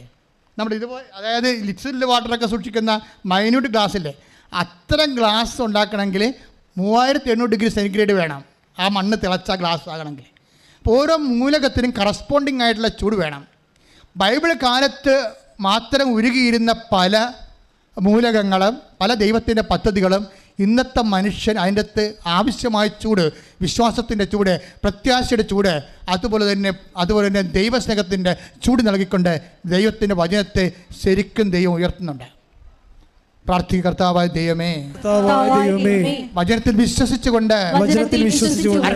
നമ്മുടെ ഇതുപോലെ, അതായത് ലിക്വിഡ് വാട്ടറൊക്കെ സൂക്ഷിക്കുന്ന മൈന്യൂട്ട് ഗ്ലാസ്സില്ലേ, അത്തരം ഗ്ലാസ് ഉണ്ടാക്കണമെങ്കിൽ 3800 ഡിഗ്രി സെൻറ്റിഗ്രേഡ് വേണം. ആ മണ്ണ് തിളച്ച ഗ്ലാസ് ആകണമെങ്കിൽ. അപ്പോൾ ഓരോ മൂലകത്തിനും കറസ്പോണ്ടിങ് ആയിട്ടുള്ള ചൂട് വേണം. ബൈബിൾ കാലത്ത് മാത്രം ഉരുകിയിരുന്ന പല മൂലകങ്ങളും പല ദൈവത്തിൻ്റെ പദ്ധതികളും ഇന്നത്തെ മനുഷ്യൻ അതിൻ്റെ അകത്ത് ആവശ്യമായ ചൂട്, വിശ്വാസത്തിൻ്റെ ചൂട്, പ്രത്യാശയുടെ ചൂട്, അതുപോലെ തന്നെ ദൈവസ്നേഹത്തിൻ്റെ ചൂട് നൽകിക്കൊണ്ട് ദൈവത്തിൻ്റെ വചനത്തെ ശരിക്കും ദൈവം ഉയർത്തുന്നുണ്ട്. പ്രാർത്ഥിക്കുക, കർത്താവായ ദൈവമേ, വചനത്തിൽ വിശ്വസിച്ചുകൊണ്ട്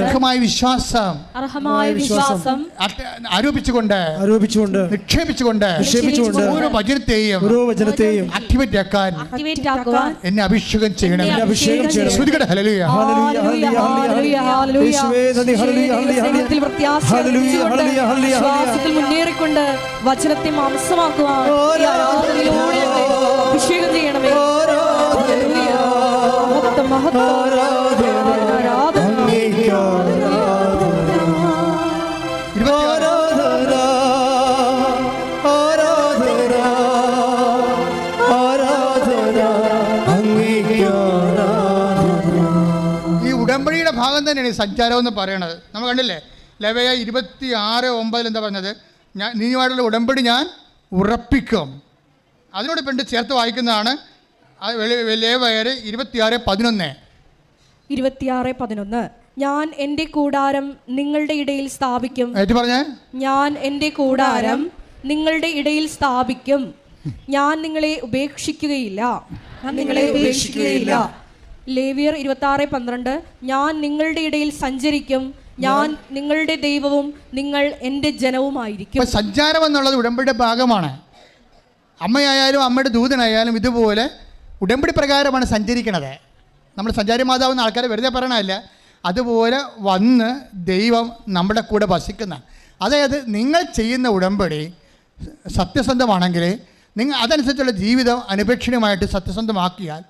അർഹമായ വിശ്വാസം ആരോപിച്ചുകൊണ്ട് നിക്ഷേപിച്ചുകൊണ്ട് ഓരോ വചനത്തെയും ആക്ടിവേറ്റ് ആക്കാൻ എന്നെ അഭിഷേകം ചെയ്യണം. ശ്രുതികട്ടെ. ഹല്ലേലൂയ. മുന്നേറിക്കൊണ്ട് വചനത്തെ മാംസമാക്കുവാൻ അഭിഷേകം ചെയ്യണമേ. ഈ ഉടമ്പടിയുടെ ഭാഗം തന്നെയാണ് ഈ സഞ്ചാരം എന്ന് പറയണത്. നമ്മൾ കണ്ടില്ലേ, ലെവയ 26:9 എന്താ പറഞ്ഞത്? നീയുമായിട്ടുള്ള ഉടമ്പടി ഞാൻ ഉറപ്പിക്കും. അതിനോട് പെണ്ണ് ചേർത്ത് വായിക്കുന്നതാണ് ലേവ്യർ 26:11. ഞാൻ എൻ്റെ കൂടാരം നിങ്ങളുടെ ഇടയിൽ സ്ഥാപിക്കും. ഞാൻ എൻ്റെ കൂടാരം നിങ്ങളുടെ ഇടയിൽ സ്ഥാപിക്കും. ഞാൻ നിങ്ങളെ ഉപേക്ഷിക്കുകയില്ല. ലേവ്യർ 26:12. ഞാൻ നിങ്ങളുടെ ഇടയിൽ സഞ്ചരിക്കും. ഞാൻ നിങ്ങളുടെ ദൈവവും നിങ്ങൾ എൻ്റെ ജനവുമായിരിക്കും. സഞ്ചാരം എന്നുള്ളത് ഉടമ്പടിയുടെ ഭാഗമാണ്. അമ്മയായാലും അമ്മയുടെ ദൂതനായാലും ഇതുപോലെ ഉടമ്പടി പ്രകാരമാണ് സഞ്ചരിക്കണത്. നമ്മൾ സഞ്ചാരി മാതാവെന്ന് ആൾക്കാരെ വെറുതെ പറയണമല്ല. അതുപോലെ വന്ന് ദൈവം നമ്മുടെ കൂടെ വസിക്കുന്ന. അതായത് നിങ്ങൾ ചെയ്യുന്ന ഉടമ്പടി സത്യസന്ധമാണെങ്കിൽ, നിങ്ങൾ അതനുസരിച്ചുള്ള ജീവിതം അനുപേക്ഷണീയമായിട്ട് സത്യസന്ധമാക്കിയാൽ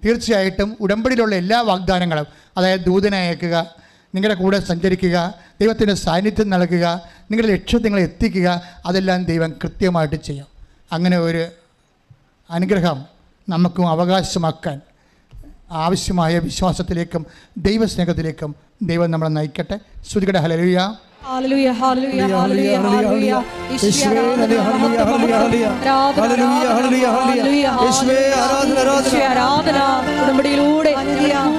തീർച്ചയായിട്ടും ഉടമ്പടിയിലുള്ള എല്ലാ വാഗ്ദാനങ്ങളും, അതായത് ദൂതനെ അയക്കുക, നിങ്ങളുടെ കൂടെ സഞ്ചരിക്കുക, ദൈവത്തിൻ്റെ സാന്നിധ്യം നൽകുക, നിങ്ങളുടെ ലക്ഷ്യത്തെ നിങ്ങൾ എത്തിക്കുക, അതെല്ലാം ദൈവം കൃത്യമായിട്ട് ചെയ്യും. അങ്ങനെ ഒരു അനുഗ്രഹം നമുക്കും അവകാശമാക്കാൻ ആവശ്യമായ വിശ്വാസത്തിലേക്കും ദൈവസ്നേഹത്തിലേക്കും ദൈവം നമ്മളെ നയിക്കട്ടെ. സ്തുതിക്കട്ടെ. ഹല്ലേലൂയ. ഹല്ലേലൂയ, ഹല്ലേലൂയ, ഹല്ലേലൂയ, ഹല്ലേലൂയ. യേശുവേ നന്ദി. ഹല്ലേലൂയ, ഹല്ലേലൂയ, ഹല്ലേലൂയ. ഹല്ലേലൂയ, ഹല്ലേലൂയ, ഹല്ലേലൂയ. യേശുവേ ആരാധന, ആരാധന. ആരാധന. ഉടമ്പടിയിലൂടെ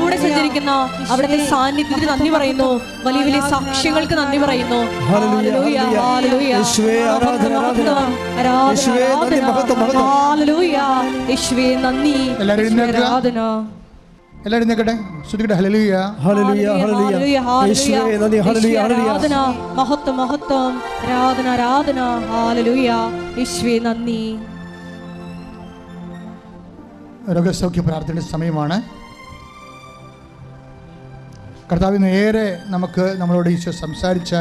കൂടെ സഞ്ചരിക്കുന്ന അവിടുത്തെ സാന്നിധ്യത്തിന് നന്ദി പറയുന്നു. വലിയ വലിയ സാക്ഷ്യങ്ങൾക്ക് നന്ദി പറയുന്നു. ഹല്ലേലൂയ, ഹല്ലേലൂയ. യേശുവേ ആരാധന, ആരാധന. യേശുവേ നന്ദി, മഹത്വം, മഹത്വം. ഹല്ലേലൂയ. യേശുവേ നന്ദി. ആരാധന. എല്ലാവരും നിൽക്കട്ടെ. സ്തുതിക്കട്ടെ. ഹല്ലേലൂയ, ഹല്ലേലൂയ, ഹല്ലേലൂയ. യേശുവേ നന്ദി. ഹല്ലേലൂയ, ഹല്ലേലൂയ. ആരാധന, മഹത്വം, മഹത്വം. ആരാധന, ആരാധന. ഹല്ലേലൂയ. യേശുവേ നന്ദി. രോഗസൗഖ്യ പ്രാർത്ഥനയുടെ സമയമാണ്. കർത്താവ് നേരെ നമുക്ക് നമ്മളോട് ഈശോ സംസാരിച്ച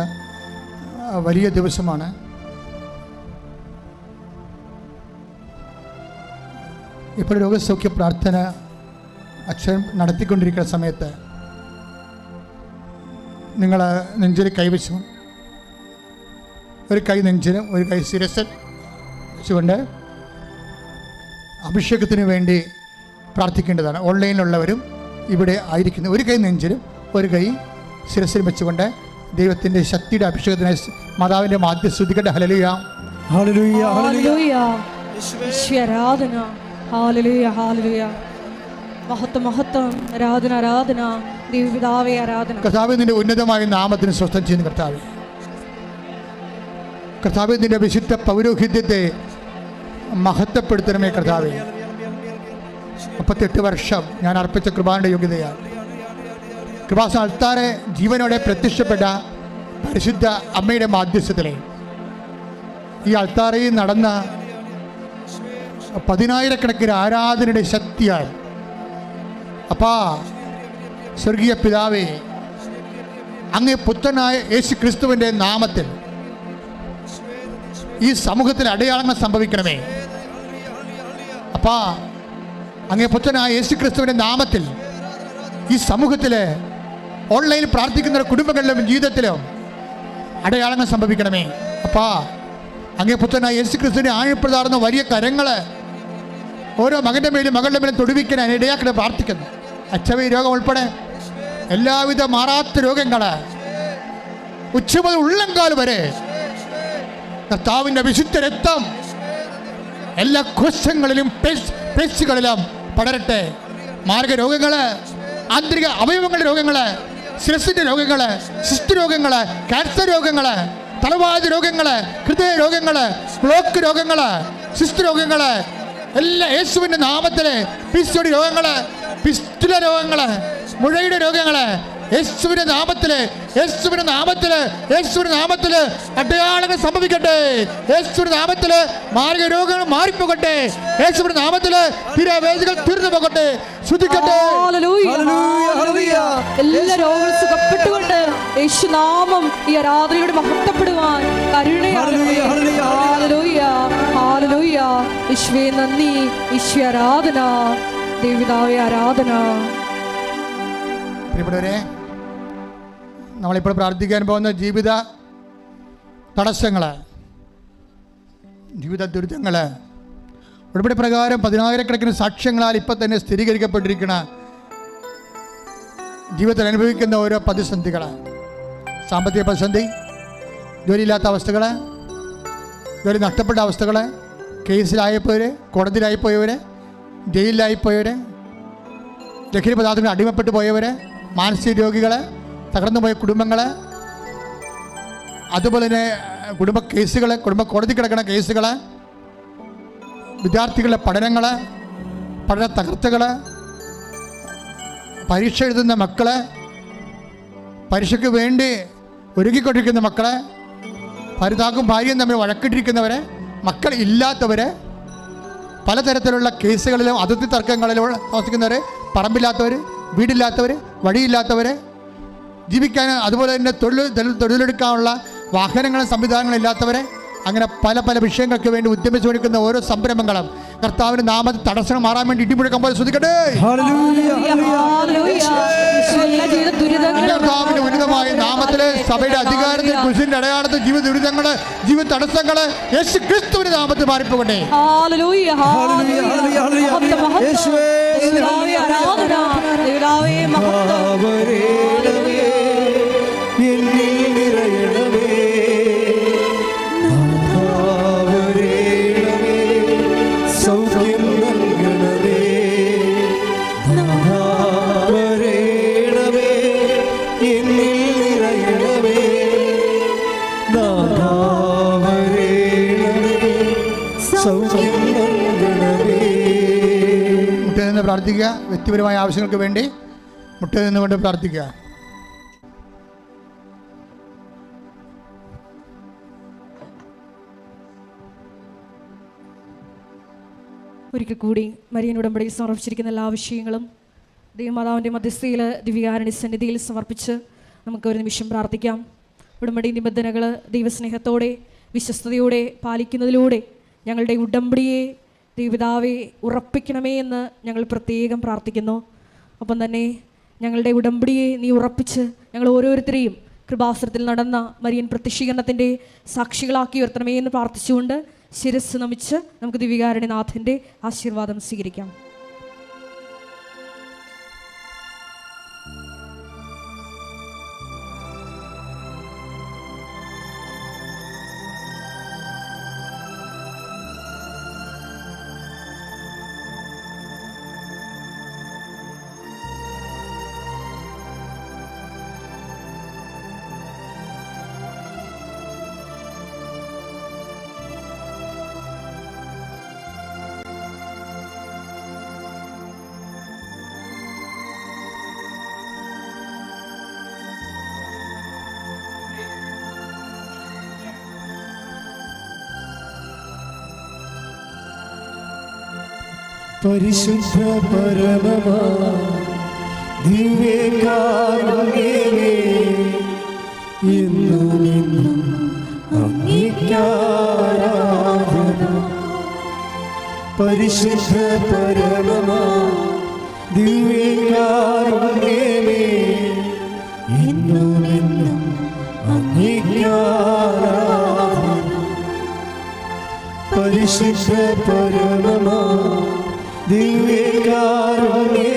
വലിയ ദിവസമാണ്. ഇപ്പോൾ രോഗസൗഖ്യ പ്രാർത്ഥന അച്ഛൻ നടത്തിക്കൊണ്ടിരിക്കുന്ന സമയത്ത് നിങ്ങൾ നെഞ്ചിൽ കൈവച്ചു, ഒരു കൈ നെഞ്ചിലും ഒരു കൈ ശിരസിൽ വെച്ചുകൊണ്ട് അഭിഷേകത്തിന് വേണ്ടി പ്രാർത്ഥിക്കേണ്ടതാണ്. ഓൺലൈനിലുള്ളവരും ഇവിടെ ആയിരിക്കുന്നു. ഒരു കൈ നെഞ്ചിലും ഒരു കൈ ശിരസിൽ വെച്ചുകൊണ്ട് ദൈവത്തിൻ്റെ ശക്തിയുടെ അഭിഷേകത്തിനായി മാതാവിൻ്റെ മാധ്യ സ്തുതിക്കട്ടെ. ഹല്ലേലൂയ, ഹല്ലേലൂയ, ഹല്ലേലൂയ. യേശുവേ ആരാധന. ഹല്ലേലൂയ, ഹല്ലേലൂയ. മഹത്വം, മഹത്വം. ആരാധന, ആരാധന. ദൈവപിതാവേ ആരാധന. കർത്താവേ നിന്റെ ഉന്നതമായ നാമത്തിന് സ്വസ്ഥം ചെയ്യുന്ന കർത്താവേ, കർത്താവേ നിന്റെ വിശുദ്ധ പൗരോഹിത്യത്തെ മഹത്വപ്പെടുത്തണമേ കർത്താവേ. 38 വർഷം ഞാൻ അർപ്പിച്ച കൃപാന്റെ യോഗ്യതയാൽ കൃപാസന അൾത്താരെ ജീവനോടെ പ്രത്യക്ഷപ്പെട്ട പരിശുദ്ധ അമ്മയുടെ മാധ്യസ്ഥത്തിലെ ഈ അൾത്താരയിൽ നടന്ന 10,000-കണക്കിന് ആരാധനയുടെ ശക്തിയാൽ അപ്പാ സ്വർഗീയ പിതാവേ, അങ്ങേ പുത്രനായ യേശു ക്രിസ്തുവിൻ്റെ നാമത്തിൽ ഈ സമൂഹത്തിൽ അടയാളങ്ങൾ സംഭവിക്കണമേ അപ്പാ. അങ്ങേ പുത്രനായ യേശു ക്രിസ്തുവിൻ്റെ നാമത്തിൽ ഈ സമൂഹത്തിലെ ഓൺലൈനിൽ പ്രാർത്ഥിക്കുന്ന കുടുംബങ്ങളിലും ജീവിതത്തിലും അടയാളങ്ങൾ സംഭവിക്കണമേ അപ്പാ. അങ്ങേ പുത്രനായ യേശു ക്രിസ്തുവിനെ ആഴപ്പെടുത്താറുന്ന വലിയ കരങ്ങൾ ഓരോ മകൻ്റെ മേലും മകളുടെ മേലും തൊടുവിക്കാൻ ഇടയാക്കി പ്രാർത്ഥിക്കുന്നു. അച്ചവി രോഗം ഉൾപ്പെടെ എല്ലാവിധ മാറാത്ത രോഗങ്ങൾ ഉച്ച മുതൽ ഉള്ളംകാൽ വരെ കർത്താവിൻ്റെ വിശുദ്ധ രക്തം എല്ലാ കോശങ്ങളിലും പേശികളിലും പടരട്ടെ. മാർഗരോഗങ്ങൾ, ആന്തരിക അവയവങ്ങളുടെ രോഗങ്ങൾ, ശിരസിൻ്റെ രോഗങ്ങൾ, ശിശുരോഗങ്ങൾ, ക്യാൻസർ രോഗങ്ങൾ, തലവാദ രോഗങ്ങൾ, ഹൃദയ രോഗങ്ങൾ, ബ്ലോക്ക് രോഗങ്ങൾ, ശിശുരോഗങ്ങൾ എല്ലാ യേശുവിൻ്റെ നാമത്തിലെ പിസ്റ്റുടി രോഗങ്ങൾ, പിസ്റ്റുല രോഗങ്ങൾ, മുഴയുടെ രോഗങ്ങൾ യേശുവിൻ്റെ നാമത്തില്, യേശുവിൻ്റെ നാമത്തില്, യേശുവിൻ്റെ നാമത്തില് അടയാളങ്ങൾ സംഭവിക്കട്ടെ. യേശുവിൻ്റെ നാമത്തില് മാർഗരോഗങ്ങൾ മാറിപ്പോകട്ടെ. യേശുവിൻ്റെ നാമത്തില് തിരവേദികൾ തീർന്നു പോകട്ടെ. ശ്രുതിക്കട്ടെ. എല്ലാ രോഗങ്ങളും സുഖപ്പെട്ടുകൊണ്ട് യേശുനാമം ഈ ആരാധനയോട് മഹത്വപ്പെടുവാൻ കരുണയാണ്. യേശുവേ നന്ദി, യേശുവേ ആരാധന, ദൈവപിതാവേ ആരാധന. പ്രിയപ്പെട്ടവരെ, നമ്മളിപ്പോൾ പ്രാർത്ഥിക്കാൻ പോകുന്ന ജീവിത തടസ്സങ്ങൾ, ജീവിത ദുരിതങ്ങൾ, ഉടമ്പടി പ്രകാരം 10,000-കണക്കിന് സാക്ഷ്യങ്ങളാൽ ഇപ്പം തന്നെ സ്ഥിരീകരിക്കപ്പെട്ടിരിക്കുന്ന ജീവിതത്തിൽ അനുഭവിക്കുന്ന ഓരോ പ്രതിസന്ധികൾ, സാമ്പത്തിക പ്രതിസന്ധി, ജോലിയില്ലാത്ത അവസ്ഥകൾ, ജോലി നഷ്ടപ്പെട്ട അവസ്ഥകൾ, കേസിലായിപ്പോയവർ, കോടതിയിലായിപ്പോയവർ, ജയിലിലായിപ്പോയവർ, ലഹരി പദാർത്ഥങ്ങൾ അടിമപ്പെട്ടു പോയവർ, മാനസിക രോഗികൾ, തകർന്നുപോയ കുടുംബങ്ങൾ, അതുപോലെ തന്നെ കുടുംബ കേസുകൾ, കുടുംബ കോടതി കിടക്കുന്ന കേസുകൾ, വിദ്യാർത്ഥികളുടെ പഠനങ്ങൾ, പഠന തകർച്ചകൾ, പരീക്ഷ എഴുതുന്ന മക്കൾ, പരീക്ഷയ്ക്ക് വേണ്ടി ഒരുങ്ങിക്കൊണ്ടിരിക്കുന്ന മക്കൾ, ഭർത്താവും ഭാര്യയും തമ്മിൽ വഴക്കിട്ടിരിക്കുന്നവർ, മക്കൾ ഇല്ലാത്തവർ, പലതരത്തിലുള്ള കേസുകളിലും അതിർത്തി തർക്കങ്ങളിലും താമസിക്കുന്നവർ, പറമ്പില്ലാത്തവർ, വീടില്ലാത്തവർ, വഴിയില്ലാത്തവർ, ജീവിക്കാനും അതുപോലെ തന്നെ തൊഴിലെടുക്കാനുള്ള വാഹനങ്ങളും സംവിധാനങ്ങളും ഇല്ലാത്തവരെ, അങ്ങനെ പല പല വിഷയങ്ങൾക്ക് വേണ്ടി ഉദ്യമിച്ചു കൊടുക്കുന്ന ഓരോ സംരംഭങ്ങളും കർത്താവിന്റെ നാമത്തിൽ തടസ്സം മാറാൻ വേണ്ടി ഇടിമുഴക്കം പോലെ ശ്രദ്ധിക്കട്ടെ. കർത്താവിന്റെ ഉന്നതമായ നാമത്തില് സഭയുടെ അധികാരത്തിൽ കുരിശിന്റെ അടയാളത്തിൽ ജീവിത ദുരിതങ്ങള് ജീവിത തടസ്സങ്ങള് യേശു ക്രിസ്തുവിന്റെ നാമത്തിൽ മാറിപ്പോകട്ടെ. പ്രാർത്ഥിക്കുക. വ്യക്തിപരമായ ആവശ്യങ്ങൾക്ക് വേണ്ടി മുട്ടയിൽ നിന്നുകൊണ്ട് പ്രാർത്ഥിക്കുക. ഒരിക്കൽ കൂടി മരിയൻ ഉടമ്പടിയിൽ സമർപ്പിച്ചിരിക്കുന്ന എല്ലാ വിഷയങ്ങളും ദൈവമാതാവിൻ്റെ മധ്യസ്ഥയിൽ ദിവ്യകാരുണ്യ സന്നിധിയിൽ സമർപ്പിച്ച് നമുക്ക് ഒരു നിമിഷം പ്രാർത്ഥിക്കാം. ഉടമ്പടി നിബന്ധനകൾ ദൈവസ്നേഹത്തോടെ വിശ്വസ്തയോടെ പാലിക്കുന്നതിലൂടെ ഞങ്ങളുടെ ഉടമ്പടിയെ ദൈവപിതാവെ ഉറപ്പിക്കണമേ എന്ന് ഞങ്ങൾ പ്രത്യേകം പ്രാർത്ഥിക്കുന്നു. ഒപ്പം തന്നെ ഞങ്ങളുടെ ഉടമ്പടിയെ നീ ഉറപ്പിച്ച് ഞങ്ങൾ ഓരോരുത്തരെയും കൃപാസനത്തിൽ നടന്ന മരിയൻ പ്രത്യക്ഷീകരണത്തിൻ്റെ സാക്ഷികളാക്കി ഉയർത്തണമേ എന്ന് പ്രാർത്ഥിച്ചുകൊണ്ട് ശിരസ് നമിച്ച് നമുക്ക് ദിവ്യകാരുണ്യനാഥൻ്റെ ആശീർവാദം സ്വീകരിക്കാം. പരിശുദ്ധ പരമമാ ദിവ്യകാരുണ്യമേ, എന്നും എന്നും അങ്ങേക്കാരാധന. പരിശുദ്ധ പരമമാ ദിവ്യകാരുണ്യമേ, എന്നും എന്നും അങ്ങേക്കാരാധന. പരിശുദ്ധ പരമമാ ദിവ്യകാരുണ്യമേ,